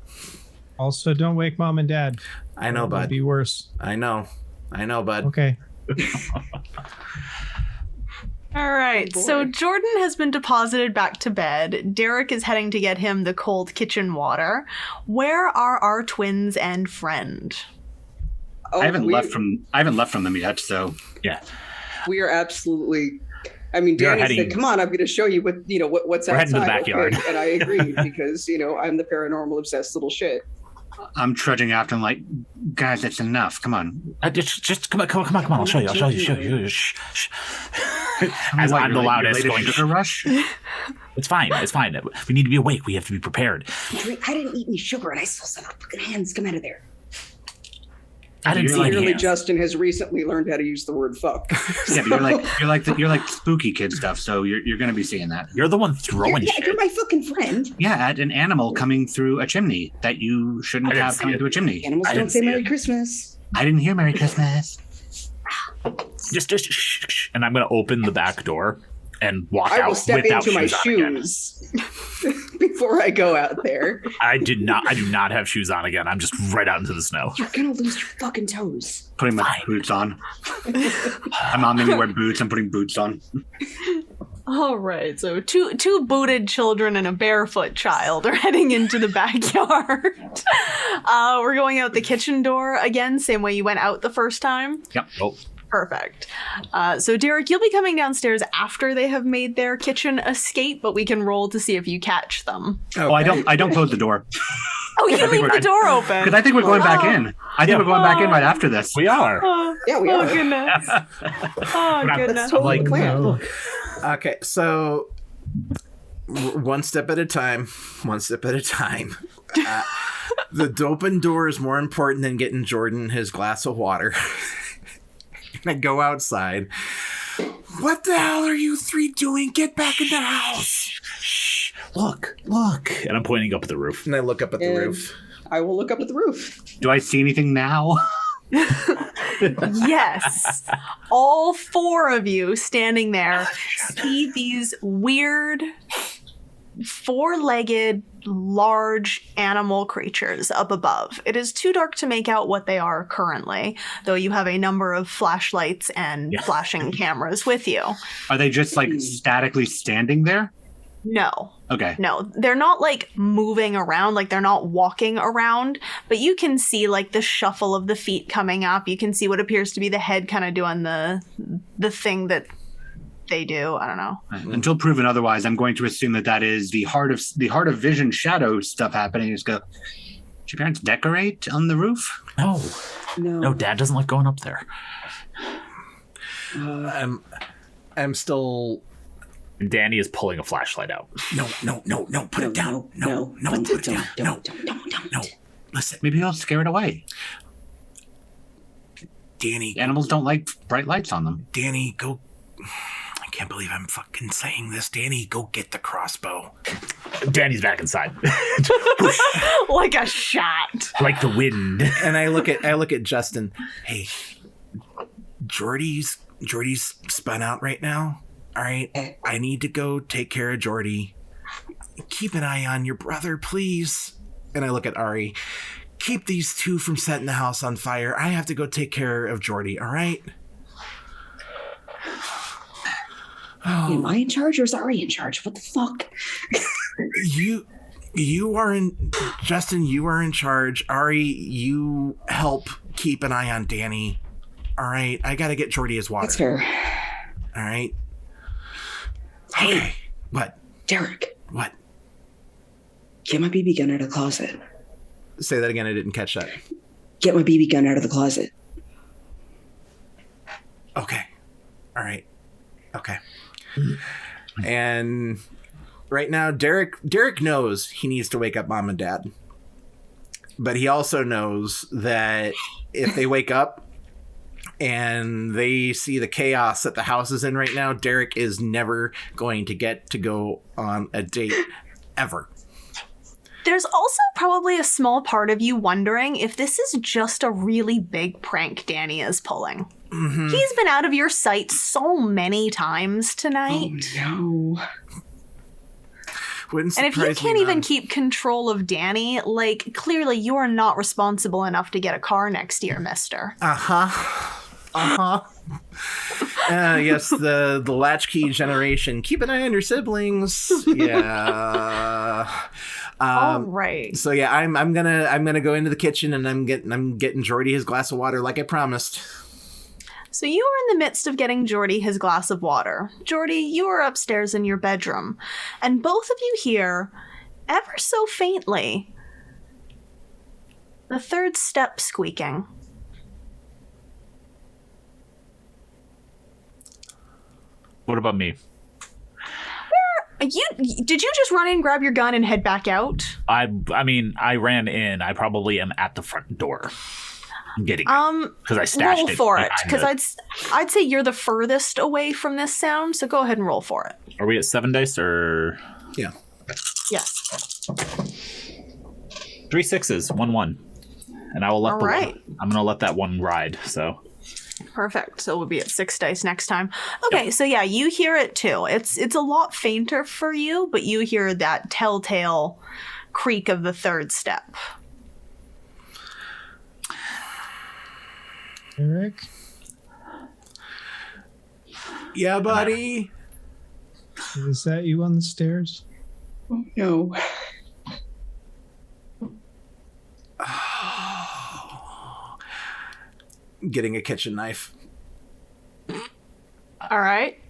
Also, don't wake mom and dad. I know, It'll bud. be worse. I know, bud. Okay. All right, Oh, boy. so Jordan has been deposited back to bed. Derek is heading to get him the cold kitchen water. Where are our twins and friend? Oh, I haven't left from them yet, so Yeah. We are absolutely. I mean, We are Danny said, heading- "Come on, I'm going to show you what's We're heading outside." to the backyard. Okay? And I agreed because I'm the paranormal obsessed little shit. I'm trudging after them like, guys, that's enough. Come on. Just come on. I'll show you. Shh. As What, I'm the your loudest, latest going. sugar rush? It's fine. We need to be awake. We have to be prepared. I didn't eat any sugar, and I still saw my fucking hands come out of there. I didn't see any Clearly, hands. Justin has recently learned how to use the word "fuck." Yeah, but you're like spooky kid stuff, so you're gonna be seeing that. You're the one throwing Yeah, shit. you're my fucking friend. Yeah, at an animal coming through a chimney that you shouldn't I didn't have see coming it. through a chimney. Animals I don't didn't say see Merry it. Christmas. I didn't hear Merry Christmas. Just shh. And I'm going to open the back door and walk I will out step without into my shoes on again. shoes before I go out there. I do not have shoes on again. I'm just right out into the snow. You're gonna lose your fucking toes. Putting my Fine. boots on. My mom made me wear boots. I'm putting boots on. All right, so two booted children and a barefoot child are heading into the backyard. We're going out the kitchen door again, same way you went out the first time. Yep. Oh, Perfect. So Derek, you'll be coming downstairs after they have made their kitchen escape, but we can roll to see if you catch them. Oh, I don't close the door Oh, you think leave we're- the door open. because I think we're going back Oh. in. I think we're going back in right after this. we are. Oh, Yeah, we oh are. goodness. Oh That's goodness. That's totally like, the plan. Okay, so one step at a time. The open door is more important than getting Jordan his glass of water. I go outside. What the hell are you three doing? Get back in the house! Shh. Look. And I'm pointing up at the roof. And I look up at the And roof. I will look up at the roof. Do I see anything now? Yes. All four of you standing there see these weird four-legged large animal creatures up above. It is too dark to make out what they are currently, though you have a number of flashlights and flashing cameras with you. Are they just like statically standing there? No. Okay. No, they're not like moving around, like they're not walking around, but you can see like the shuffle of the feet coming up. You can see what appears to be the head kind of doing the thing that they do. I don't know. Until proven otherwise, I'm going to assume that is the heart of vision shadow stuff happening. Just go. Did your parents decorate on the roof? No, Dad doesn't like going up there. I'm still. Danny is pulling a flashlight out. No, put it down. No, put it down. No. Listen, Maybe he'll scare it away. Danny, Animals don't like bright lights on them. Danny, go. I can't believe I'm fucking saying this. Danny, go get the crossbow. Danny's back inside. Like a shot. Like the wind. And I look at Justin. Hey, Jordy's spun out right now. All right, I need to go take care of Jordy. Keep an eye on your brother, please. And I look at Ari. Keep these two from setting the house on fire. I have to go take care of Jordy. All right. Am I in charge or is Ari in charge? What the fuck? You are in, Justin, you are in charge. Ari, you help keep an eye on Danny. All right, I gotta get Jordy his water. That's fair. All right. Hey, Okay. What? Derek, What? get my BB gun out of the closet. Say that again. I didn't catch that. Get my BB gun out of the closet. Okay. All right. Okay. And right now, Derek knows he needs to wake up mom and dad. But he also knows that if they wake up and they see the chaos that the house is in right now, Derek is never going to get to go on a date ever. There's also probably a small part of you wondering if this is just a really big prank Danny is pulling. Mm-hmm. He's been out of your sight so many times tonight. Oh no. Wouldn't And if you surprise me can't even none. keep control of Danny, like, clearly you are not responsible enough to get a car next year, mister. Yes, the latchkey generation. Keep an eye on your siblings. Yeah. All right. So yeah, I'm gonna go into the kitchen and I'm getting Jordy his glass of water like I promised. So you are in the midst of getting Jordy his glass of water. Jordy, you are upstairs in your bedroom, and both of you hear, ever so faintly, the third step squeaking. What about me? Did you just run in, grab your gun, and head back out? I mean, I ran in. I probably am at the front door. I'm getting it because I stashed roll it. for it, behind because I'd say you're the furthest away from this sound. So go ahead and roll for it. Are we at 7 dice or Yeah. Yes. 3 6s, 1 1, and I will let All the right. one. I'm gonna let that one ride. So Perfect. So we'll be at 6 dice next time. Okay, so yeah, you hear it too. It's a lot fainter for you, but you hear that telltale creak of the third step. Eric? Yeah, buddy. Is that you on the stairs? No. Getting a kitchen knife. All right.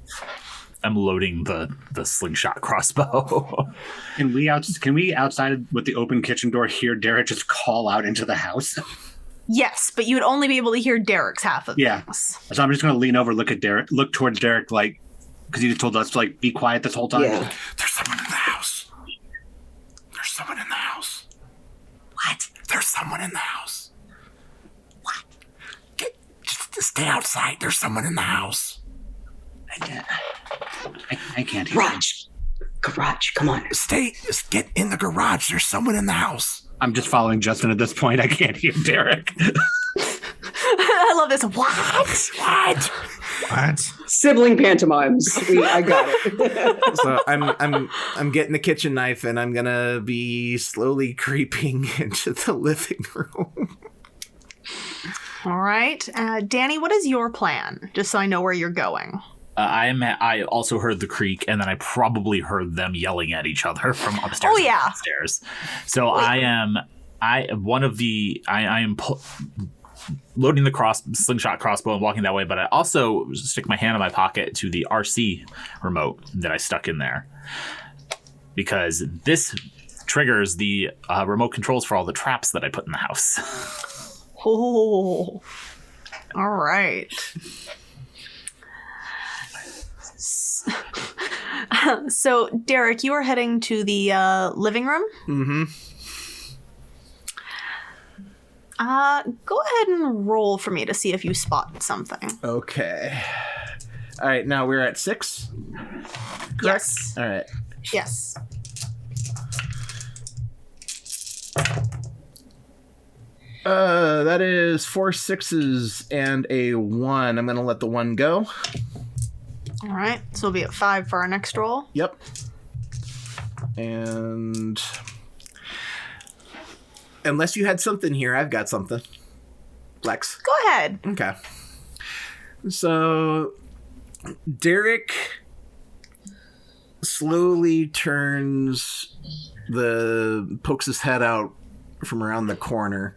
I'm loading the slingshot crossbow. Can we outside with the open kitchen door hear Derek just call out into the house? Yes, but you would only be able to hear Derek's half of Yeah. things. So I'm just going to lean over, look towards Derek, like, because he just told us to like be quiet this whole time. Yeah. There's someone in the house. There's someone in the house. What? There's someone in the house. What? Just stay outside. There's someone in the house. I can't hear him. Garage, come on. Get in the garage. There's someone in the house. I'm just following Justin at this point. I can't hear Derek. I love this. What? What? Sibling pantomimes. I got it. So I'm getting the kitchen knife and I'm gonna be slowly creeping into the living room. All right. Danny, what is your plan? Just so I know where you're going. I also heard the creak, and then I probably heard them yelling at each other from upstairs. Oh, yeah. And downstairs. So I am loading the slingshot crossbow and walking that way, but I also stick my hand in my pocket to the RC remote that I stuck in there, because this triggers the remote controls for all the traps that I put in the house. Oh. All right. So, Derek, you are heading to the living room. Mm-hmm. Go ahead and roll for me to see if you spot something. Okay. All right, now we're at 6. Yes. All right. Yes. That is 4 6s and a 1. I'm gonna let the 1 go. All right. So we'll be at 5 for our next roll. Yep. And unless you had something here, I've got something. Lex. Go ahead. Okay. So Derek slowly pokes his head out from around the corner.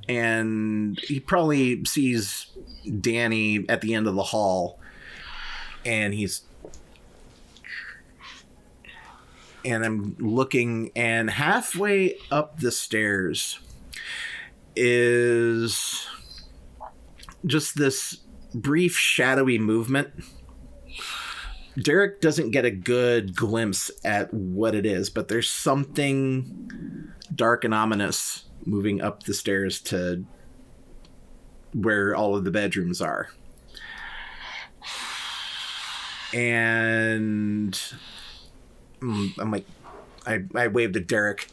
And he probably sees Danny at the end of the hall, and I'm looking, and halfway up the stairs is just this brief shadowy movement. Derek doesn't get a good glimpse at what it is, but there's something dark and ominous moving up the stairs to where all of the bedrooms are. And I'm like, I waved at Derek.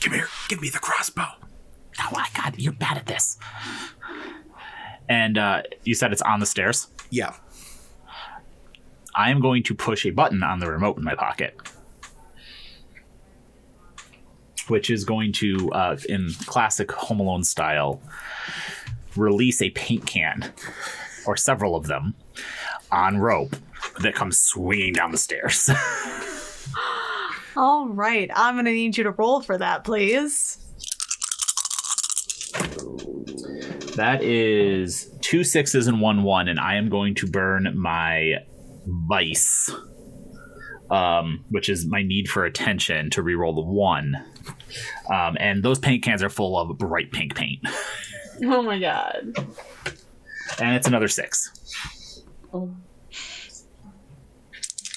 Come here, give me the crossbow. Oh my God, you're bad at this. And you said it's on the stairs? Yeah. I am going to push a button on the remote in my pocket, which is going to, in classic Home Alone style, release a paint can, or several of them, on rope that comes swinging down the stairs. All right. I'm going to need you to roll for that, please. That is 2 6s and 1 1, and I am going to burn my vice, which is my need for attention, to reroll the 1. And those paint cans are full of bright pink paint. Oh my god. And it's another 6. Oh.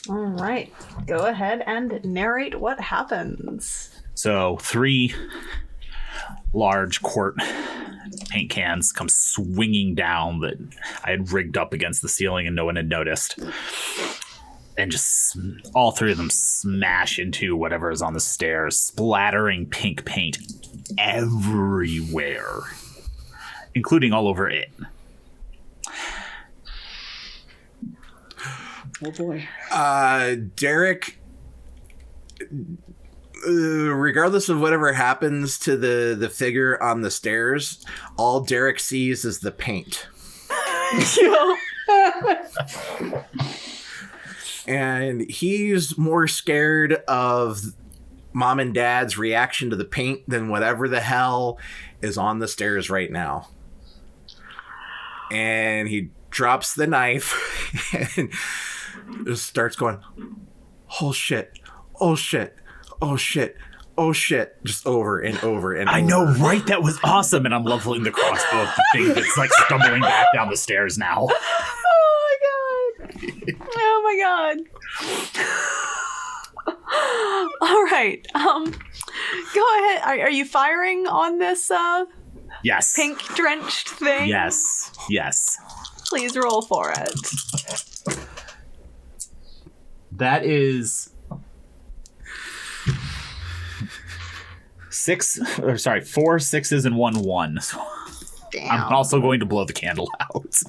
All right. Go ahead and narrate what happens. So 3 large quart paint cans come swinging down that I had rigged up against the ceiling and no one had noticed. And just all 3 of them smash into whatever is on the stairs, splattering pink paint everywhere, including all over it. Oh boy. Derek, regardless of whatever happens to the figure on the stairs, all Derek sees is the paint. And he's more scared of Mom and Dad's reaction to the paint than whatever the hell is on the stairs right now. And he drops the knife and just starts going, oh shit, oh shit, oh shit, oh shit, just over and over and over. I know, right? That was awesome. And I'm leveling the crossbow at the thing that's like stumbling back down the stairs now. Oh my god. All right. Go ahead. Are you firing on this Yes. pink drenched thing? Yes. Yes. Please roll for it. That is 4 6s and 1 1. So Damn. I'm also going to blow the candle out.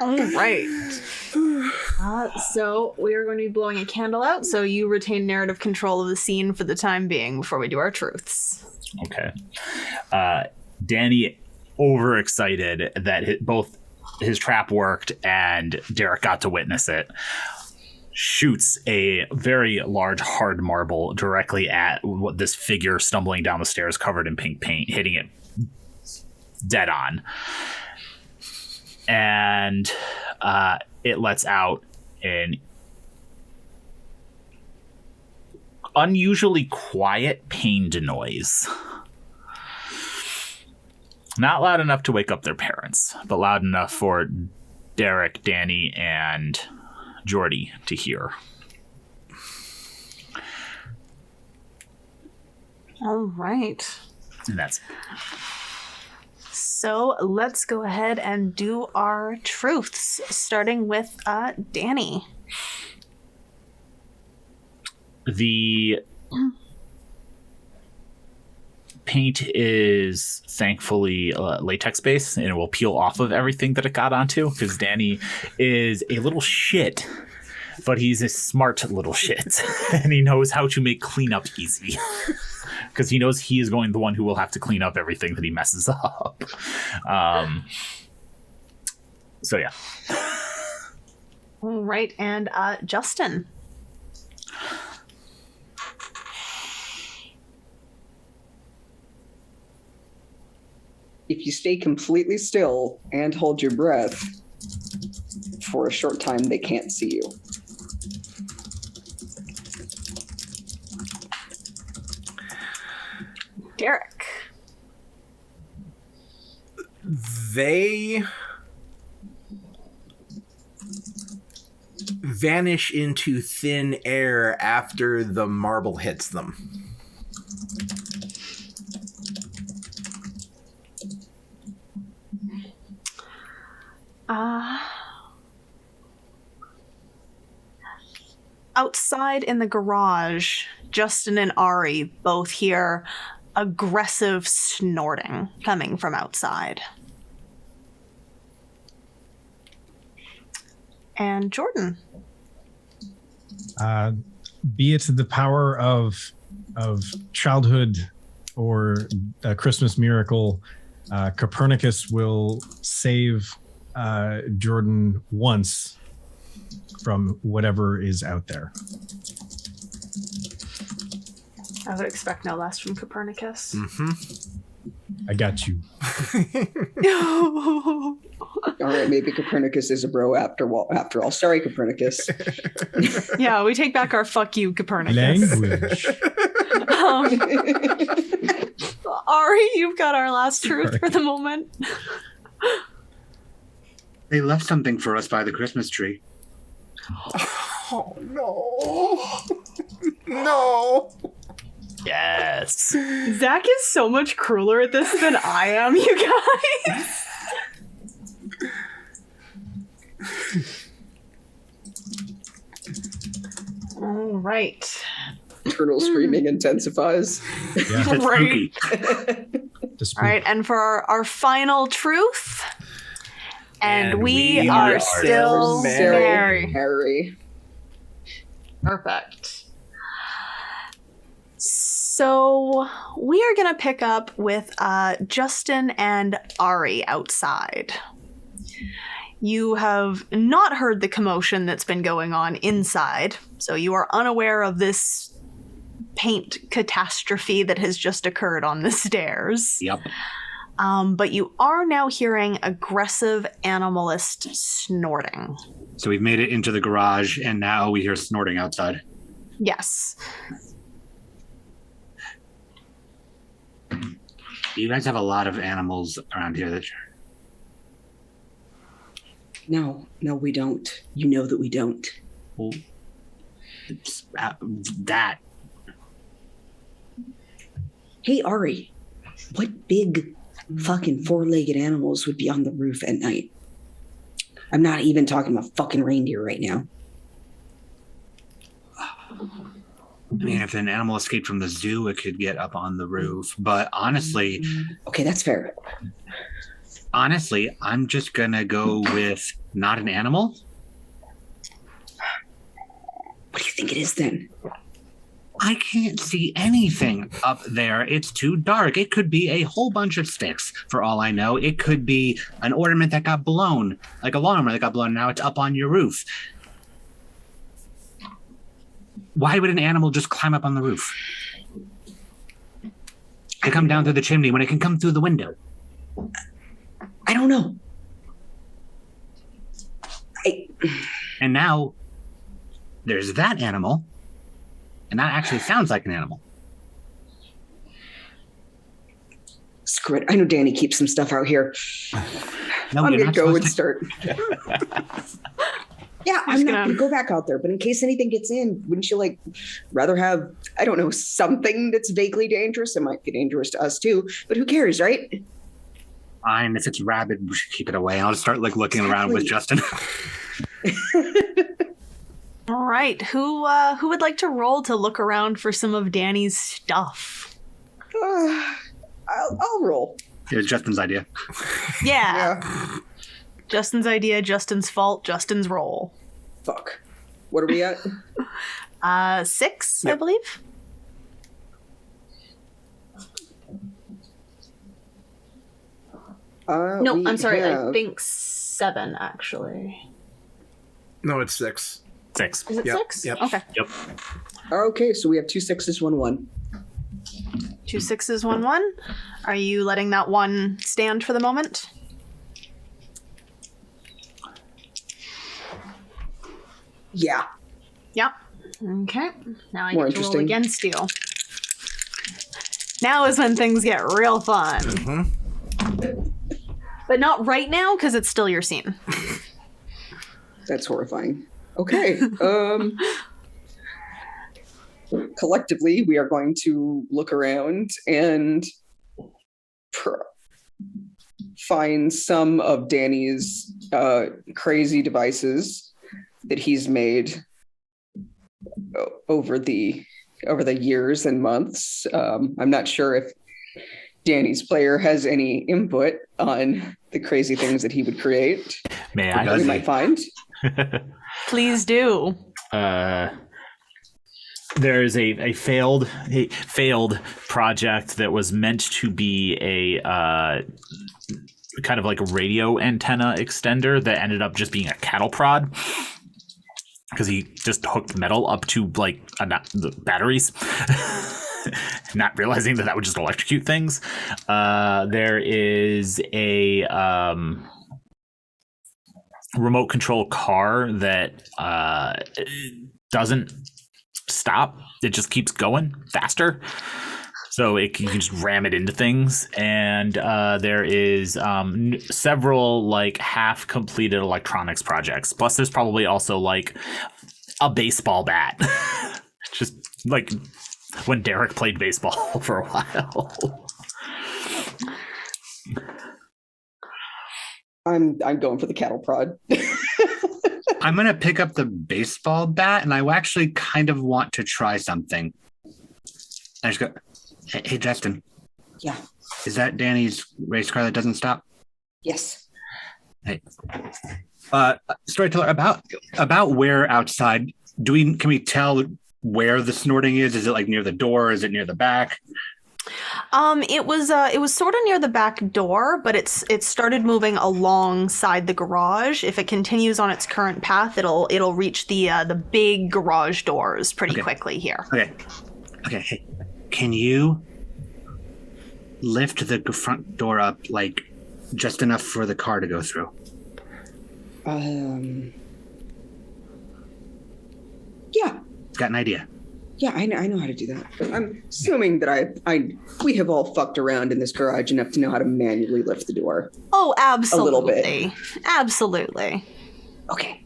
All right. So we are going to be blowing a candle out, so you retain narrative control of the scene for the time being before we do our truths. Okay. Danny, overexcited that both his trap worked and Derek got to witness it, shoots a very large hard marble directly at this figure stumbling down the stairs covered in pink paint, hitting it dead on. And it lets out an unusually quiet pained noise. Not loud enough to wake up their parents, but loud enough for Derek, Danny, and Jordy to hear. All right. And that's So let's go ahead and do our truths, starting with Danny. the paint is thankfully latex based and it will peel off of everything that it got onto, because Danny is a little shit, but he's a smart little shit and he knows how to make cleanup easy because he knows he is going the one who will have to clean up everything that he messes up. So yeah. All right, and Justin. If you stay completely still and hold your breath for a short time, they can't see you. Derek. They vanish into thin air after the marble hits them. Outside in the garage, Justin and Ari both hear aggressive snorting coming from outside. And Jordan. Be it the power of childhood or a Christmas miracle, Copernicus will save Jordan once from whatever is out there. I would expect no less from Copernicus. I got you. All right, maybe Copernicus is a bro after all. Sorry, Copernicus. Yeah, we take back our fuck you, Copernicus. Language. Ari, you've got our last truth for the moment. They left something for us by the Christmas tree. Oh, no. No. Yes. Zach is so much crueler at this than I am, you guys. All right. Turtle screaming intensifies. Yeah. That's Right. spooky. All right, and for our final truth, and we we are are still married. Harry. Perfect. So we are going to pick up with Justin and Ari outside. You have not heard the commotion that's been going on inside, so you are unaware of this paint catastrophe that has just occurred on the stairs. Yep. But you are now hearing aggressive animalist snorting. So we've made it into the garage, and now we hear snorting outside. Yes. You guys have a lot of animals around here that No, we don't. You know that we don't. well, it's, that. Hey, Ari, what big fucking four-legged animals would be on the roof at night? I'm not even talking about fucking reindeer right now. I mean, if an animal escaped from the zoo, it could get up on the roof. But honestly, Okay, that's fair. I'm just gonna go with not an animal. What do you think it is then? I can't see anything up there. It's too dark. It could be a whole bunch of sticks, for all I know. It could be an ornament that got blown, like a lawn ornament that got blown. Now it's up on your roof. Why would an animal just climb up on the roof? To come down through the chimney when it can come through the window. I don't know. And now there's that animal, and that actually sounds like an animal. Screw it. I know Danny keeps some stuff out here. No, I'm you're gonna not go and supposed to. start. Yeah, I'm not gonna go back out there, but in case anything gets in, wouldn't you rather have, I don't know, something that's vaguely dangerous? It might be dangerous to us too, but who cares, right? Fine, if it's rabid, we should keep it away. I'll just start looking around with Justin. All right. Who would like to roll to look around for some of Danny's stuff? I'll roll. It was Justin's idea. Yeah. Yeah. Justin's idea, Justin's fault, Justin's roll. Fuck. What are we at? 6, I Yep. believe. No, We I'm sorry. I have- think 7, actually. No, it's 6. 6. Is it Yep, 6? yep. Okay. Yep. Okay, so we have 2 6s, 1 1. 2 6s, 1 1. Are you letting that one stand for the moment? Yeah. Yep. Okay. Now I More get to roll interesting. against you. Now is when things get real fun. Mm-hmm. But not right now, because it's still your scene. That's horrifying. Okay. Collectively, we are going to look around and find some of Danny's crazy devices that he's made over the years and months. I'm not sure if Danny's player has any input on the crazy things that he would create May that I? we might find. Please do. There's a failed project that was meant to be a kind of like a radio antenna extender that ended up just being a cattle prod because he just hooked metal up to like the batteries. Not realizing that would just electrocute things. There is a remote control car that doesn't stop. It just keeps going faster. So you can just ram it into things. And there is several like half completed electronics projects. Plus there's probably also like a baseball bat. Just like when Derek played baseball for a while. I'm going for the cattle prod. I'm going to pick up the baseball bat, and I actually kind of want to try something. I just go, hey, Justin. Yeah. Is that Danny's race car that doesn't stop? Yes. Hey. Storyteller, about where outside, can we tell where the snorting is? Is it like near the door? Is it near the back? It was sort of near the back door, but it started moving alongside the garage. If it continues on its current path, it'll reach the big garage doors pretty quickly here. Okay. Hey, can you lift the front door up like just enough for the car to go through? Yeah. Got an idea. Yeah, I know how to do that. I'm assuming that we have all fucked around in this garage enough to know how to manually lift the door. Oh, absolutely. A little bit. Absolutely. Okay.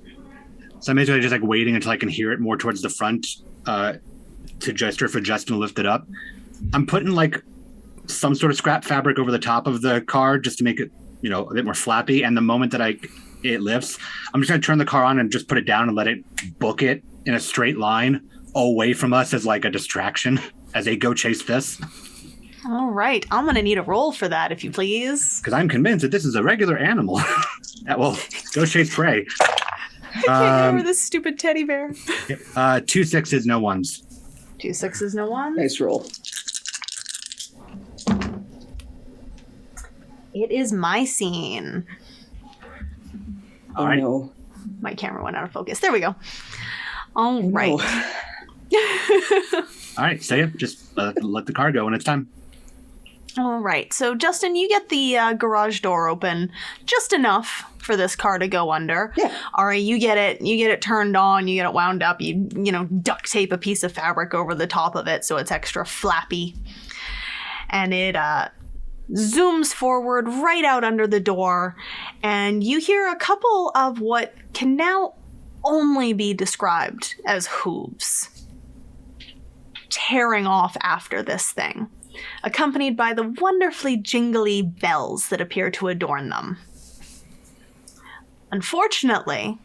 So I'm basically just like waiting until I can hear it more towards the front to gesture for Justin to lift it up. I'm putting like some sort of scrap fabric over the top of the car just to make it, a bit more flappy. And the moment that it lifts, I'm just going to turn the car on and just put it down and let it book it in a straight line away from us as like a distraction as they go chase this. All right. I'm going to need a roll for that, if you please. Because I'm convinced that this is a regular animal that will go chase prey. I can't get over this stupid teddy bear. 2 6s, no 1s. 2 6s, no 1s. Nice roll. It is my scene. Oh, right. no. My camera went out of focus. There we go. All right. No. All right, Saya, just let the car go when it's time. All right. So, Justin, you get the garage door open just enough for this car to go under. Yeah. All right. You get it turned on. You get it wound up. You duct tape a piece of fabric over the top of it so it's extra flappy, and it zooms forward right out under the door, and you hear a couple of what can now only be described as hooves tearing off after this thing, accompanied by the wonderfully jingly bells that appear to adorn them. Unfortunately,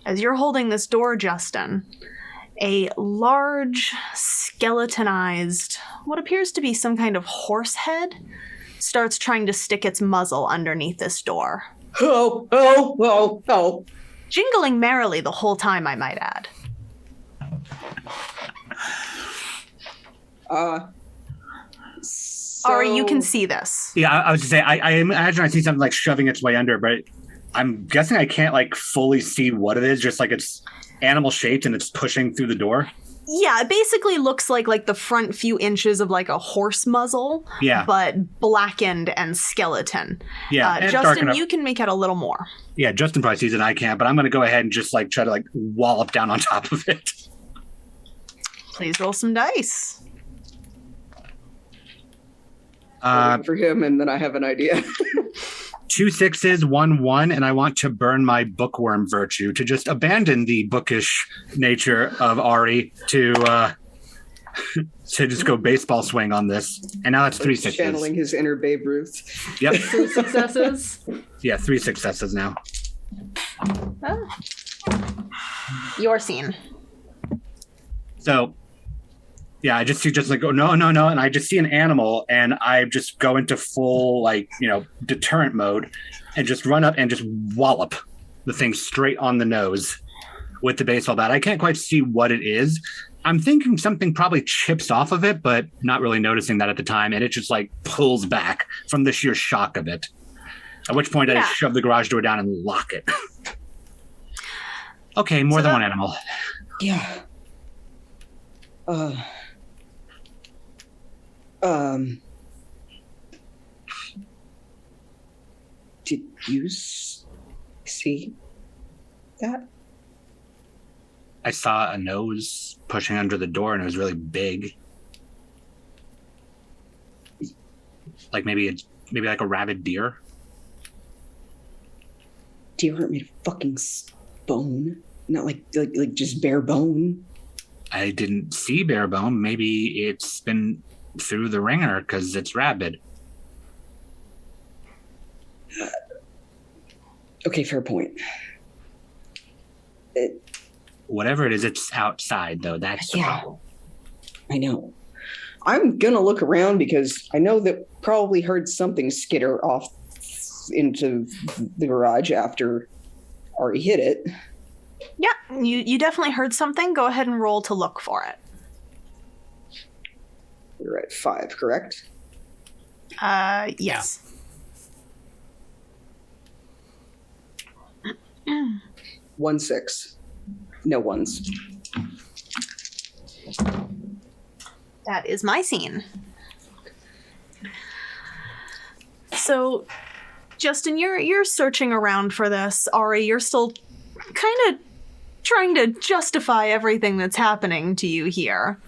as you're holding this door, Justin, a large, skeletonized, what appears to be some kind of horse head, starts trying to stick its muzzle underneath this door. Oh. Jingling merrily the whole time, I might add. Ari, you can see this. Yeah, I was to say, I imagine I see something like shoving its way under, but I'm guessing I can't like fully see what it is, just like it's animal shaped and it's pushing through the door. Yeah, it basically looks like the front few inches of like a horse muzzle, but blackened and skeleton. Yeah, Justin, you can make out a little more. Yeah, Justin probably sees it, I can't, but I'm going to go ahead and just like try to like wallop down on top of it. Please roll some dice. For him, and then I have an idea. 2 6s, 1 1, and I want to burn my bookworm virtue to just abandon the bookish nature of Ari to just go baseball swing on this. And now that's 3 6s. Channeling his inner Babe Ruth. Yep. 3 successes. Yeah, 3 successes now. Your scene. So, yeah, I just see like, oh, no. And I just see an animal and I just go into full, like, deterrent mode and just run up and just wallop the thing straight on the nose with the baseball bat. I can't quite see what it is. I'm thinking something probably chips off of it, but not really noticing that at the time. And it just like pulls back from the sheer shock of it. At which point I just shove the garage door down and lock it. Okay, more than one animal. Yeah. Did you see that? I saw a nose pushing under the door, and it was really big. Like maybe like a rabid deer. Deer aren't made of fucking bone. Not like just bare bone. I didn't see bare bone. Maybe it's been through the ringer because it's rabid. Okay, fair point. Whatever it is, it's outside, though. That's I know. I'm gonna look around because I know that probably heard something skitter off into the garage after Ari hit it. Yeah, you definitely heard something. Go ahead and roll to look for it. We're at 5, correct? Yes. 1, 6. No ones. That is my scene. So, Justin, you're searching around for this. Ari, you're still kind of trying to justify everything that's happening to you here.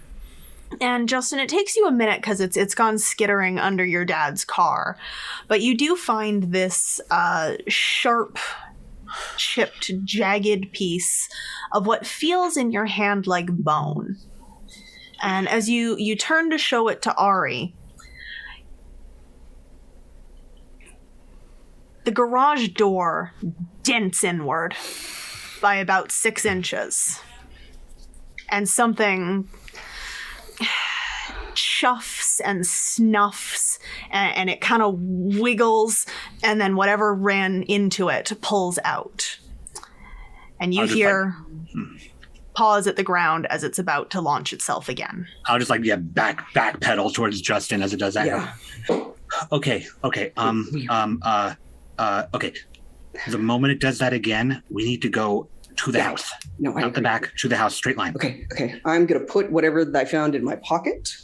And Justin, it takes you a minute because it's gone skittering under your dad's car. But you do find this sharp, chipped, jagged piece of what feels in your hand like bone. And as you turn to show it to Ari, the garage door dents inward by about 6 inches. And something chuffs and snuffs, and it kind of wiggles, and then whatever ran into it pulls out. And you hear pause at the ground as it's about to launch itself again. I'll just back pedal towards Justin as it does that. Yeah. Okay. Okay. The moment it does that again, we need to go to the house. No, I Out the agree. back to the house, straight line. Okay. I'm gonna put whatever that I found in my pocket,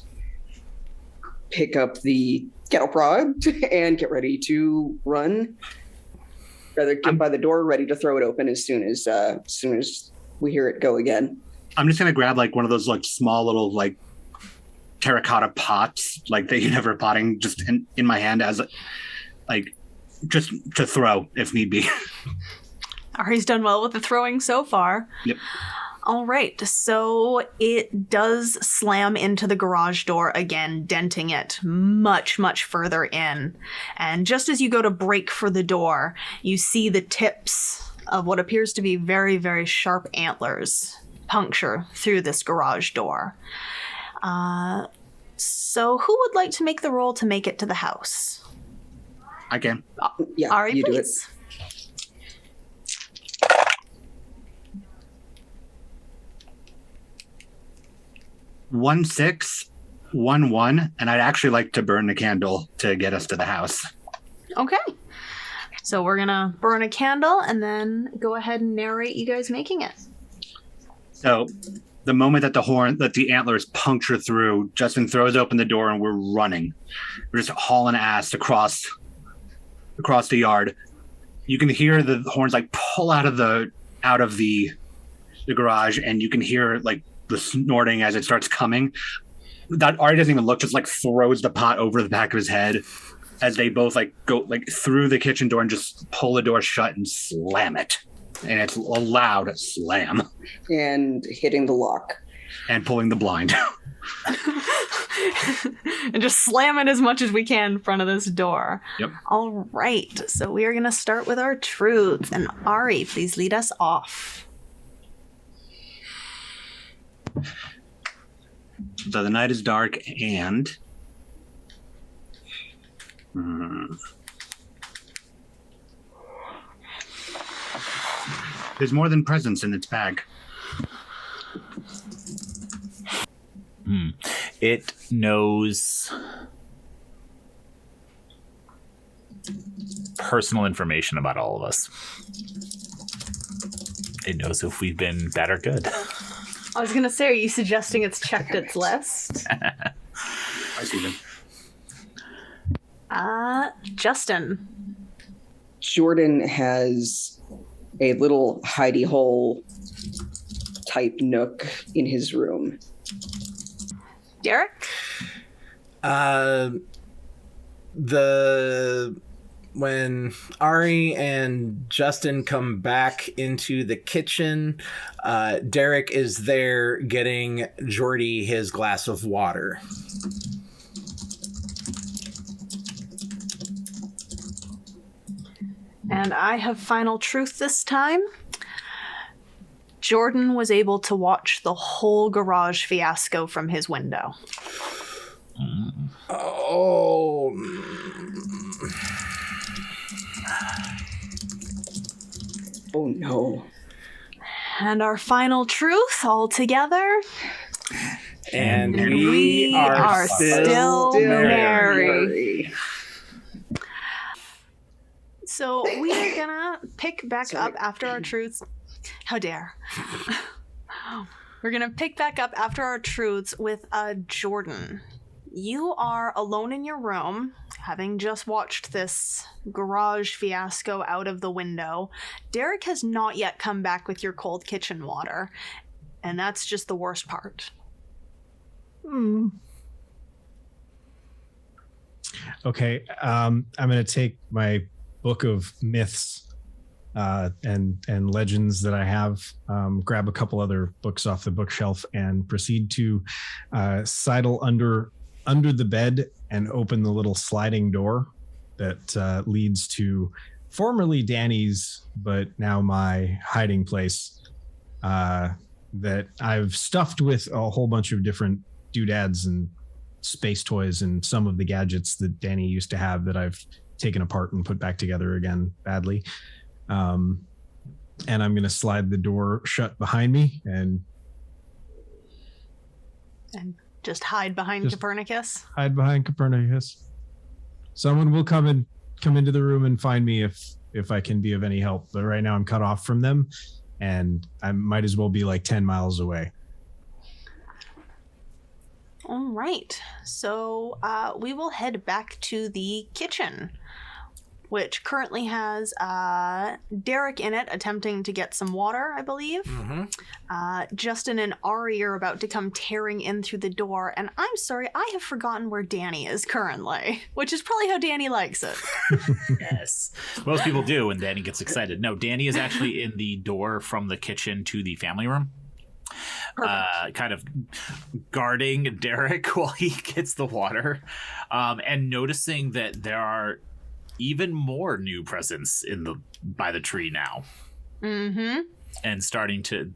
pick up the kettle prod, and get ready to run. Rather get by the door, ready to throw it open as soon as we hear it go again. I'm just gonna grab like one of those like small little like terracotta pots like that you never potting just in my hand as like just to throw if need be. Ari's done well with the throwing so far. Yep. All right, so it does slam into the garage door again, denting it much, much further in. And just as you go to break for the door, you see the tips of what appears to be very, very sharp antlers puncture through this garage door. So who would like to make the roll to make it to the house? I can. Yeah, Ari, you please. do it. 1, 6, 1, 1, and I'd actually like to burn the candle to get us to the house. Okay. So we're gonna burn a candle and then go ahead and narrate you guys making it. So the moment that the antlers puncture through, Justin throws open the door and we're running. We're just hauling ass across the yard. You can hear the horns like pull out of the garage, and you can hear like the snorting as it starts coming. That Ari doesn't even look, just like throws the pot over the back of his head as they both like go like through the kitchen door and just pull the door shut and slam it. And it's a loud slam. And hitting the lock. And pulling the blind. And just slam it as much as we can in front of this door. Yep. All right, so we are going to start with our truths. And Ari, please lead us off. So the night is dark and There's more than presents in its bag. It knows personal information about all of us. It knows if we've been bad or good. I was gonna say, are you suggesting it's checked its list? I see them. Justin. Jordan has a little hidey hole type nook in his room. Derek? When Ari and Justin come back into the kitchen, Derek is there getting Jordy his glass of water. And I have final truth this time. Jordan was able to watch the whole garage fiasco from his window. Oh. Oh no. And our final truth all together. And we are still married. So we are gonna pick back up after our truths. How dare. We're gonna pick back up after our truths with Jordan. You are alone in your room, having just watched this garage fiasco out of the window. Derek has not yet come back with your cold kitchen water, and that's just the worst part. Okay, I'm going to take my book of myths and legends that I have, grab a couple other books off the bookshelf, and proceed to sidle under the bed and open the little sliding door that leads to formerly Danny's, but now my hiding place that I've stuffed with a whole bunch of different doodads and space toys and some of the gadgets that Danny used to have that I've taken apart and put back together again badly. And I'm going to slide the door shut behind me and just hide behind Copernicus. Hide behind Copernicus. Someone will come into the room and find me if I can be of any help. But right now I'm cut off from them, and I might as well be like 10 miles away. All right. So we will head back to the kitchen, which currently has Derek in it attempting to get some water, I believe. Mm-hmm. Justin and Ari are about to come tearing in through the door. And I'm sorry, I have forgotten where Danny is currently, which is probably how Danny likes it. Yes. Most people do when Danny gets excited. No, Danny is actually in the door from the kitchen to the family room. Kind of guarding Derek while he gets the water, and noticing that there are even more new presents by the tree now. Mm-hmm. And starting to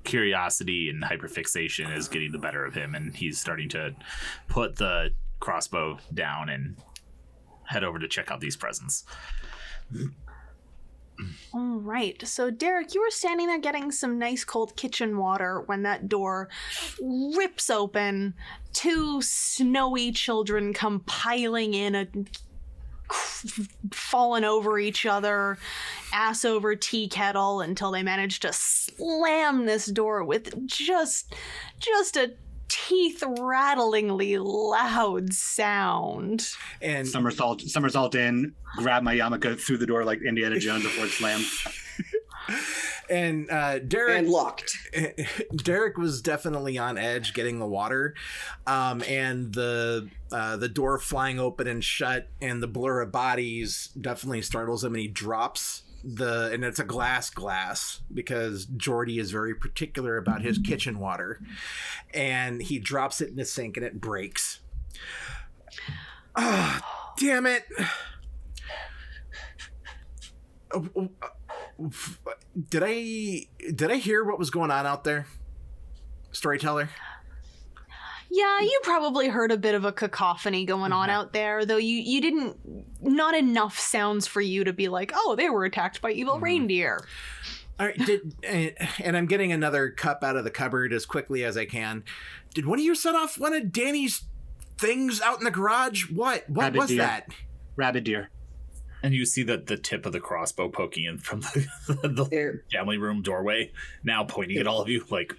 curiosity and hyperfixation is getting the better of him, and he's starting to put the crossbow down and head over to check out these presents. All right. So, Derek, you were standing there getting some nice cold kitchen water when that door rips open. Two snowy children come piling in, falling over each other, ass over tea kettle, until they manage to slam this door with just a teeth-rattlingly loud sound. And somersault in, grab my yarmulke through the door like Indiana Jones before it slammed. And Derek And locked. Derek was definitely on edge getting the water, and the door flying open and shut, and the blur of bodies definitely startles him, and he drops and it's a glass because Jordy is very particular about his kitchen water, and he drops it in the sink and it breaks. Ah, damn it. Did I hear what was going on out there, storyteller? Yeah, you probably heard a bit of a cacophony going on out there, though you didn't, not enough sounds for you to be like, oh, they were attacked by evil reindeer. All right, and I'm getting another cup out of the cupboard as quickly as I can. Did one of you set off one of Danny's things out in the garage? What Rabbit was deer. that? Rabbit deer. And you see the tip of the crossbow poking in from the There, family room doorway, now pointing at all of you like,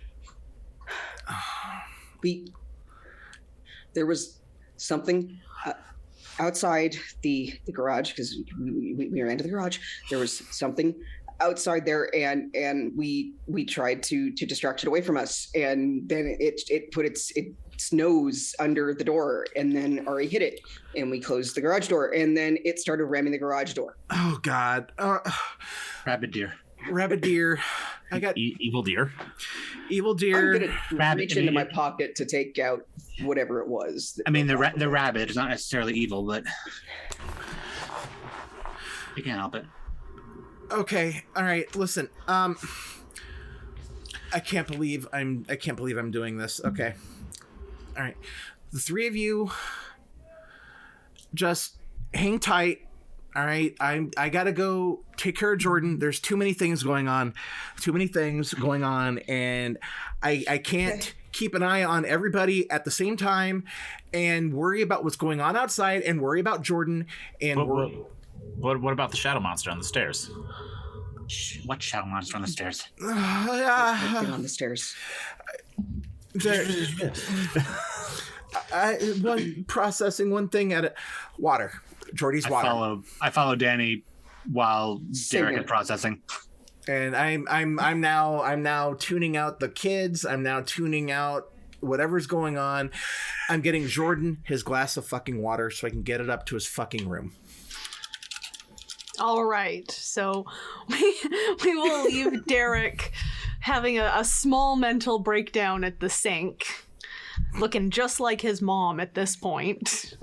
there was something outside the garage, because we ran to the garage. There was something outside there, and we tried to distract it away from us, and then it put its nose under the door, and then Ari hit it, and we closed the garage door, and then it started ramming the garage door. Oh God! Rabbit deer. Rabbit deer. I got evil deer. evil deer. I'm gonna reach into my pocket to take out whatever it was. I mean, the rabbit is not necessarily evil, but you can't help it. Okay, all right. Listen, I can't believe I'm doing this. Okay, all right. The three of you just hang tight. All right, I gotta go take care of Jordan. There's too many things going on, and I can't keep an eye on everybody at the same time and worry about what's going on outside and worry about Jordan and What about the shadow monster on the stairs? What shadow monster on the stairs? Get on the stairs. Processing one thing at a water. Jordy's water. I follow Danny while Derek is processing. And I'm now tuning out the kids. I'm now tuning out whatever's going on. I'm getting Jordan his glass of fucking water so I can get it up to his fucking room. All right, so we will leave Derek having a small mental breakdown at the sink, looking just like his mom at this point.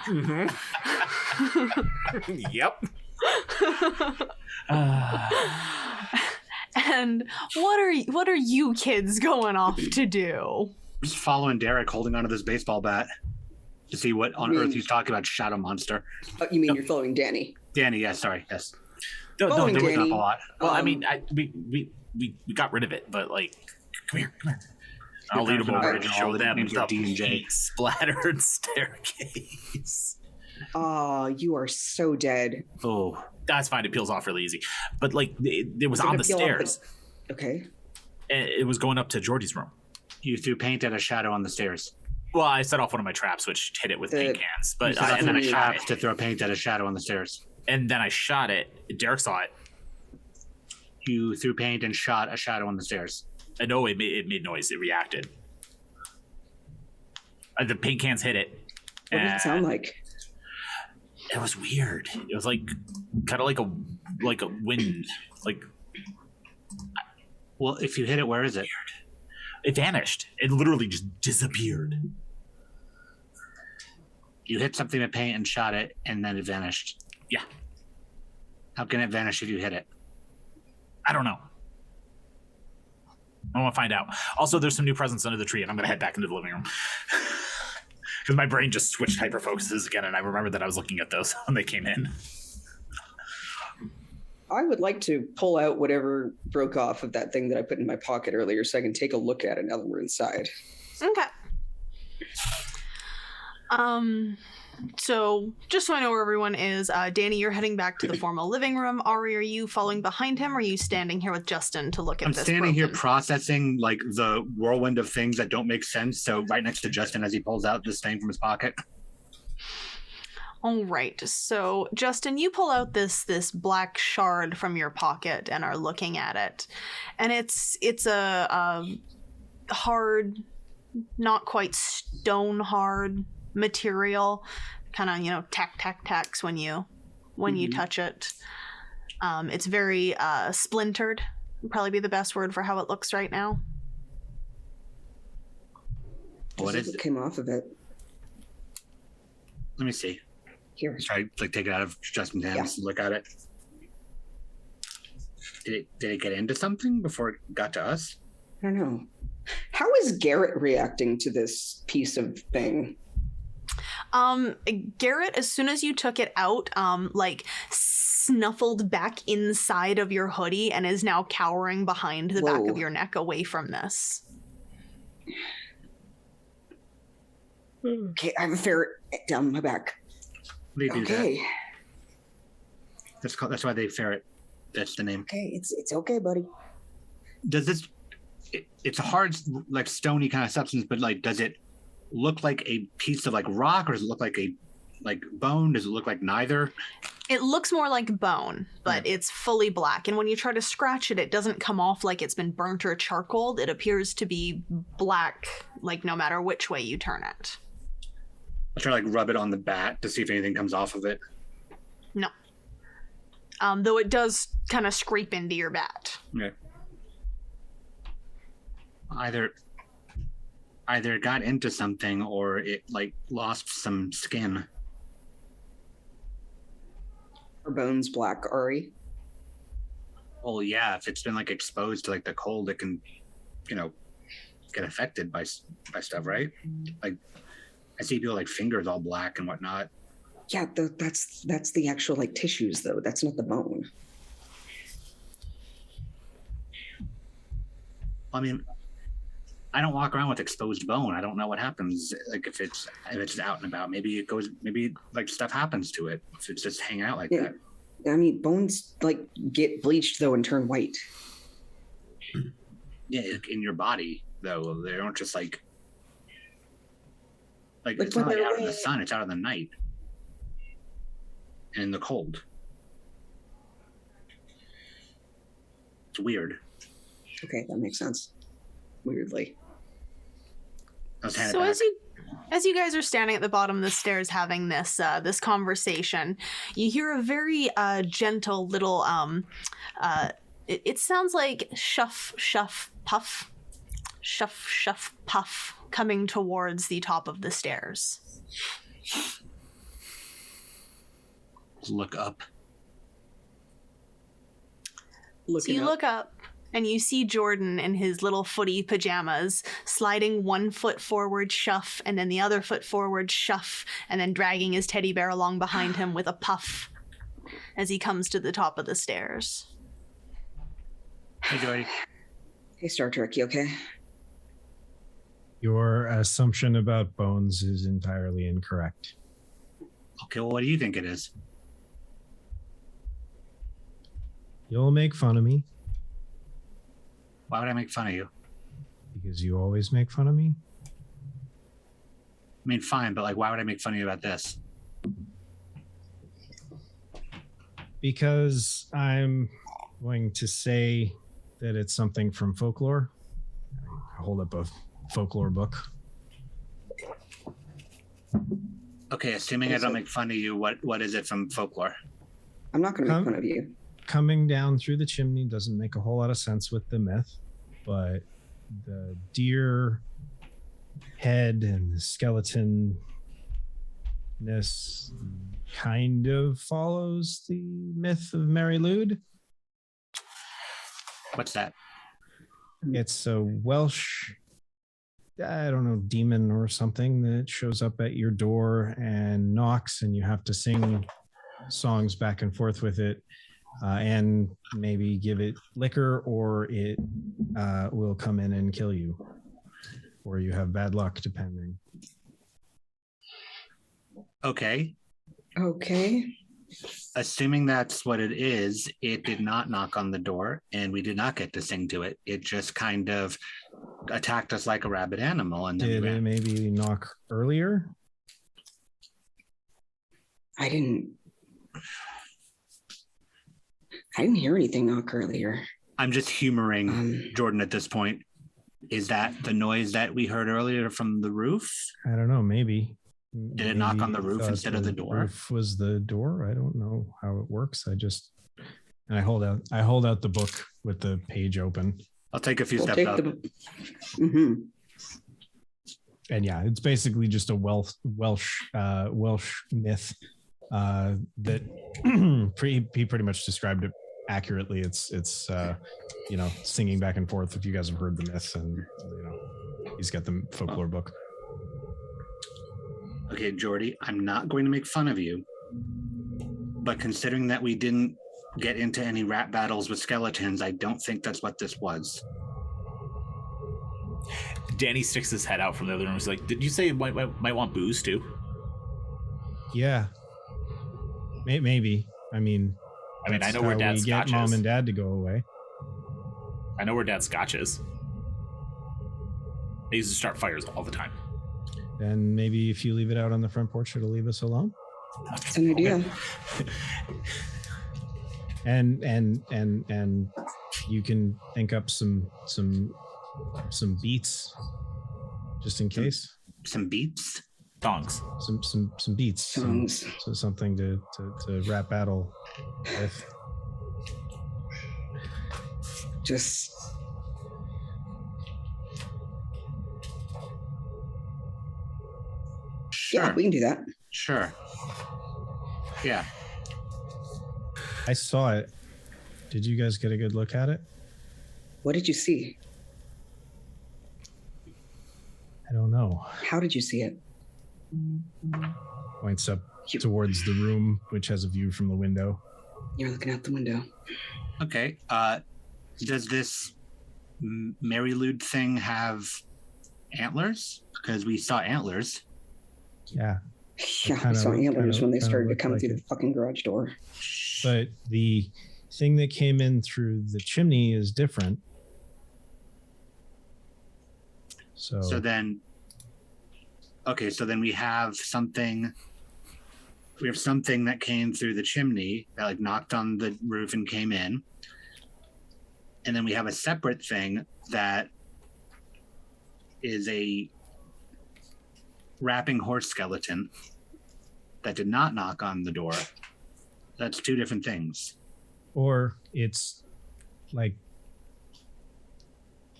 Mm-hmm. Yep. And what are you kids going off to do? Just following Derek, holding onto this baseball bat to see what on earth he's talking about. Shadow monster. You mean you're following Danny? Danny, yes, sorry, yes. No, Following there was Danny. Up a lot. Well, I mean, we got rid of it, but like, come here. I'll lead him over and show them the D&J splattered staircase. Oh, you are so dead. Oh, that's fine. It peels off really easy. But like, it was It's on gonna the peel off stairs. Okay. It was going up to Jordy's room. You threw paint at a shadow on the stairs. Well, I set off one of my traps, which hit it with paint cans. But You set and then I off shot traps it. to throw paint at a shadow on the stairs. And then I shot it. Derek saw it. You threw paint and shot a shadow on the stairs. I know it made noise. It reacted. The paint cans hit it. What did it sound like? It was weird. It was like kind of like a wind. Like, Well, if you hit it, where is it? it vanished. It literally just disappeared. You hit something with paint and shot it, and then it vanished. Yeah. How can it vanish if you hit it? I don't know. I want to find out. Also, there's some new presents under the tree, and I'm going to head back into the living room. Because my brain just switched hyperfocuses again, and I remembered that I was looking at those when they came in. I would like to pull out whatever broke off of that thing that I put in my pocket earlier so I can take a look at it now that we're inside. Okay. So just so I know where everyone is, Danny, you're heading back to the formal living room. Ari, are you following behind him, or are you standing here with Justin to look at I'm this? standing here broken- processing like the whirlwind of things that don't make sense. So right next to Justin as he pulls out this thing from his pocket. All right. So, Justin, you pull out this black shard from your pocket and are looking at it. And it's a hard, not quite stone hard material. Kind of, tacks when you touch it. It's very splintered. Would probably be the best word for how it looks right now. What is What it? came off of it? Let me see. Here. Try take it out of Justin's hands and look at it. Did it get into something before it got to us? I don't know. How is Garrett reacting to this piece of thing? Garrett, as soon as you took it out, like snuffled back inside of your hoodie and is now cowering behind the back of your neck away from this. Okay, I have a ferret down my back. They do Okay. that. That's why they ferret. That's the name. Okay, it's okay, buddy. Does this? It's a hard, like stony kind of substance, but like, does it look like a piece of like rock, or does it look like a bone? Does it look like neither? It looks more like bone, but it's fully black. And when you try to scratch it, it doesn't come off like it's been burnt or charcoaled. It appears to be black, like no matter which way you turn it. I'll try to like rub it on the bat to see if anything comes off of it. No. Though it does kind of scrape into your bat. Okay. Either it got into something or it like lost some skin. Are bones black, Ari? Well, yeah, if it's been like exposed to like the cold, it can, get affected by stuff, right? Like, I see people like fingers all black and whatnot. Yeah, that's the actual like tissues though. That's not the bone. I mean, I don't walk around with exposed bone. I don't know what happens. Like if it's out and about, maybe like stuff happens to it. If it's just hanging out like that. I mean, bones like get bleached though and turn white. Yeah, in your body though, they don't just like Like it's not like when out they're in the sun. It's out in the night and in the cold. It's weird. Okay, that makes sense. Weirdly. So as you guys are standing at the bottom of the stairs having this this conversation, you hear a very gentle little it sounds like shuff shuff puff, shuff shuff puff coming towards the top of the stairs. Look up. So you look up and you see Jordan in his little footy pajamas sliding one foot forward, shuff, and then the other foot forward, shuff, and then dragging his teddy bear along behind him with a puff as he comes to the top of the stairs. Hey, Joy. Hey, Star Trek, you okay? Your assumption about bones is entirely incorrect. Okay, well, what do you think it is? You'll make fun of me Why would I make fun of you? because you always make fun of me. I mean, fine, but like, why would I make fun of you about this? Because I'm going to say that it's something from folklore. I hold up a folklore book. Okay, assuming I don't make fun of you, what is it from folklore? I'm not going to make fun of you. Coming down through the chimney doesn't make a whole lot of sense with the myth, but the deer head and the skeleton-ness kind of follows the myth of Mary Lude. What's that? It's a Welsh, I don't know, demon or something that shows up at your door and knocks, and you have to sing songs back and forth with it, and maybe give it liquor, or it will come in and kill you, or you have bad luck, depending. Okay. Assuming that's what it is, it did not knock on the door, and we did not get to sing to it. It just kind of attacked us like a rabid animal, and then Did it maybe knock earlier? I didn't hear anything knock earlier. I'm just humoring Jordan at this point. Is that the noise that we heard earlier from the roof? I don't know, maybe. Did it knock on the roof instead of the door? Roof was the door. I don't know how it works. And I hold out the book with the page open. I'll take a few steps up. And yeah, it's basically just a Welsh myth that he pretty much described it accurately. It's singing back and forth. If you guys have heard the myth, and he's got the folklore book. Okay, Jordy, I'm not going to make fun of you, but considering that we didn't get into any rap battles with skeletons, I don't think that's what this was. Danny sticks his head out from the other room. He's like, "Did you say you might want booze too?" Yeah. Maybe. I mean, I know where Dad's we get scotch Mom is. and Dad to go away. I know where Dad's scotch is. They used to start fires all the time. Then maybe if you leave it out on the front porch, it'll leave us alone. That's an idea. And you can think up some beats just in case. Some beats? Dongs. Some beats. Songs. So something to rap battle with. Just Sure. yeah, we can do that. Sure. Yeah. I saw it. Did you guys get a good look at it? What did you see? I don't know. How did you see it? Points up towards the room, which has a view from the window. You're looking out the window. Okay. Does this Marylude thing have antlers? Because we saw antlers. Yeah. Yeah, I kinda saw look- antlers when they kinda started to look come like through it. the fucking garage door. But the thing that came in through the chimney is different. So then we have something that came through the chimney that like knocked on the roof and came in. And then we have a separate thing that is a rapping horse skeleton that did not knock on the door. That's two different things. Or it's like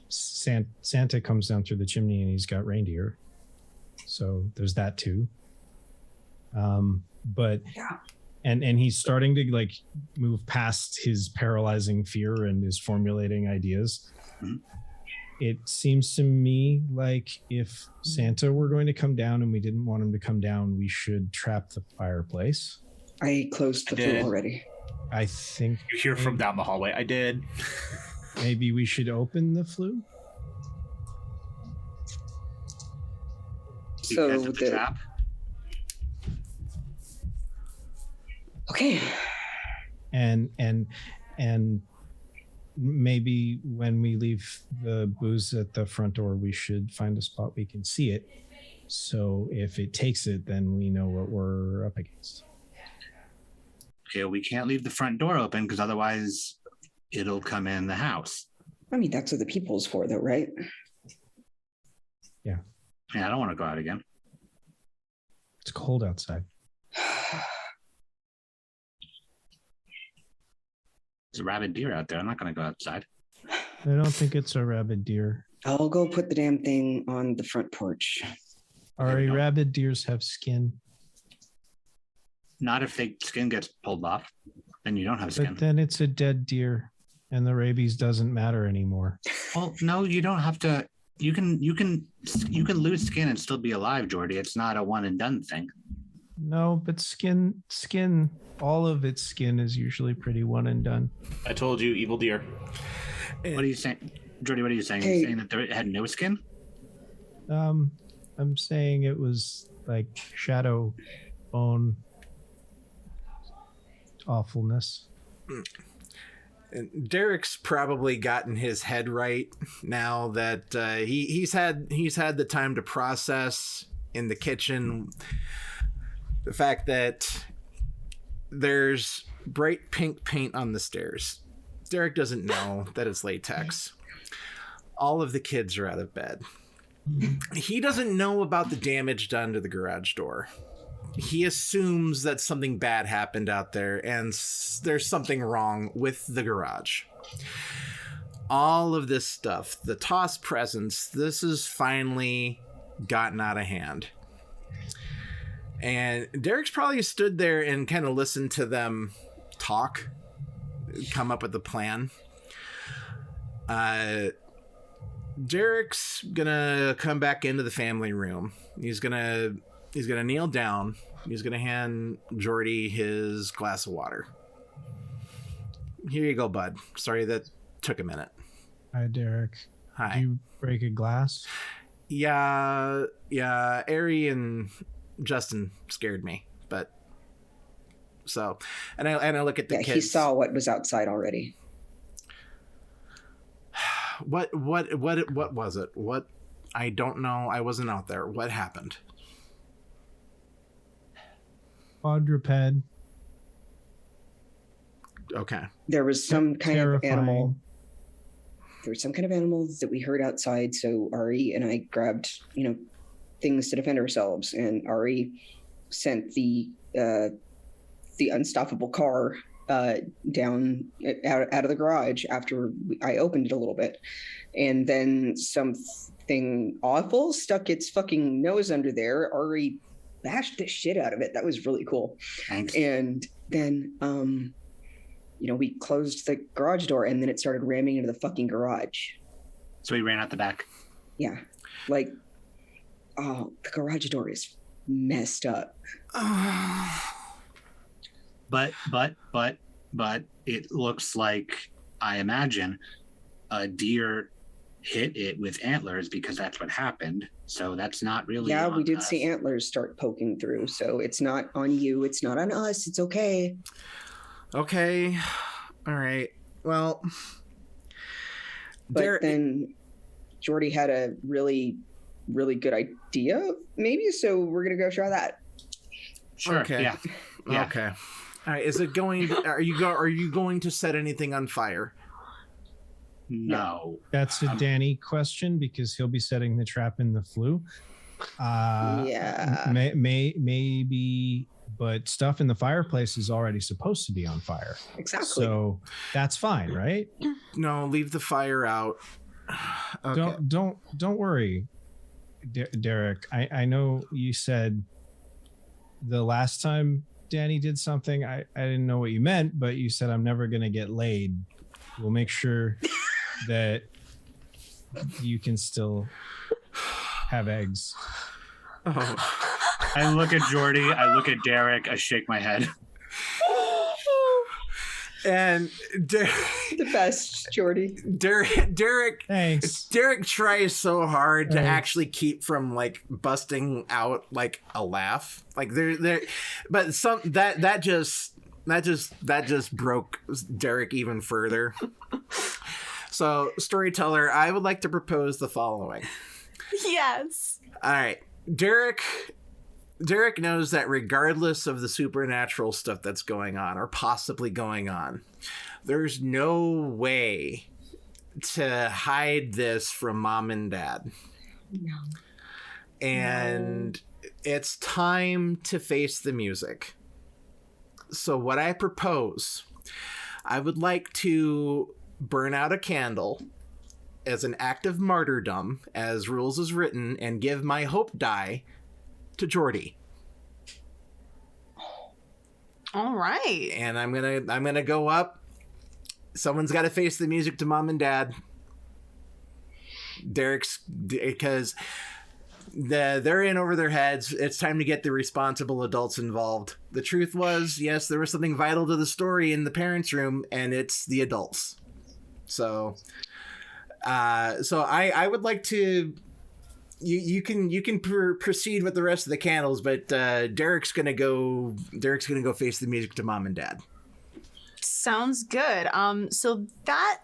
Santa comes down through the chimney and he's got reindeer. So there's that too. But Yeah. and he's starting to like move past his paralyzing fear and is formulating ideas. Mhm. It seems to me like if Santa were going to come down and we didn't want him to come down, we should trap the fireplace. I closed the I did. flue already. I think You hear from down the hallway. I did. maybe we should open the flue. So Because of the trap. Okay. and maybe when we leave the booze at the front door, we should find a spot we can see it. So if it takes it, then we know what we're up against. Okay, we can't leave the front door open because otherwise it'll come in the house. I mean, that's what the people's for, though, right? Yeah, I don't want to go out again. It's cold outside. There's a rabid deer out there. I'm not going to go outside. I don't think it's a rabid deer. I'll go put the damn thing on the front porch. Ari, rabid deers have skin, Not if the skin gets pulled off. Then you don't have skin. but then it's a dead deer, and the rabies doesn't matter anymore. Well, no, you don't have to. You can lose skin and still be alive, Jordy. It's not a one and done thing. No, but skin, all of its skin is usually pretty one and done. I told you, evil deer. What are you saying, Jordy? What are you saying? Hey. You're saying that it had no skin? I'm saying it was like shadow bone awfulness. And Derek's probably gotten his head right now that he's had the time to process in the kitchen the fact that there's bright pink paint on the stairs. Derek doesn't know that it's latex. All of the kids are out of bed. He doesn't know about the damage done to the garage door. He assumes that something bad happened out there and there's something wrong with the garage. All of this stuff, the toss presents, this has finally gotten out of hand. And Derek's probably stood there and kind of listened to them talk, come up with a plan. Derek's gonna come back into the family room. He's gonna He's gonna kneel down. He's gonna hand Jordy his glass of water. Here you go, bud. Sorry that took a minute. Hi, Derek. Hi. Did you break a glass? Yeah. Ari and Justin scared me, but so, and I look at the kids. He saw what was outside already. What was it? What? I don't know. I wasn't out there. What happened? Quadruped. Okay. There was some kind of animal. Terrifying. There was some kind of animal that we heard outside. So Ari and I grabbed, things to defend ourselves, and Ari sent the unstoppable car down out of the garage after I opened it a little bit, and then something awful stuck its fucking nose under there. Ari bashed the shit out of it. That was really cool. Thanks. And then we closed the garage door, and then it started ramming into the fucking garage. So he ran out the back. Yeah, the garage door is messed up. But it looks like, I imagine, a deer hit it with antlers, because that's what happened. So that's not really. Yeah, on we did us. see antlers start poking through. So it's not on you. It's not on us. It's okay. Okay. All right. Well, But then Jordy had a really, really good idea, maybe. So we're gonna go try that. Sure. Okay. Yeah. Okay. All right. Is it going? Are you going to set anything on fire? No. That's a Danny question, because he'll be setting the trap in the flue. Yeah. Maybe, but stuff in the fireplace is already supposed to be on fire. Exactly. So that's fine, right? No, leave the fire out. Okay. Don't worry, Derek. I know you said the last time Danny did something, I didn't know what you meant, but you said I'm never gonna get laid. We'll make sure that you can still have eggs. Oh. I look at Jordy, I look at Derek, I shake my head. And The best, Jordy. Derek Thanks. Derek tries so hard to Thanks. actually keep from busting out a laugh. But that just broke Derek even further. So, storyteller, I would like to propose the following. Yes. All right. Derek knows that regardless of the supernatural stuff that's going on or possibly going on, there's no way to hide this from mom and dad. No. And it's time to face the music. So what I propose, I would like to burn out a candle as an act of martyrdom, as rules is written, and give my hope die to Jordy. All right. And I'm gonna go up. Someone's got to face the music to mom and dad. Because they're in over their heads. It's time to get the responsible adults involved. The truth was, yes, there was something vital to the story in the parents' room, and it's the adults. So I would like to. You can proceed with the rest of the candles, but Derek's gonna go face the music to mom and dad. Sounds good. So that,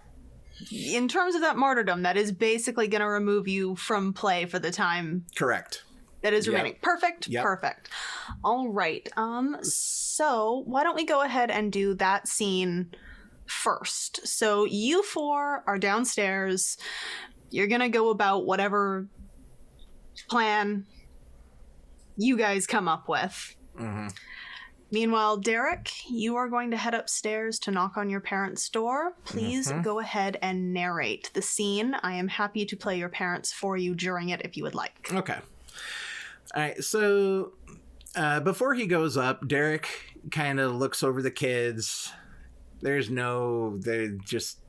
in terms of that martyrdom, that is basically going to remove you from play for the time Correct. that is Yep. remaining. Perfect. Yep. Perfect. All right. So why don't we go ahead and do that scene first? So you four are downstairs. You're going to go about whatever plan you guys come up with. Mm-hmm. Meanwhile, Derek, you are going to head upstairs to knock on your parents' door. Please go ahead and narrate the scene. I am happy to play your parents for you during it if you would like. Okay. All right. So before he goes up, Derek kind of looks over the kids. They just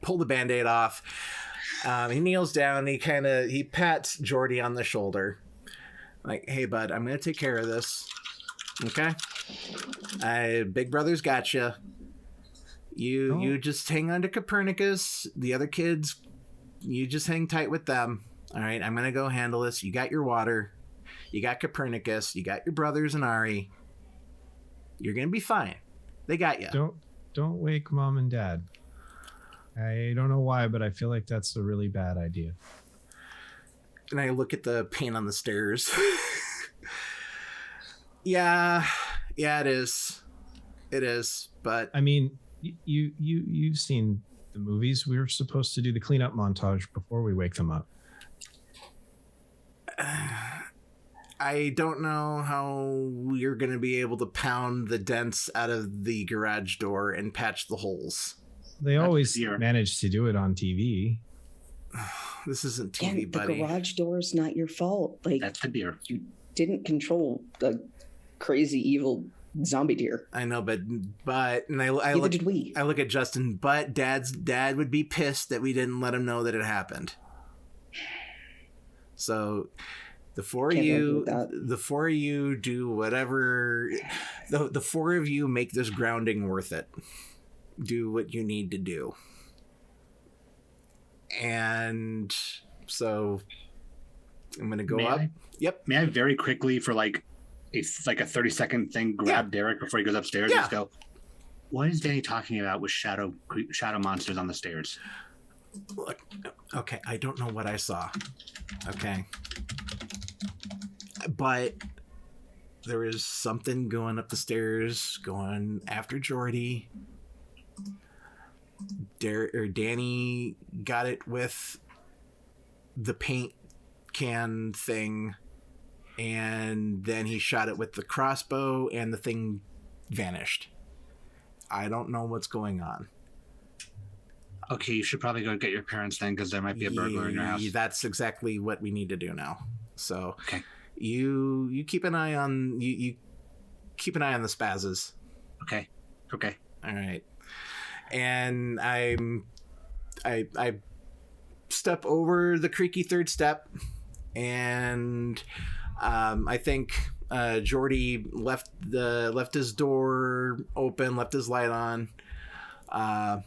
pull the Band-Aid off. He kneels down. He pats Jordy on the shoulder. Like, hey, bud, I'm going to take care of this. Okay? Big brother's got you. You just hang on to Copernicus. The other kids, you just hang tight with them. All right, I'm going to go handle this. You got your water. You got Copernicus. You got your brothers and Ari. You're going to be fine. They got you. Don't wake mom and dad. I don't know why, but I feel like that's a really bad idea. And I look at the paint on the stairs. Yeah, it is. It is, but I mean, you've seen the movies. We were supposed to do the cleanup montage before we wake them up. I don't know how we're going to be able to pound the dents out of the garage door and patch the holes. They always manage to do it on TV. This isn't TV, And buddy. the garage door is not your fault. Like, That's the beer. you didn't control the crazy evil zombie deer. I know, but and I Neither look, did we. I look at Justin, but dad would be pissed that we didn't let him know that it happened. So the four of Can't argue you, with that. the four of you do whatever. The four of you make this grounding worth it. Do what you need to do. And so I'm gonna go up. Yep. May I very quickly, for like a 30-second thing, grab Derek before he goes upstairs and just go, what is Danny talking about with shadow monsters on the stairs? Look, okay, I don't know what I saw. Okay. But there is something going up the stairs, going after Jordy. Danny got it with the paint can thing, and then he shot it with the crossbow, and the thing vanished. I don't know what's going on. Okay, you should probably go get your parents then, because there might be a burglar in your house. That's exactly what we need to do now. So Okay. you keep an eye on you keep an eye on the spazzes. Okay. All right. And I step over the creaky third step, and I think Jordy left his door open, left his light on. I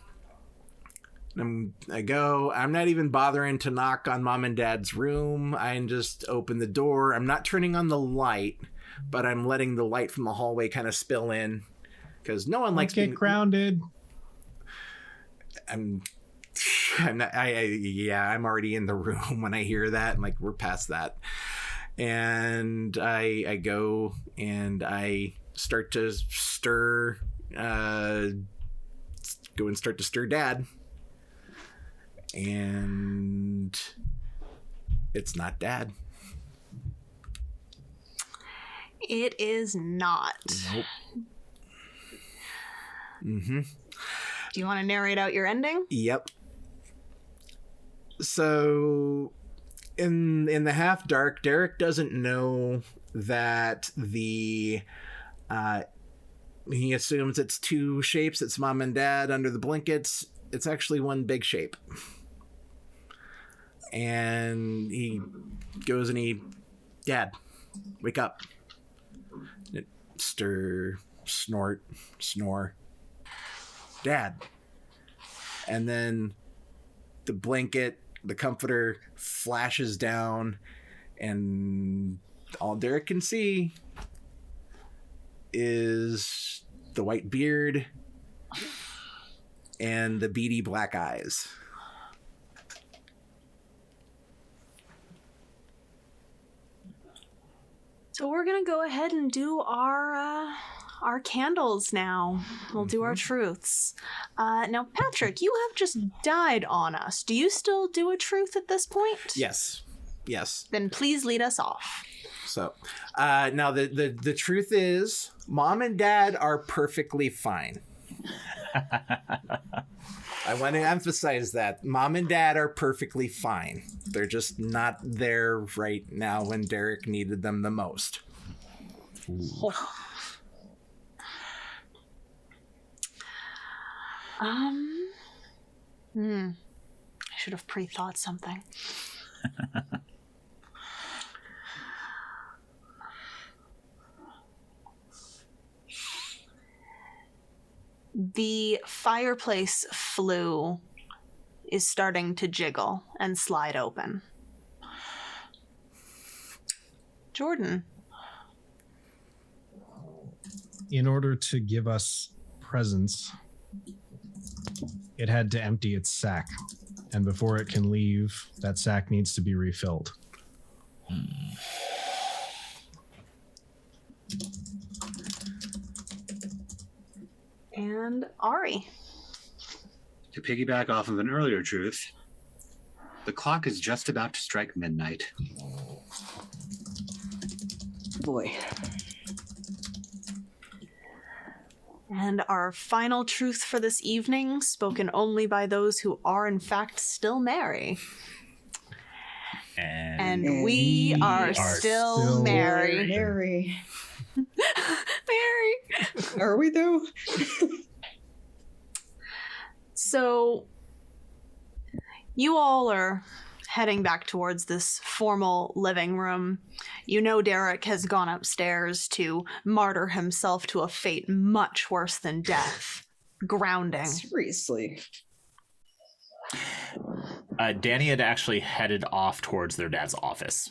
go. I'm not even bothering to knock on mom and dad's room. I just open the door. I'm not turning on the light, but I'm letting the light from the hallway kind of spill in, because no one likes Get being grounded. I'm not. I'm already in the room when I hear that. I'm like, we're past that. And I go and I start to stir. Go and start to stir Dad. And it's not Dad. It is not. Nope. Mm-hmm. Do you want to narrate out your ending? Yep. So in the half dark, Derek doesn't know that he assumes it's two shapes. It's mom and dad under the blankets. It's actually one big shape. And he goes and Dad, wake up. Stir, snort, snore. Dad. And then the blanket, the comforter flashes down, and all Derek can see is the white beard and the beady black eyes. So we're gonna go ahead and do our candles now. We'll do our truths. Now, Patrick, you have just died on us. Do you still do a truth at this point? Yes. Then please lead us off. So now the truth is, mom and dad are perfectly fine. I want to emphasize that mom and dad are perfectly fine. They're just not there right now when Derek needed them the most. I should have pre-thought something. the fireplace flue is starting to jiggle and slide open. Jordan. In order to give us presents, it had to empty its sack. And before it can leave, that sack needs to be refilled. And Ari. To piggyback off of an earlier truth, the clock is just about to strike midnight. Boy. And our final truth for this evening, spoken only by those who are in fact still merry. And we are still merry. Mary. Merry. Are we though? So, you all are heading back towards this formal living room. You know Derek has gone upstairs to martyr himself to a fate much worse than death. Grounding. Seriously. Danny had actually headed off towards their dad's office.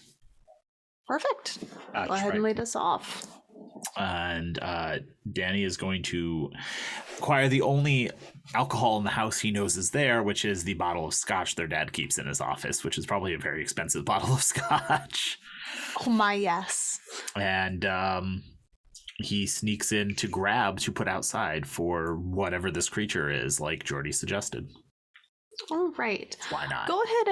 Perfect. Go ahead and lead us off. And Danny is going to acquire the only alcohol in the house he knows is there, which is the bottle of scotch their dad keeps in his office, which is probably a very expensive bottle of scotch. Oh my, yes. And he sneaks in to grab to put outside for whatever this creature is, like Jordy suggested. All right. Why not? Go ahead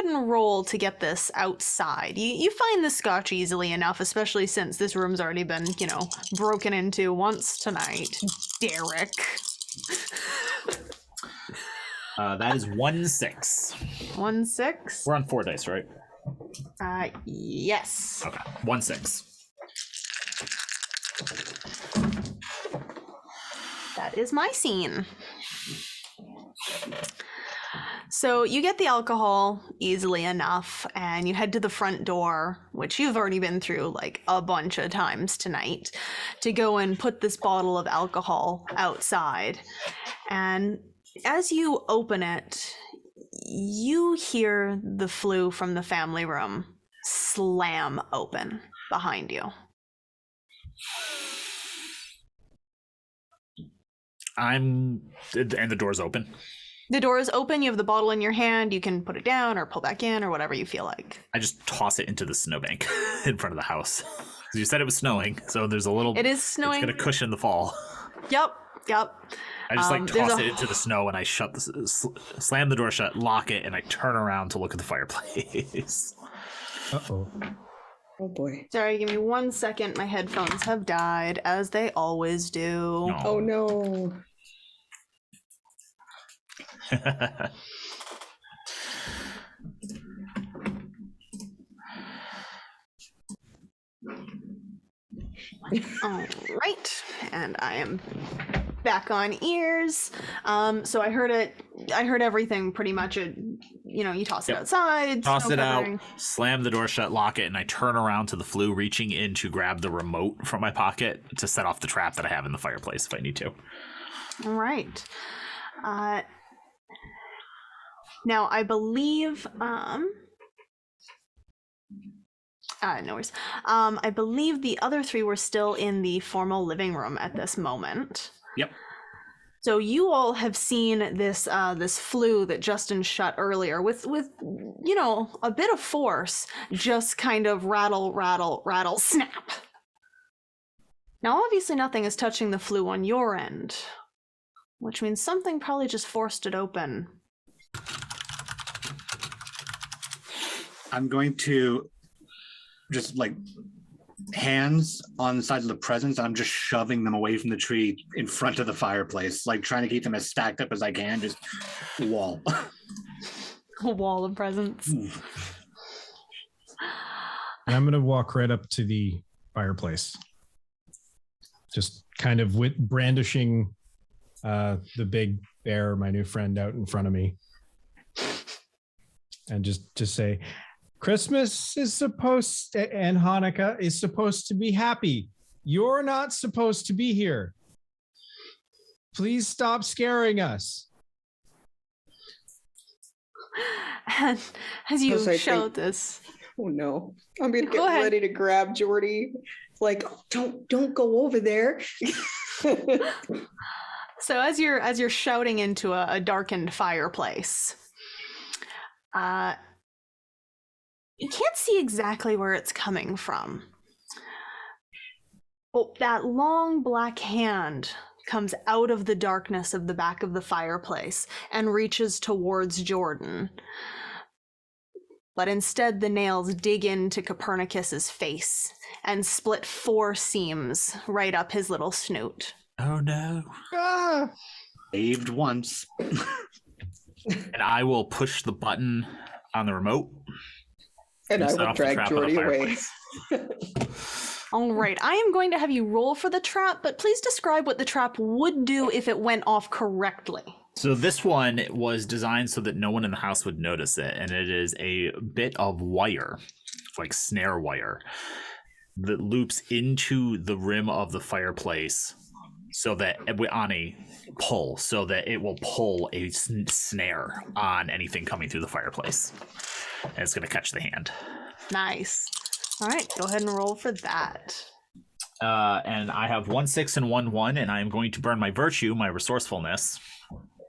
and roll to get this outside. You find the scotch easily enough, especially since this room's already been, broken into once tonight. Derek. That is 1-6. 1-6. We're on 4 dice, right? Yes. Okay. 1-6. That is my scene. So you get the alcohol easily enough, and you head to the front door, which you've already been through like a bunch of times tonight, to go and put this bottle of alcohol outside. And as you open it, you hear the flue from the family room slam open behind you. And the door's open. The door is open. You have the bottle in your hand. You can put it down or pull back in or whatever you feel like. I just toss it into the snowbank in front of the house. You said it was snowing, so there's a little... It is snowing. It's going to cushion the fall. Yep. I just toss it into the snow, and I slam the door shut, lock it, and I turn around to look at the fireplace. Uh-oh. Oh boy. Sorry, give me 1 second. My headphones have died, as they always do. No. Oh no. All right, and I am back on ears. So I heard everything pretty much. You toss it outside, toss it out, slam the door shut, lock it, and I turn around to the flue, reaching in to grab the remote from my pocket to set off the trap that I have in the fireplace if I need to. All right. Now, I believe, no worries. I believe the other three were still in the formal living room at this moment. Yep. So you all have seen this flue that Justin shut earlier with a bit of force, just kind of rattle, snap. Now, obviously, nothing is touching the flue on your end, which means something probably just forced it open. I'm going to just hands on the sides of the presents. I'm just shoving them away from the tree in front of the fireplace, trying to keep them as stacked up as I can. Just wall. A wall of presents. And I'm going to walk right up to the fireplace. Just kind of brandishing the big bear, my new friend, out in front of me. And just say, Christmas is supposed to, and Hanukkah is supposed to be happy. You're not supposed to be here. Please stop scaring us. And as you Yes, I show think- this, Oh no. I'm gonna Go get ahead. ready to grab Jordy. Like, don't go over there. so as you're shouting into a darkened fireplace, you can't see exactly where it's coming from. But that long black hand comes out of the darkness of the back of the fireplace and reaches towards Jordan. But instead, the nails dig into Copernicus's face and split 4 seams right up his little snoot. Oh no. Ah! Saved once. And I will push the button on the remote. And I set will off the drag trap of the Jordy away. fireplace. All right, I am going to have you roll for the trap, but please describe what the trap would do if it went off correctly. So this one was designed so that no one in the house would notice it, and it is a bit of wire, like snare wire, that loops into the rim of the fireplace so that on a pull, so that it will pull a snare on anything coming through the fireplace, and it's going to catch the hand. Nice. All right, go ahead and roll for that. And I have 1 6 and 1 1, and I am going to burn my virtue, my resourcefulness.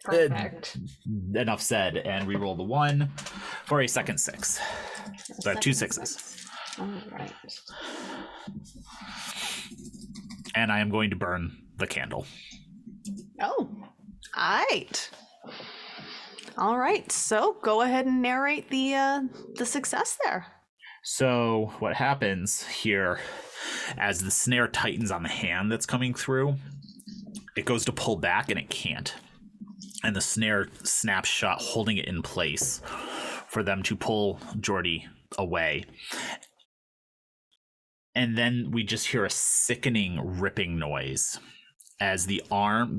Perfect. Enough said, and re-roll the 1 for a second 6. So I have 2 6s. All right. And I am going to burn the candle. Oh, all right. All right, so go ahead and narrate the success there. So what happens here, as the snare tightens on the hand that's coming through, it goes to pull back and it can't. And the snare snaps shut, holding it in place for them to pull Jordy away. And then we just hear a sickening ripping noise as the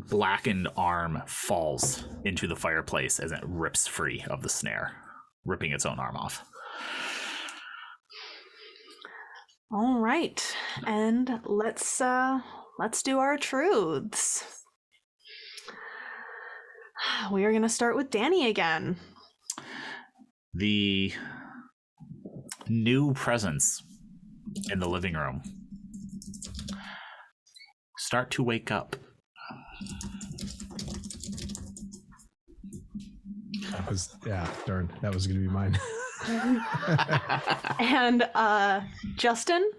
blackened arm falls into the fireplace as it rips free of the snare, ripping its own arm off. All right, and let's do our truths. We are going to start with Danny again. The new presence in the living room start to wake up. Darn, that was going to be mine. And Justin?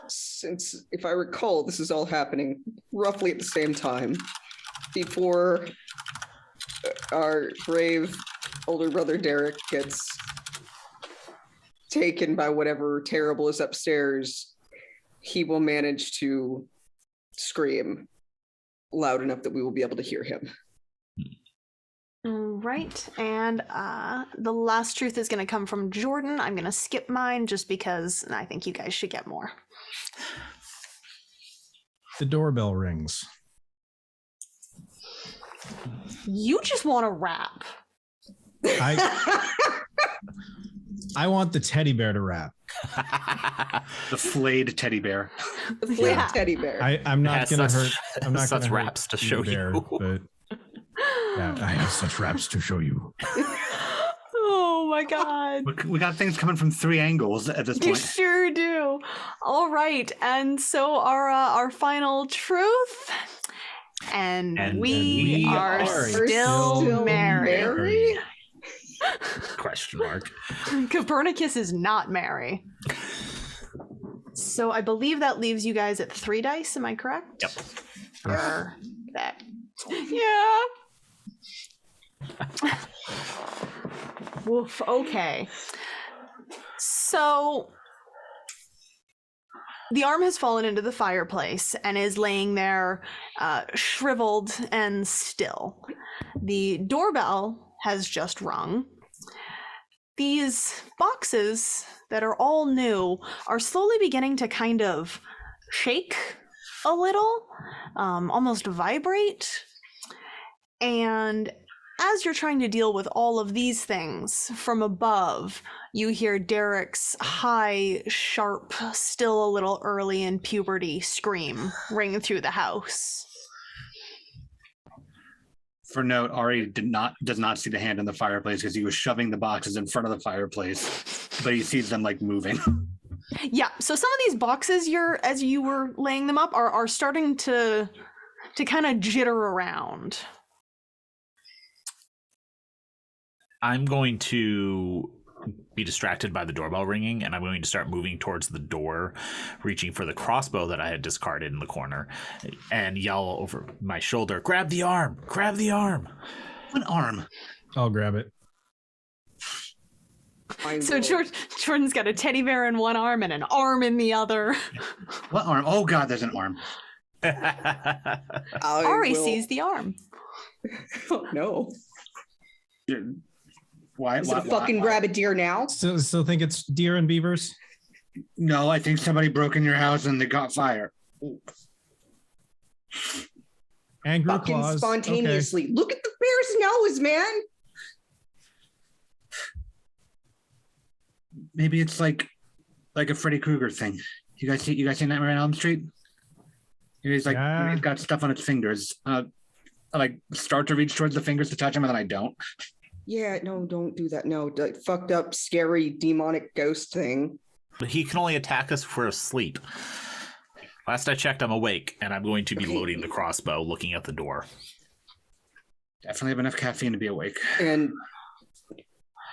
Since, if I recall, this is all happening roughly at the same time, before our brave older brother Derek gets taken by whatever terrible is upstairs, he will manage to scream loud enough that we will be able to hear him. Right, and the last truth is going to come from Jordan. I'm going to skip mine just because I think you guys should get more. The doorbell rings. You just want to rap. I want the teddy bear to rap. The flayed teddy bear. The flayed Yeah. teddy bear. I'm not going to hurt. I'm not such going to raps to show bear, you. But yeah, I have such raps to show you. Oh my god. We got things coming from 3 angles at this You point. sure do. All right, and so our final truth, and we are still married. Question mark. Copernicus is not Mary. So I believe that leaves you guys at 3 dice. Am I correct? Yep. Or that. Yeah. Woof. Okay. So the arm has fallen into the fireplace and is laying there, shriveled and still. The doorbell has just rung. These boxes that are all new are slowly beginning to kind of shake a little, almost vibrate. And as you're trying to deal with all of these things, from above, you hear Derek's high, sharp, still a little early in puberty scream ring through the house. For note, Ari does not see the hand in the fireplace because he was shoving the boxes in front of the fireplace, but he sees them like moving. Yeah, so some of these boxes, as you were laying them up, are starting to kind of jitter around. I'm going to be distracted by the doorbell ringing, and I'm going to start moving towards the door, reaching for the crossbow that I had discarded in the corner, and yell over my shoulder, "Grab the arm! Grab the arm!" What arm? I'll grab it. So Jordan's got a teddy bear in one arm and an arm in the other. What arm? Oh God, there's an arm. Ari sees the arm. Oh no. Why? Is it a fucking grab a deer now? Still think it's deer and beavers? No, I think somebody broke in your house and they got fire. And grew Fucking claws. spontaneously. Okay. Look at the bear's nose, man. Maybe it's like a Freddy Krueger thing. You guys see Nightmare on Elm Street? He's like he's got stuff on its fingers. I like start to reach towards the fingers to touch him, and then I don't. Yeah, no, don't do that. No, like fucked up, scary, demonic ghost thing. But he can only attack us if we're asleep. Last I checked, I'm awake, and I'm going to be loading the crossbow, looking at the door. Definitely have enough caffeine to be awake. And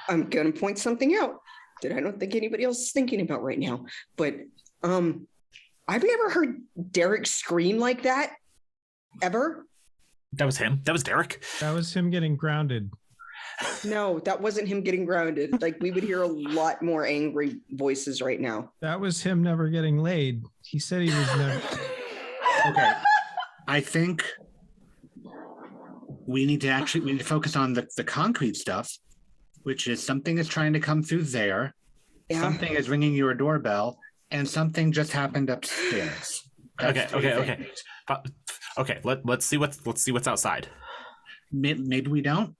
I'm gonna point something out that I don't think anybody else is thinking about right now. But I've never heard Derek scream like that ever. That was him. That was Derek. That was him getting grounded. No, that wasn't him getting grounded. Like, we would hear a lot more angry voices right now. That was him never getting laid. He said he was never. Okay. I think we need to focus on the concrete stuff, which is something is trying to come through there. Yeah. Something is ringing your doorbell, and something just happened upstairs. Okay. Let's see what's outside. Maybe we don't.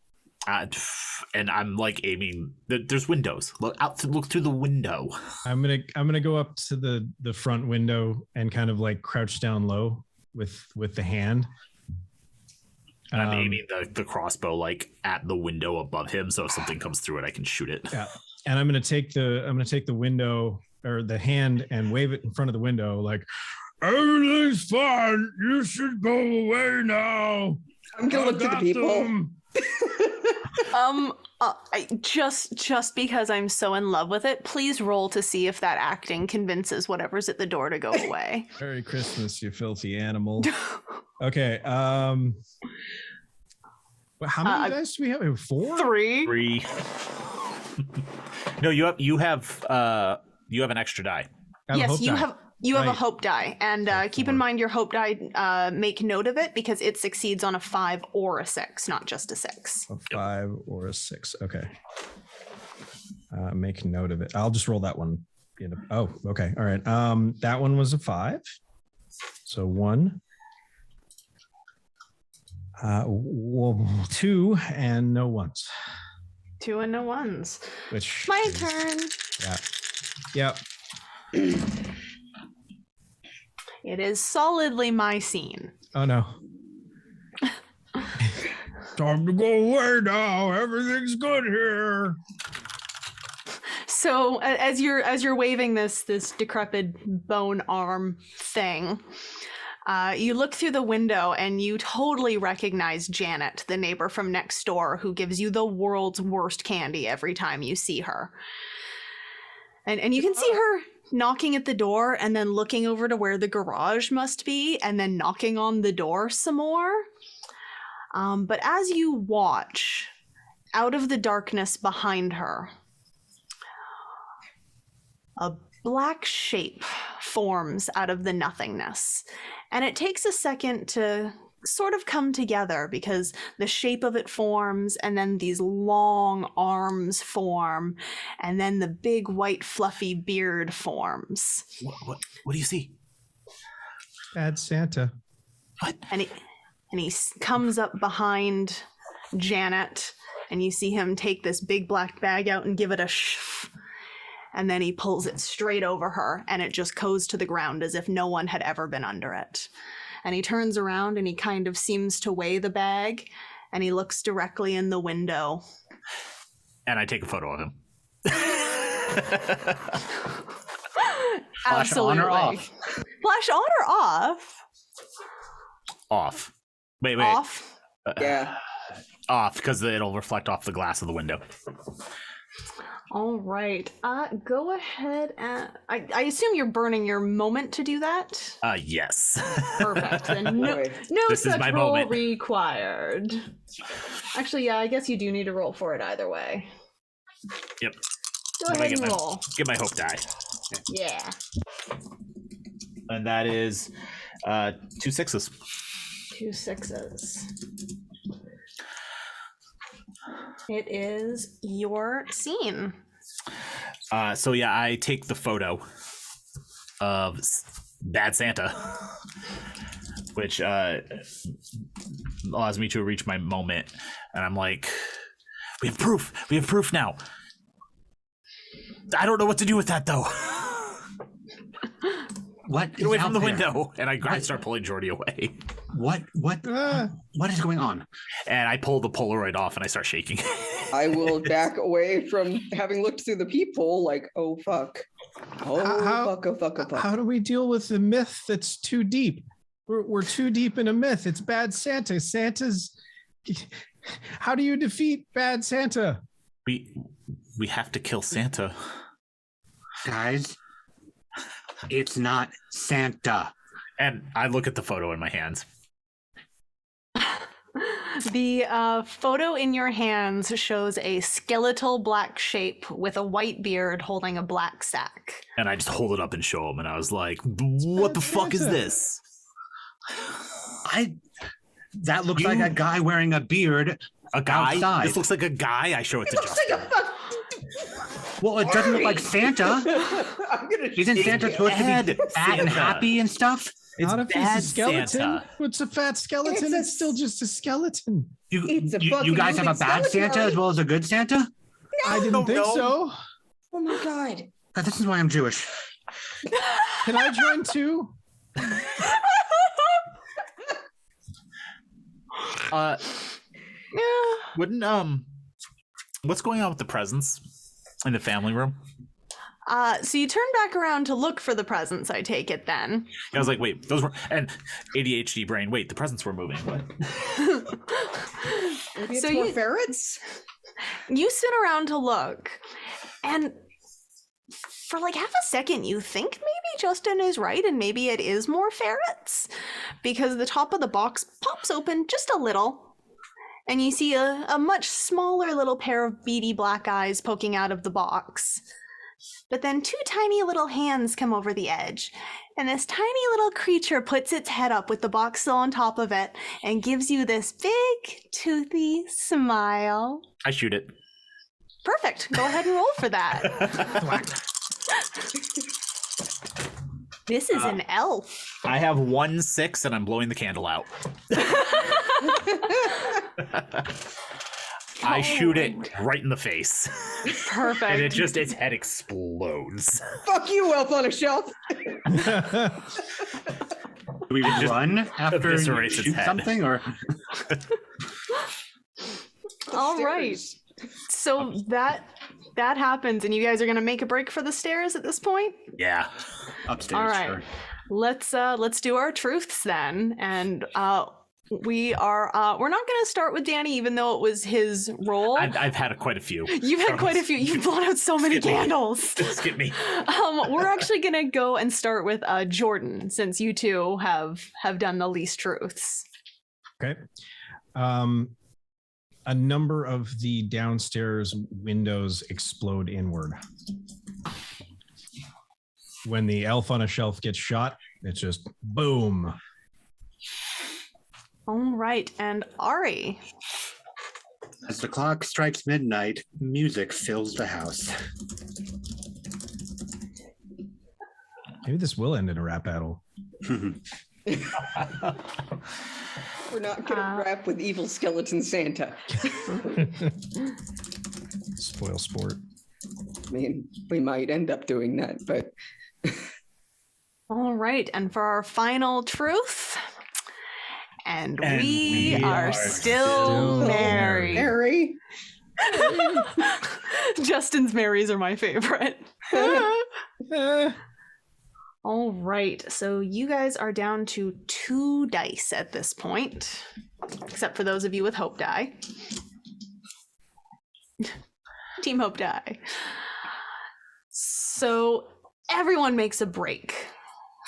And I'm like aiming. There's windows. Look through the window. I'm gonna go up to the front window and kind of like crouch down low with the hand. And I'm aiming the crossbow like at the window above him, so if something comes through it, I can shoot it. Yeah. And I'm gonna take the window or the hand and wave it in front of the window like, "Everything's fine. You should go away now." I'm gonna look to the people. Just because I'm so in love with it, please roll to see if that acting convinces whatever's at the door to go away. Merry Christmas, you filthy animal. Okay. How many dice do we have? 4? 3. No, you have an extra die. Yes, you have a hope die, and keep in mind your hope die. Make note of it because it succeeds on a 5 or a 6, not just a 6. A 5 or a 6. Okay. Make note of it. I'll just roll that one. Oh, okay. All right. That one was a 5. So 1. 2 and no 1s. 2 and no 1s. Which my turn. Yeah. It is solidly my scene. Oh no. Time to go away now. Everything's good here. So as you're waving this decrepit bone arm thing, you look through the window and you totally recognize Janet, the neighbor from next door who gives you the world's worst candy every time you see her. And you can see her knocking at the door and then looking over to where the garage must be and then knocking on the door some more. But as you watch, out of the darkness behind her, a black shape forms out of the nothingness. And it takes a second to sort of come together because the shape of it forms and then these long arms form and then the big white fluffy beard forms. What do you see? Bad Santa. What? And he comes up behind Janet, and you see him take this big black bag out and give it a and then he pulls it straight over her, and it just goes to the ground as if no one had ever been under it. And he turns around and he kind of seems to weigh the bag, and he looks directly in the window. And I take a photo of him. Flash on or off? Flash on or off? Off. Wait. Off? Yeah. Off, because it'll reflect off the glass of the window. All right. Go ahead and... I assume you're burning your moment to do that? Yes. Perfect. Then no This is such my roll moment. required. Actually, yeah, I guess you do need to roll for it either way. Yep. Go ahead and roll. Get my hope die. Yeah. And that is 2 6s. 2 6s. It is your scene. So yeah, I take the photo of Bad Santa, which allows me to reach my moment, and I'm like, we have proof now. I don't know what to do with that though. What? Get away from the window. And I start pulling Jordy away. What is going on? And I pull the Polaroid off and I start shaking. I will back away from having looked through the peephole like, oh, fuck. Oh, fuck. How do we deal with the myth that's too deep? We're too deep in a myth. It's Bad Santa. How do you defeat Bad Santa? We have to kill Santa. Guys, it's not Santa. And I look at the photo in my hands. The photo in your hands shows a skeletal black shape with a white beard holding a black sack. And I just hold it up and show him. And I was like, what the fuck is this? That looks like a guy wearing a beard. A guy? Outside. This looks like a guy? I show it to Justin. Well, it doesn't look like Santa. Isn't Santa supposed to be fat and happy and stuff? Not if bad he's a skeleton. Santa. It's a fat skeleton. It's still just a skeleton. You guys have a bad Santa as well as a good Santa? I didn't think so. Oh my god. This is why I'm Jewish. Can I join too? Wouldn't what's going on with the presents in the family room? So you turn back around to look for the presents, I take it then. I was like, wait, those were, and ADHD brain, wait, the presents were moving. What? Maybe it's So more you- ferrets? You sit around to look, and for like half a second you think maybe Justin is right and maybe it is more ferrets, because the top of the box pops open just a little, and you see a much smaller little pair of beady black eyes poking out of the box. But then 2 tiny little hands come over the edge, and this tiny little creature puts its head up with the box still on top of it and gives you this big, toothy smile. I shoot it. Perfect. Go ahead and roll for that. This is an elf. I have 1 6 and I'm blowing the candle out. I shoot it right in the face. Perfect. And its head explodes. Fuck you, elf on a shelf. Do we run after eviscerates you its shoot head. something, or All right. So that happens, and you guys are gonna make a break for the stairs at this point. Yeah. upstairs? All right. Sure. Let's do our truths then, and we're not gonna start with Danny, even though it was his role. I've had quite a few. You've had quite a few. You've blown out so many candles. Skip me. We're actually gonna go and start with Jordan, since you two have done the least truths. Okay. A number of the downstairs windows explode inward. When the elf on a shelf gets shot, it's just boom. All right, and Ari. As the clock strikes midnight, music fills the house. Maybe this will end in a rap battle. We're not gonna rap with evil skeleton Santa. Spoil sport. I mean, we might end up doing that, but All right, and for our final truth, and we are still married. Mary. Justin's Marys are my favorite. All right, so you guys are down to 2 dice at this point, except for those of you with Hope die. Team Hope die. So everyone makes a break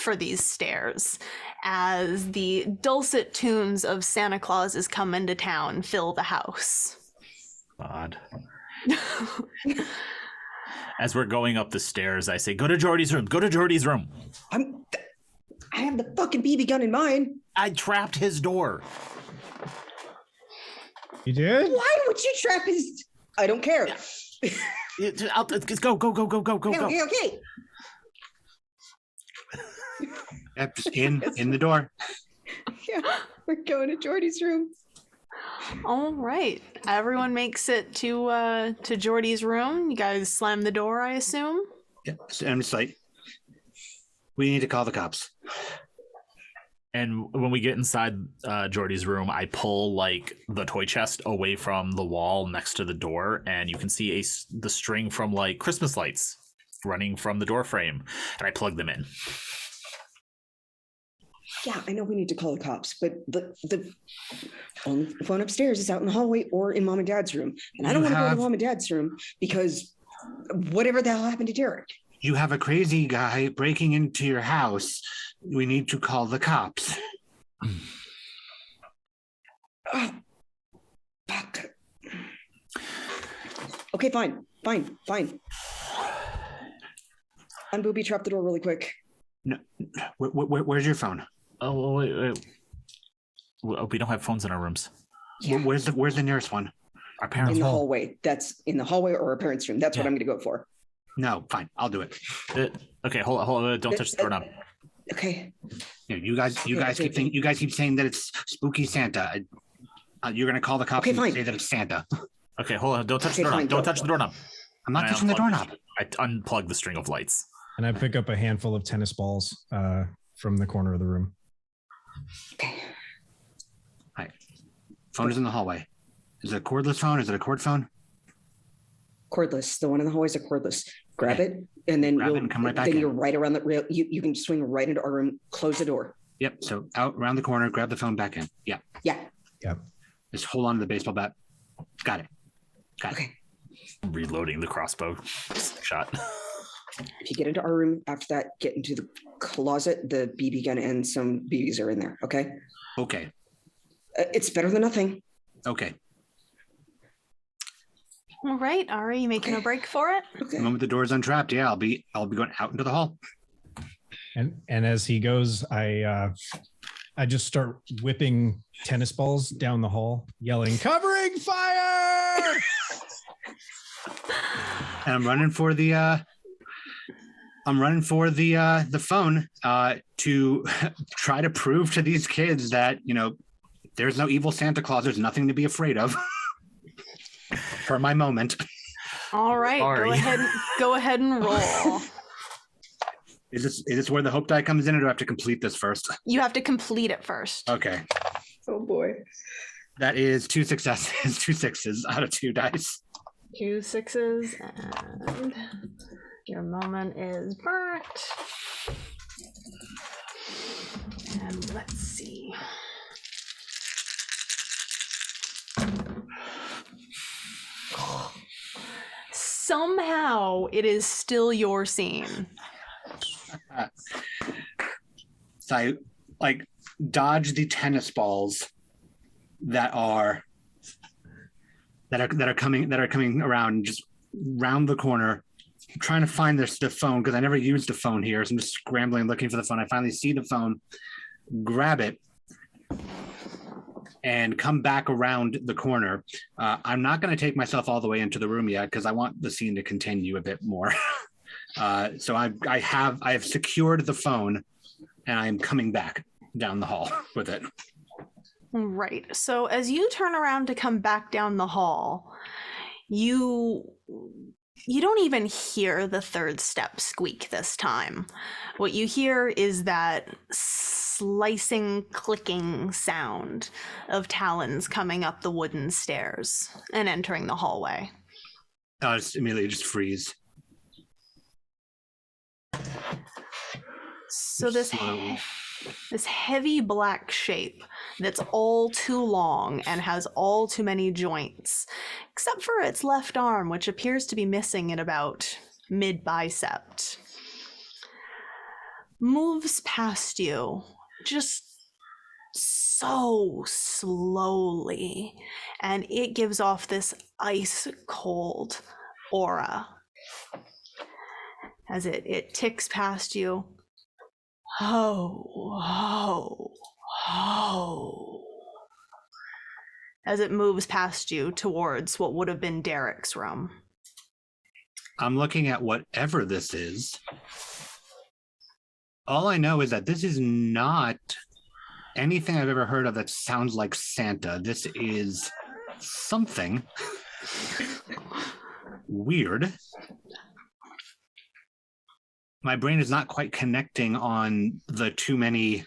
for these stairs as the dulcet tunes of Santa Claus is coming to town fill the house. God. As we're going up the stairs, I say, go to Jordy's room. Go to Jordy's room. I have the fucking BB gun in mine. I trapped his door. You did? Why would you trap his? I don't care. Just go. Okay. Yep, just in the door. Yeah, we're going to Jordy's room. All right, everyone makes it to Jordy's room. You guys slam the door, I assume. Yeah, so I'm just like, we need to call the cops. And when we get inside Jordy's room, I pull like the toy chest away from the wall next to the door, and you can see the string from like Christmas lights running from the door frame, and I plug them in. Yeah, I know we need to call the cops, but the phone upstairs is out in the hallway or in Mom and Dad's room, and I don't want to go to Mom and Dad's room because whatever the hell happened to Derek. You have a crazy guy breaking into your house. We need to call the cops. Oh, fuck. Okay, fine. Unbooby trap the door really quick. No, where's your phone? Oh, wait. We don't have phones in our rooms. Yeah. Where's the nearest one? Our parents' In the hall. hallway. That's in the hallway or our parents' room. That's what I'm going to go for. No, fine, I'll do it. Okay, hold on. Don't touch the doorknob. Okay. You guys keep saying that it's spooky Santa. You're gonna call the cops and fine. say that it's Santa. Okay, hold on. Don't touch the doorknob. fine, Don't touch the doorknob. I'm not touching the doorknob. I unplug the string of lights. And I pick up a handful of tennis balls from the corner of the room. Okay. Hi. Phone is in the hallway. Is it a cordless phone? Is it a cord phone? Cordless. The one in the hallway is a cordless. Grab it, and then come right back then in. you're right around the rail. You can swing right into our room. Close the door. Yep. So out around the corner, grab the phone back in. Yeah. Yeah. Yep. Just hold on to the baseball bat. Got it. Okay. Reloading the crossbow shot. If you get into our room after that, get into the closet. The BB gun and some BBs are in there. Okay. Okay. It's better than nothing. Okay. All right, Ari, you making a break for it? Okay. The moment the door is untrapped, yeah, I'll be going out into the hall. And as he goes, I just start whipping tennis balls down the hall, yelling, "Covering fire!" And I'm running for the phone to try to prove to these kids that, there's no evil Santa Claus. There's nothing to be afraid of. For my moment. All right, go ahead and roll. Is this where the hope die comes in, or do I have to complete this first? You have to complete it first. Okay. Oh boy. That is 2 successes, 2 6s out of 2 dice. 2 6s, and your moment is burnt. And let's see. Somehow it is still your scene. So I dodge the tennis balls that are coming around, just round the corner, trying to find the phone, because I never used the phone here, so I'm just scrambling looking for the phone. I finally see the phone, grab it, and come back around the corner. I'm not going to take myself all the way into the room yet, because I want the scene to continue a bit more. So I have secured the phone, and I'm coming back. down the hall with it. Right. So as you turn around to come back down the hall, you don't even hear the third step squeak this time. What you hear is that slicing, clicking sound of talons coming up the wooden stairs and entering the hallway. I'll just immediately just freeze. So this Slowly. this heavy black shape that's all too long and has all too many joints, except for its left arm, which appears to be missing at about mid-bicep, moves past you just so slowly, and it gives off this ice-cold aura as it ticks past you. Ho, ho, ho. As it moves past you towards what would have been Derek's room. I'm looking at whatever this is. All I know is that this is not anything I've ever heard of that sounds like Santa. This is something weird. My brain is not quite connecting on the too many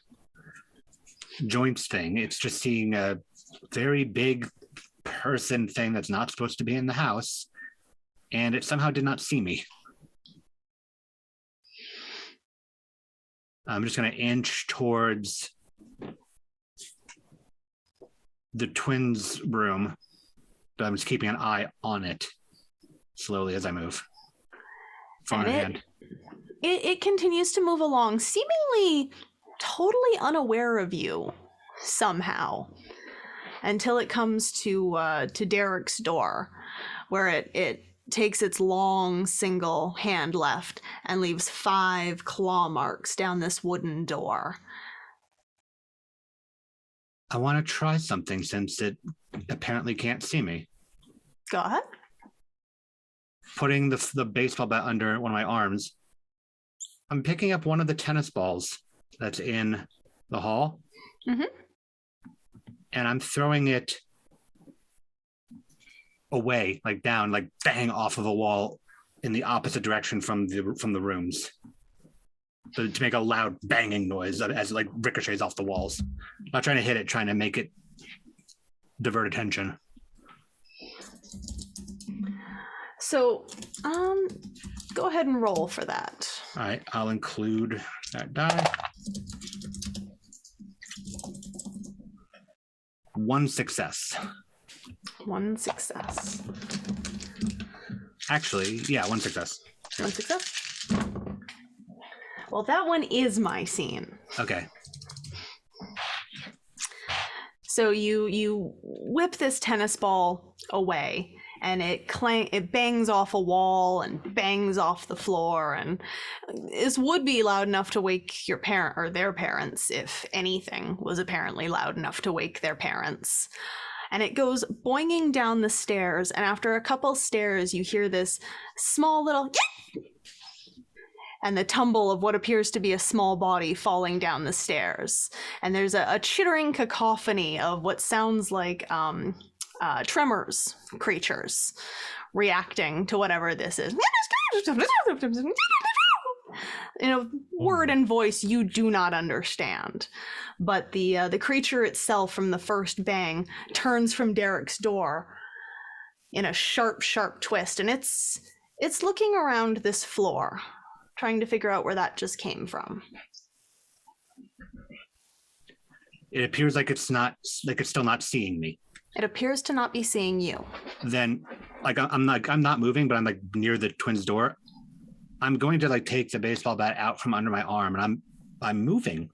joints thing. It's just seeing a very big person thing that's not supposed to be in the house, and it somehow did not see me. I'm just going to inch towards the twins' room, but I'm just keeping an eye on it slowly as I move. Phone in hand. It continues to move along, seemingly totally unaware of you somehow, until it comes to Derek's door, where it takes its long single hand left and leaves 5 claw marks down this wooden door. I want to try something since it apparently can't see me. Go ahead. Putting the baseball bat under one of my arms, I'm picking up one of the tennis balls that's in the hall, and I'm throwing it away, like down, like bang off of a wall in the opposite direction from the rooms, so to make a loud banging noise as it like ricochets off the walls. I'm not trying to hit it, trying to make it divert attention. So, go ahead and roll for that. All right, I'll include that die. 1 success. 1 success. Actually, yeah, 1 success. 1 success. Well, that one is my scene. Okay. So you whip this tennis ball away, and it bangs off a wall and bangs off the floor, and this would be loud enough to wake your parent or their parents, if anything was apparently loud enough to wake their parents. And it goes boinging down the stairs, and after a couple stairs, you hear this small little and the tumble of what appears to be a small body falling down the stairs. And there's a chittering cacophony of what sounds like tremors creatures reacting to whatever this is. In a word and voice you do not understand. But the creature itself from the first bang turns from Derek's door in a sharp, sharp twist, and it's looking around this floor, trying to figure out where that just came from. It appears like it's still not seeing me. It appears to not be seeing you. Then, I'm not moving, but I'm like near the twins' door. I'm going to like take the baseball bat out from under my arm, and I'm moving.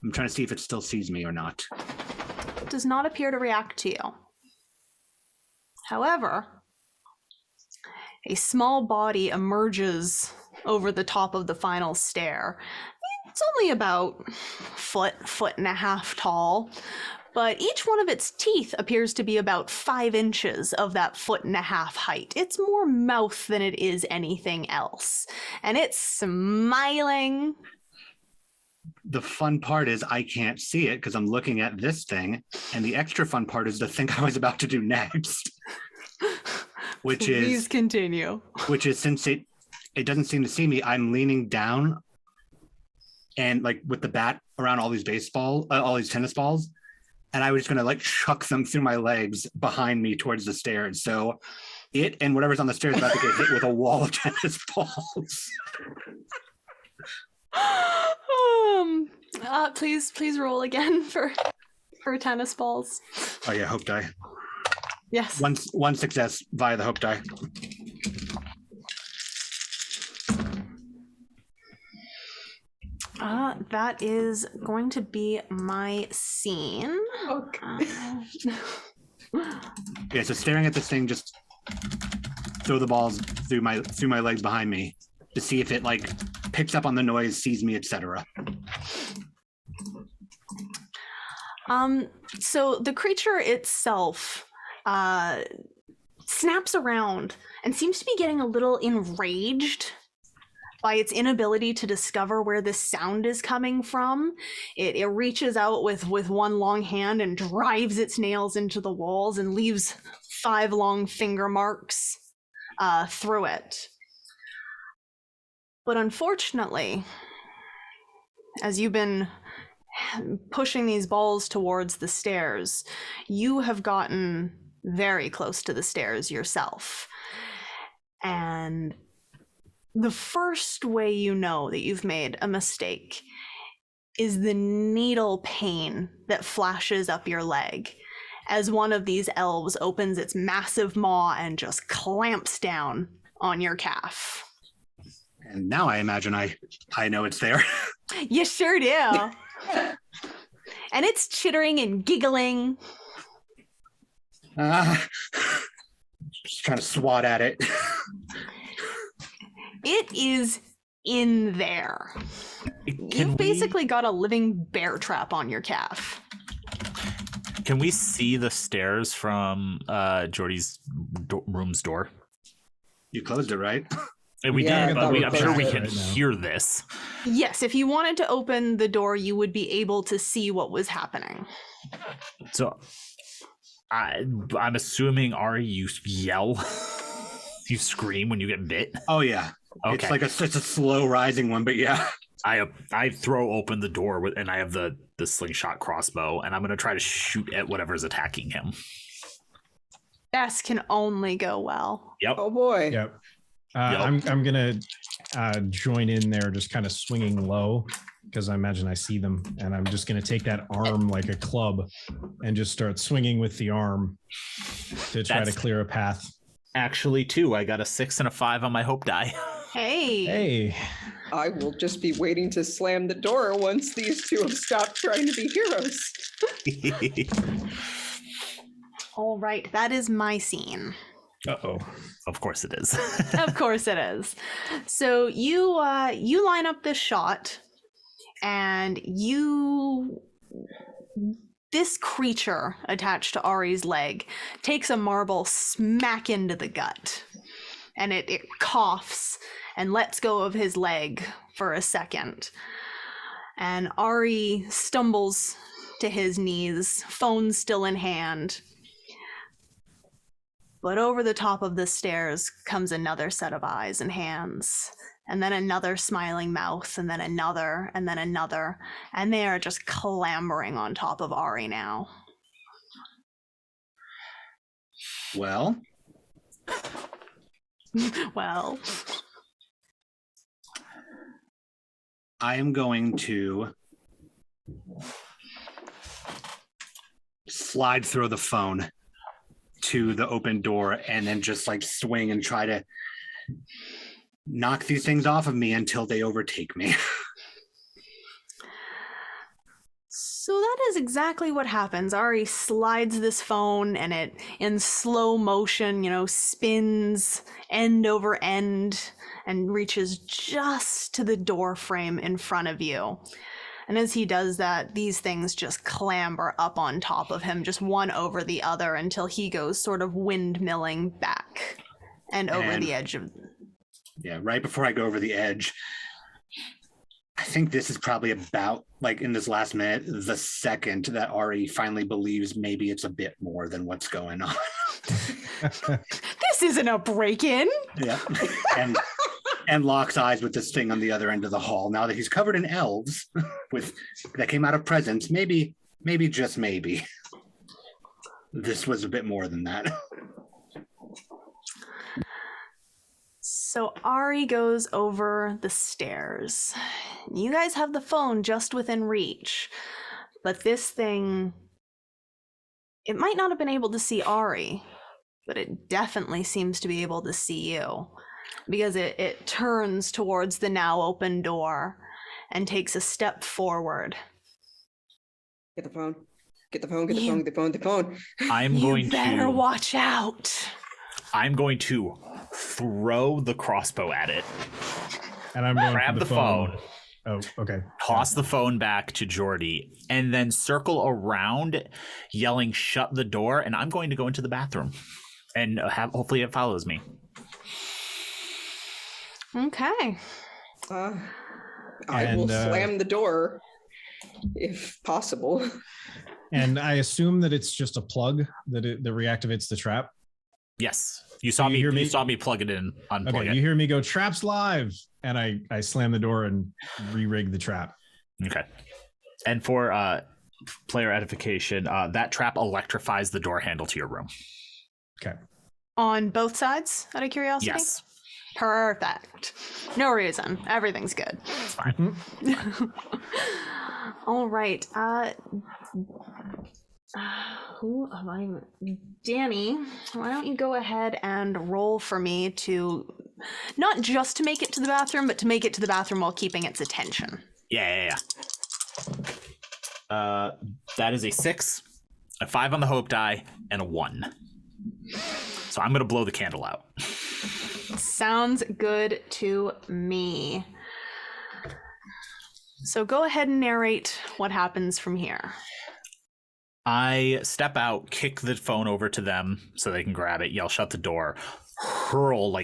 I'm trying to see if it still sees me or not. It does not appear to react to you. However, a small body emerges over the top of the final stair. It's only about foot and a half tall, but each one of its teeth appears to be about 5 inches of that 1.5 foot height. It's more mouth than it is anything else. And it's smiling. the fun part is I can't see it because I'm looking at this thing, and the extra fun part is the thing I was about to do next, Please continue. Which is since it doesn't seem to see me, I'm leaning down and like with the bat around all these all these tennis balls, and I was just gonna like chuck them through my legs behind me towards the stairs. So it and whatever's on the stairs about to get hit with a wall of tennis balls. Please roll again for tennis balls. Oh yeah, hope die. Yes. One success via the hope die. That is going to be my scene. Okay. Yeah, so staring at this thing, just throw the balls through my legs behind me to see if it like picks up on the noise, sees me, etc. So the creature itself snaps around and seems to be getting a little enraged by its inability to discover where this sound is coming from. It reaches out with one long hand and drives its nails into the walls and leaves 5 long finger marks through it. But unfortunately, as you've been pushing these balls towards the stairs, you have gotten very close to the stairs yourself. And the first way you know that you've made a mistake is the needle pain that flashes up your leg as one of these elves opens its massive maw and just clamps down on your calf. And now I imagine I know it's there. You sure do. And it's chittering and giggling. Just trying to swat at it. It is in there. You've basically got a living bear trap on your calf. Can we see the stairs from Jordy's room's door? You closed it, right? And we Yeah, did, I but thought we I'm sure we closed can it. hear this. Yes, if you wanted to open the door, you would be able to see what was happening. So I'm assuming, Ari, you yell, you scream when you get bit. Oh yeah. Okay. It's like it's a slow rising one, but yeah. I throw open the door and I have the slingshot crossbow, and I'm gonna try to shoot at whatever's attacking him. This can only go well. Yep. Oh boy. Yep. I'm gonna join in there, just kind of swinging low, because I imagine I see them, and I'm just gonna take that arm like a club and just start swinging with the arm to try to clear a path. Actually, 2. I got a 6 and a 5 on my hope die. Hey. I will just be waiting to slam the door once these two have stopped trying to be heroes. All right, that is my scene. Uh-oh. Of course it is. Of course it is. So you line up this shot, and this creature attached to Ari's leg takes a marble smack into the gut, and it coughs and lets go of his leg for a second. And Ari stumbles to his knees, phone still in hand. But over the top of the stairs comes another set of eyes and hands, and then another smiling mouth, and then another, and then another, and they are just clambering on top of Ari now. Well, Well, I am going to slide through the phone to the open door and then just like swing and try to knock these things off of me until they overtake me. so that is exactly what happens. Ari slides this phone, and it, in slow motion, spins end over end and reaches just to the door frame in front of you. And as he does that, these things just clamber up on top of him, just one over the other, until he goes sort of windmilling back and over the edge of... Yeah, right before I go over the edge, I think this is probably about, like, in this last minute, the second that Ari finally believes maybe it's a bit more than what's going on. This isn't a break-in. Yeah. And locks eyes with this thing on the other end of the hall. Now that he's covered in elves that came out of presents, maybe just maybe, this was a bit more than that. So Ari goes over the stairs. You guys have the phone just within reach, but this thing, it might not have been able to see Ari, but it definitely seems to be able to see you, because it turns towards the now open door and takes a step forward. Get the phone. Get the phone. Get the phone. Get the phone. Get the phone. You better watch out. I'm going to throw the crossbow at it. And I'm going grab for the phone. Oh, okay. Toss the phone back to Jordy, and then circle around, yelling, "Shut the door!" And I'm going to go into the bathroom, and hopefully it follows me. Okay. I will slam the door if possible. And I assume that it's just a plug that reactivates the trap. Yes, you saw me. You saw me plug it in, unplug it. You hear me go, "Traps live," and I slam the door and re-rig the trap. Okay. And for player edification, that trap electrifies the door handle to your room. Okay. On both sides, out of curiosity? Yes. Perfect. No reason. Everything's good. It's fine. All right. Who am I? Danny, why don't you go ahead and roll for me to, not just to make it to the bathroom, but to make it to the bathroom while keeping its attention. Yeah. That is a 6, a 5 on the hope die, and a 1. So I'm going to blow the candle out. Sounds good to me. So go ahead and narrate what happens from here. I step out, kick the phone over to them so they can grab it, yell, "Shut the door," hurl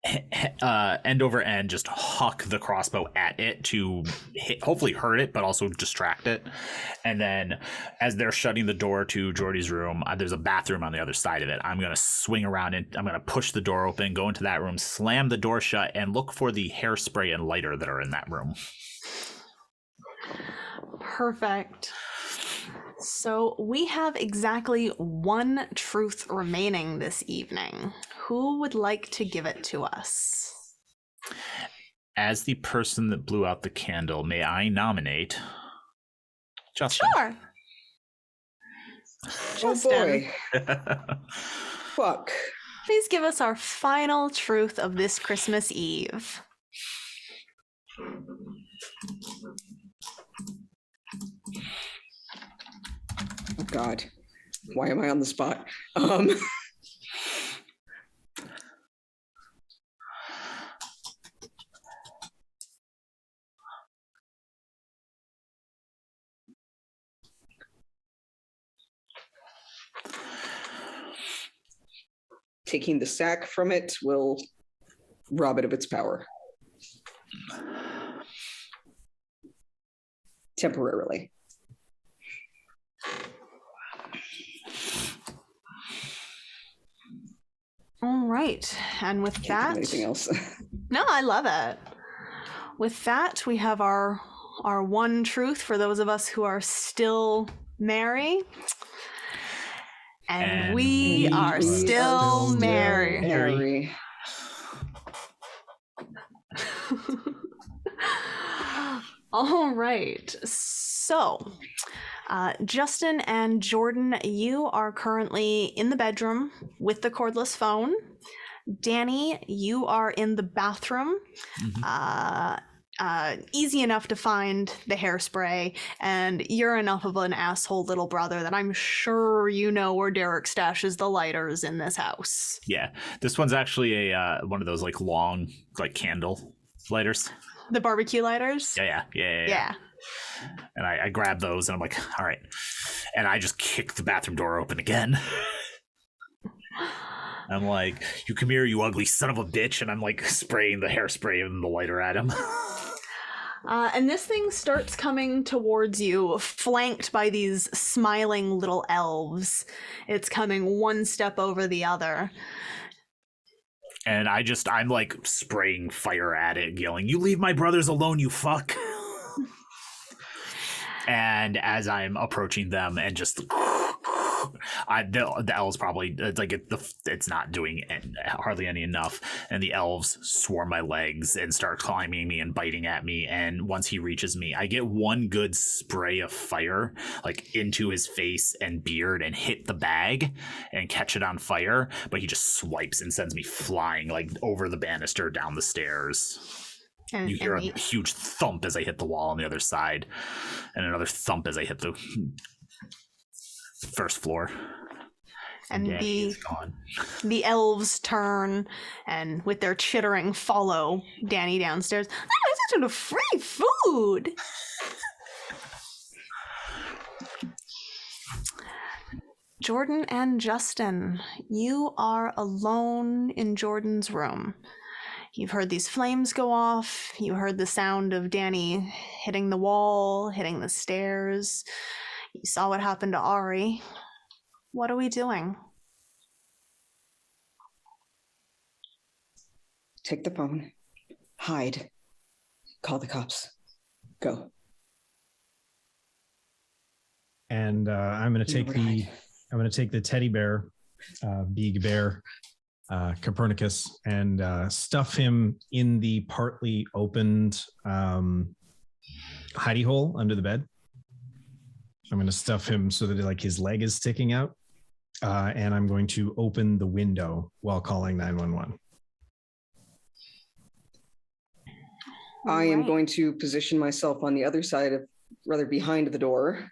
end over end, just huck the crossbow at it to hopefully hurt it, but also distract it. And then as they're shutting the door to Jordy's room, there's a bathroom on the other side of it. I'm going to swing around and I'm going to push the door open, go into that room, slam the door shut, and look for the hairspray and lighter that are in that room. Perfect. So we have exactly one truth remaining this evening. Who would like to give it to us? As the person that blew out the candle, may I nominate Justin? Sure. Justin. Oh boy. Fuck. Please give us our final truth of this Christmas Eve. Oh God, why am I on the spot? Taking the sack from it will rob it of its power. Temporarily. All right. And with that, anything else? No, I love it. With that, we have our one truth for those of us who are still merry. And we are still merry. Merry. All right. So, Justin and Jordan, you are currently in the bedroom with the cordless phone. Danny, you are in the bathroom. Easy enough to find the hairspray, and you're enough of an asshole little brother that I'm sure you know where Derek stashes the lighters in this house. Yeah, this one's actually a one of those like long like candle lighters. The barbecue lighters? Yeah. And I grab those and I'm like, all right. And I just kick the bathroom door open again. I'm like, you come here, you ugly son of a bitch, and I'm like spraying the hairspray and the lighter at him. And this thing starts coming towards you, flanked by these smiling little elves. It's coming one step over the other. And I'm like spraying fire at it, yelling, "You leave my brothers alone, you fuck!" And as I'm approaching them and just... the elves probably, it's not doing hardly any enough, and the elves swarm my legs and start climbing me and biting at me. And once he reaches me, I get one good spray of fire like into his face and beard and hit the bag and catch it on fire, but he just swipes and sends me flying like over the banister down the stairs. And you hear a huge thump as I hit the wall on the other side, and another thump as I hit the first floor. And the elves turn and with their chittering follow Danny downstairs. This is free food. Jordan and Justin, you are alone in Jordan's room. You've heard these flames go off. You heard the sound of Danny hitting the wall, hitting the stairs. You saw what happened to Ari. What are we doing? Take the phone. Hide. Call the cops. Go. And I'm going to take the teddy bear, Big Bear, Copernicus, and stuff him in the partly opened hidey hole under the bed. I'm going to stuff him so that like his leg is sticking out, and I'm going to open the window while calling 911. I am going to position myself on the other side of, rather behind the door,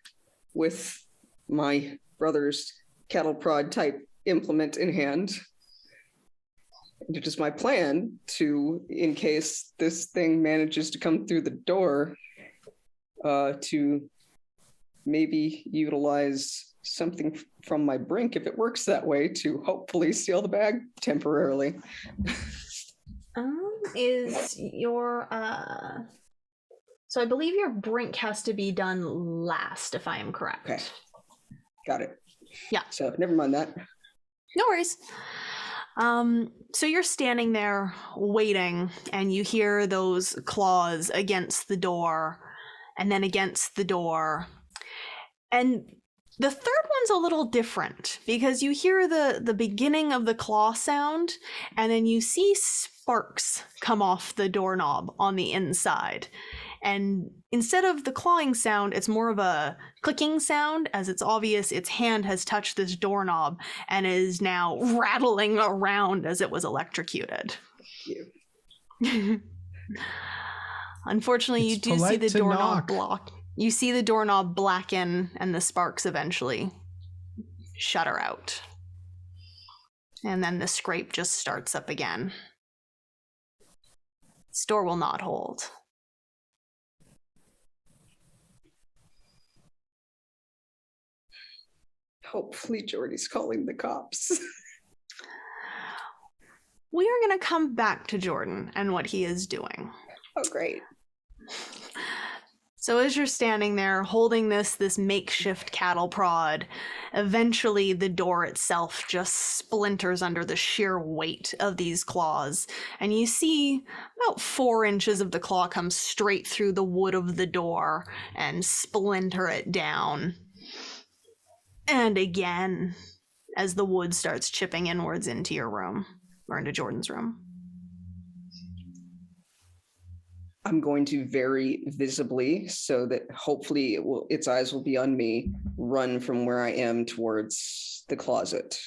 with my brother's cattle prod type implement in hand. It is my plan to, in case this thing manages to come through the door, to maybe utilize something from my brink, if it works that way, to hopefully steal the bag temporarily. Is your so I believe your brink has to be done last, if I am correct. Okay. Got it. Yeah. So never mind that. No worries. So you're standing there waiting, and you hear those claws against the door, and then against the door. And the third one's a little different, because you hear the beginning of the claw sound, and then you see sparks come off the doorknob on the inside. And instead of the clawing sound, it's more of a clicking sound, as it's obvious its hand has touched this doorknob and is now rattling around as it was electrocuted. Thank you. Unfortunately, It's you do see the polite to doorknob knock. You see the doorknob blacken, and the sparks eventually shudder out. And then the scrape just starts up again. This door will not hold. Hopefully Jordy's calling the cops. We are going to come back to Jordan and what he is doing. Oh, great. So as you're standing there holding this makeshift cattle prod, eventually the door itself just splinters under the sheer weight of these claws. And you see about 4 inches of the claw come straight through the wood of the door and splinter it down. And again, as the wood starts chipping inwards into your room, or into Jordan's room. I'm going to very visibly, so that hopefully its eyes will be on me, run from where I am towards the closet.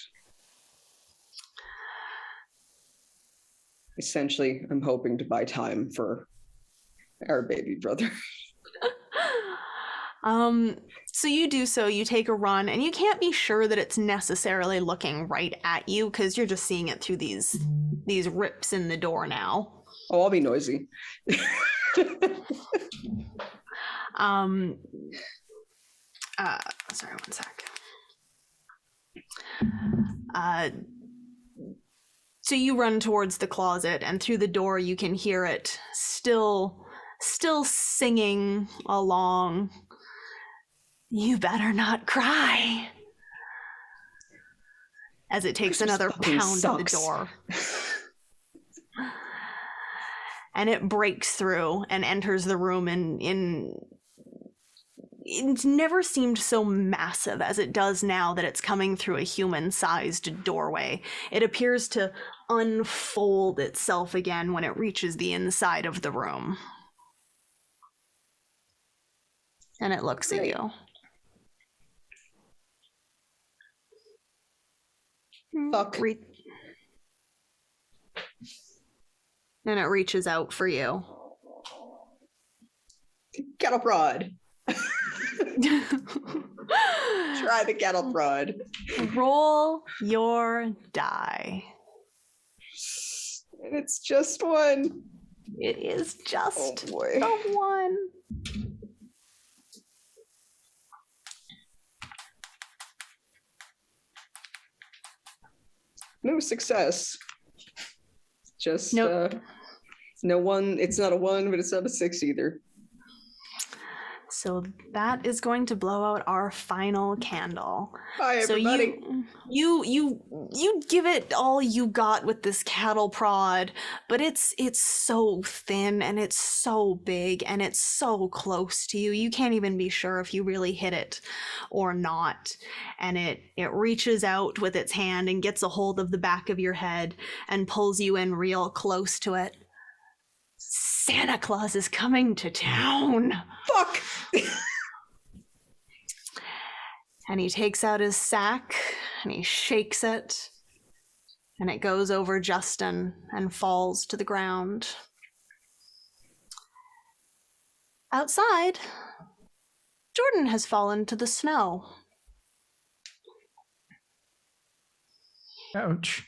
Essentially, I'm hoping to buy time for our baby brother. So you do so, you take a run, and you can't be sure that it's necessarily looking right at you, because you're just seeing it through these rips in the door now. Oh, I'll be noisy. Sorry, one sec. So you run towards the closet, and through the door you can hear it still singing along. You better not cry. As it takes another pound at the door. And it breaks through and enters the room it's never seemed so massive as it does now that it's coming through a human-sized doorway. It appears to unfold itself again when it reaches the inside of the room. And it looks at you. Fuck. And it reaches out for you. Cattle prod. Try the cattle prod. Roll your die. And it's just one. It is just boy. the one. No success. Just Nope. no one. It's not a 1, but it's not a 6 either. So that is going to blow out our final candle. Bye, So everybody. you give it all you got with this cattle prod, but it's so thin and it's so big and it's so close to you. You can't even be sure if you really hit it or not. And it reaches out with its hand and gets a hold of the back of your head and pulls you in real close to it. Santa Claus is coming to town. Fuck. And he takes out his sack and he shakes it, and it goes over Justin and falls to the ground. Outside, Jordan has fallen to the snow. Ouch.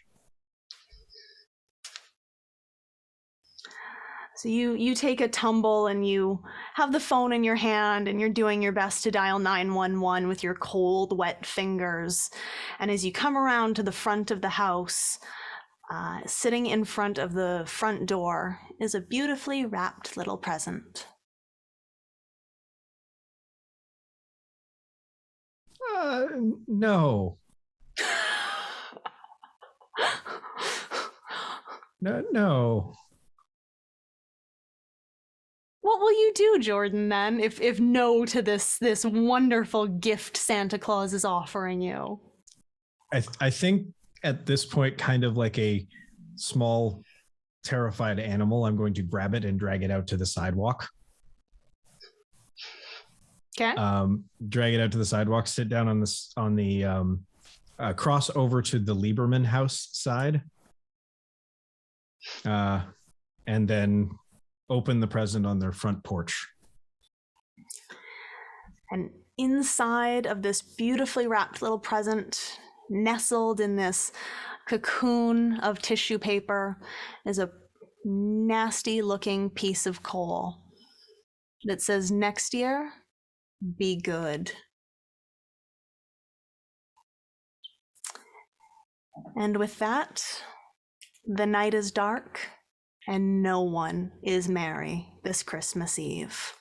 So you take a tumble and you have the phone in your hand and you're doing your best to dial 911 with your cold, wet fingers. And as you come around to the front of the house, sitting in front of the front door is a beautifully wrapped little present. No. No. What will you do, Jordan, then, if no to this wonderful gift Santa Claus is offering you? I think at this point, kind of like a small, terrified animal, I'm going to grab it and drag it out to the sidewalk. Okay. Drag it out to the sidewalk, sit down on the cross over to the Lieberman house side, and then open the present on their front porch. And inside of this beautifully wrapped little present, nestled in this cocoon of tissue paper, is a nasty looking piece of coal that says, "Next year, be good." And with that, the night is dark and no one is merry this Christmas Eve.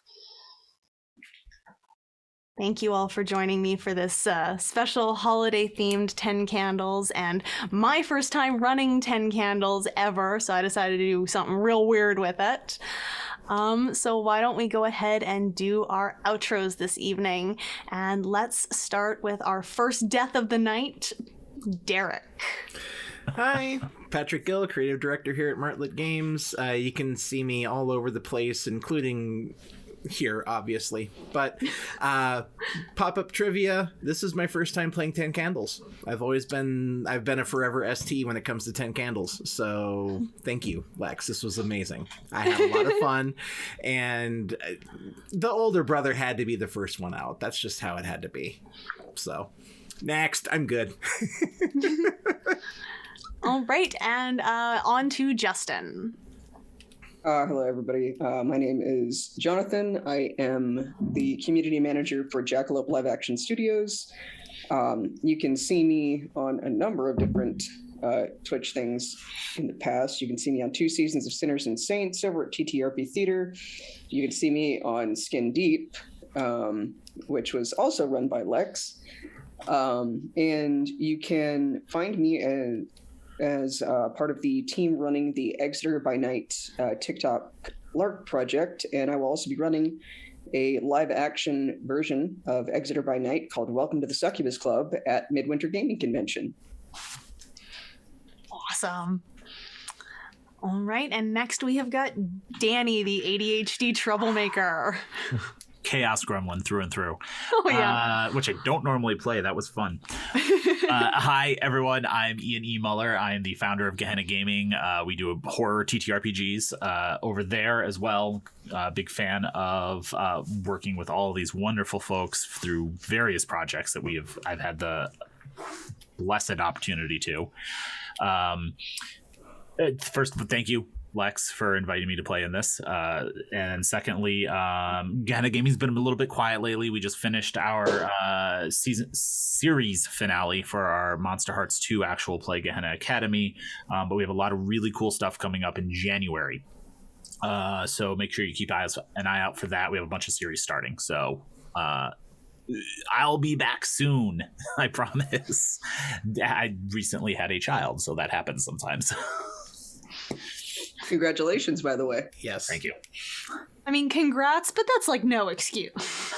Thank you all for joining me for this special holiday-themed 10 Candles, and my first time running 10 Candles ever, so I decided to do something real weird with it. So why don't we go ahead and do our outros this evening, and let's start with our first death of the night, Derek. Hi, Patrick Gill, creative director here at Martlet Games. You can see me all over the place, including here, obviously. But pop-up trivia, this is my first time playing 10 Candles. I've been a forever ST when it comes to 10 Candles. So thank you, Lex. This was amazing. I had a lot of fun. And the older brother had to be the first one out. That's just how it had to be. So next, I'm good. All right, and on to Justin. Hello, everybody. My name is Johnathan. I am the community manager for Jackalope Live Action Studios. You can see me on a number of different Twitch things in the past. You can see me on 2 seasons of Sinners and Saints over at TTRP Theater. You can see me on Skin Deep, which was also run by Lex. And you can find me as part of the team running the Exeter by Night TikTok LARP project. And I will also be running a live action version of Exeter by Night called Welcome to the Succubus Club at Midwinter Gaming Convention. Awesome. All right, and next we have got Danny, the ADHD troublemaker. Chaos Gremlin through and through. Oh, yeah. Which I don't normally play. That was fun. Hi, everyone. I'm Ian E. Muller. I am the founder of Gehenna Gaming. We do horror TTRPGs over there as well. Big fan of working with all of these wonderful folks through various projects that I've had the blessed opportunity to. First, thank you, Lex, for inviting me to play in this. And secondly, Gehenna Gaming's been a little bit quiet lately. We just finished our series finale for our Monster Hearts 2 actual play Gehenna Academy. But we have a lot of really cool stuff coming up in January. So make sure you keep an eye out for that. We have a bunch of series starting. So I'll be back soon. I promise. I recently had a child, so that happens sometimes. Congratulations, by the way. Yes. Thank you. I mean, congrats, but that's like no excuse.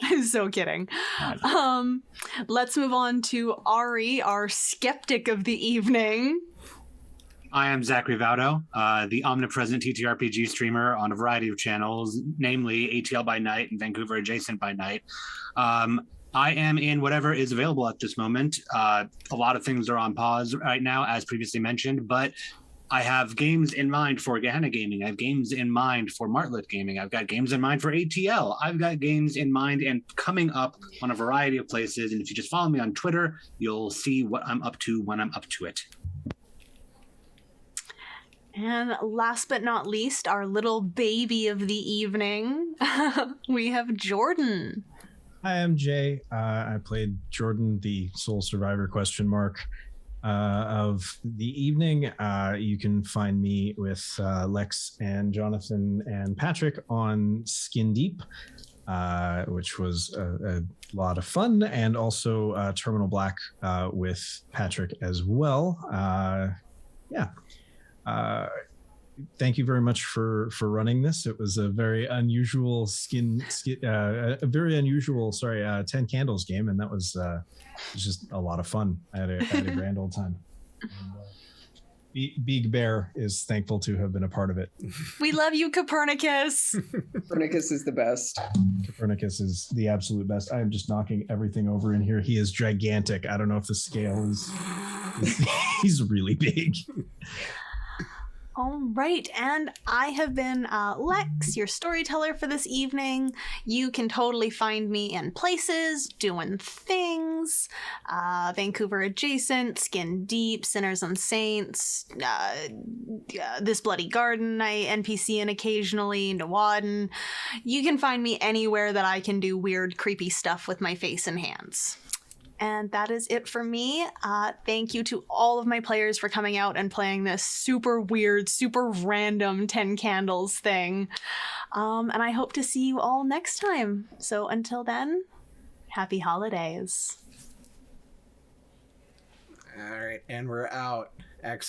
I'm so kidding. Let's move on to Ari, our skeptic of the evening. I am Zachary Vaudo, the omnipresent TTRPG streamer on a variety of channels, namely ATL by Night and Vancouver Adjacent by Night. I am in whatever is available at this moment. A lot of things are on pause right now, as previously mentioned, but I have games in mind for Gehenna Gaming. I have games in mind for Martlet Gaming. I've got games in mind for ATL. I've got games in mind and coming up on a variety of places. And if you just follow me on Twitter, you'll see what I'm up to when I'm up to it. And last but not least, our little baby of the evening, we have Jordan. Hi, I'm Jay. I played Jordan, the sole survivor of the evening. You can find me with Lex and Johnathan and Patrick on Skin Deep, which was a lot of fun, and also Terminal Black with Patrick as well. Thank you very much for running this. It was a very unusual Ten Candles game, and that was just a lot of fun. I had a grand old time. And, Big Bear is thankful to have been a part of it. We love you, Copernicus. Copernicus is the best. Copernicus is the absolute best. I am just knocking everything over in here. He is gigantic. I don't know if the scale is he's really big. All right, and I have been Lex, your storyteller for this evening. You can totally find me in places, doing things, Vancouver Adjacent, Skin Deep, Sinners and Saints, This Bloody Garden, I NPC in occasionally, Nawadin. You can find me anywhere that I can do weird, creepy stuff with my face and hands. And that is it for me. Thank you to all of my players for coming out and playing this super weird, super random 10 Candles thing. And I hope to see you all next time. So until then, happy holidays. All right, and we're out. Excellent.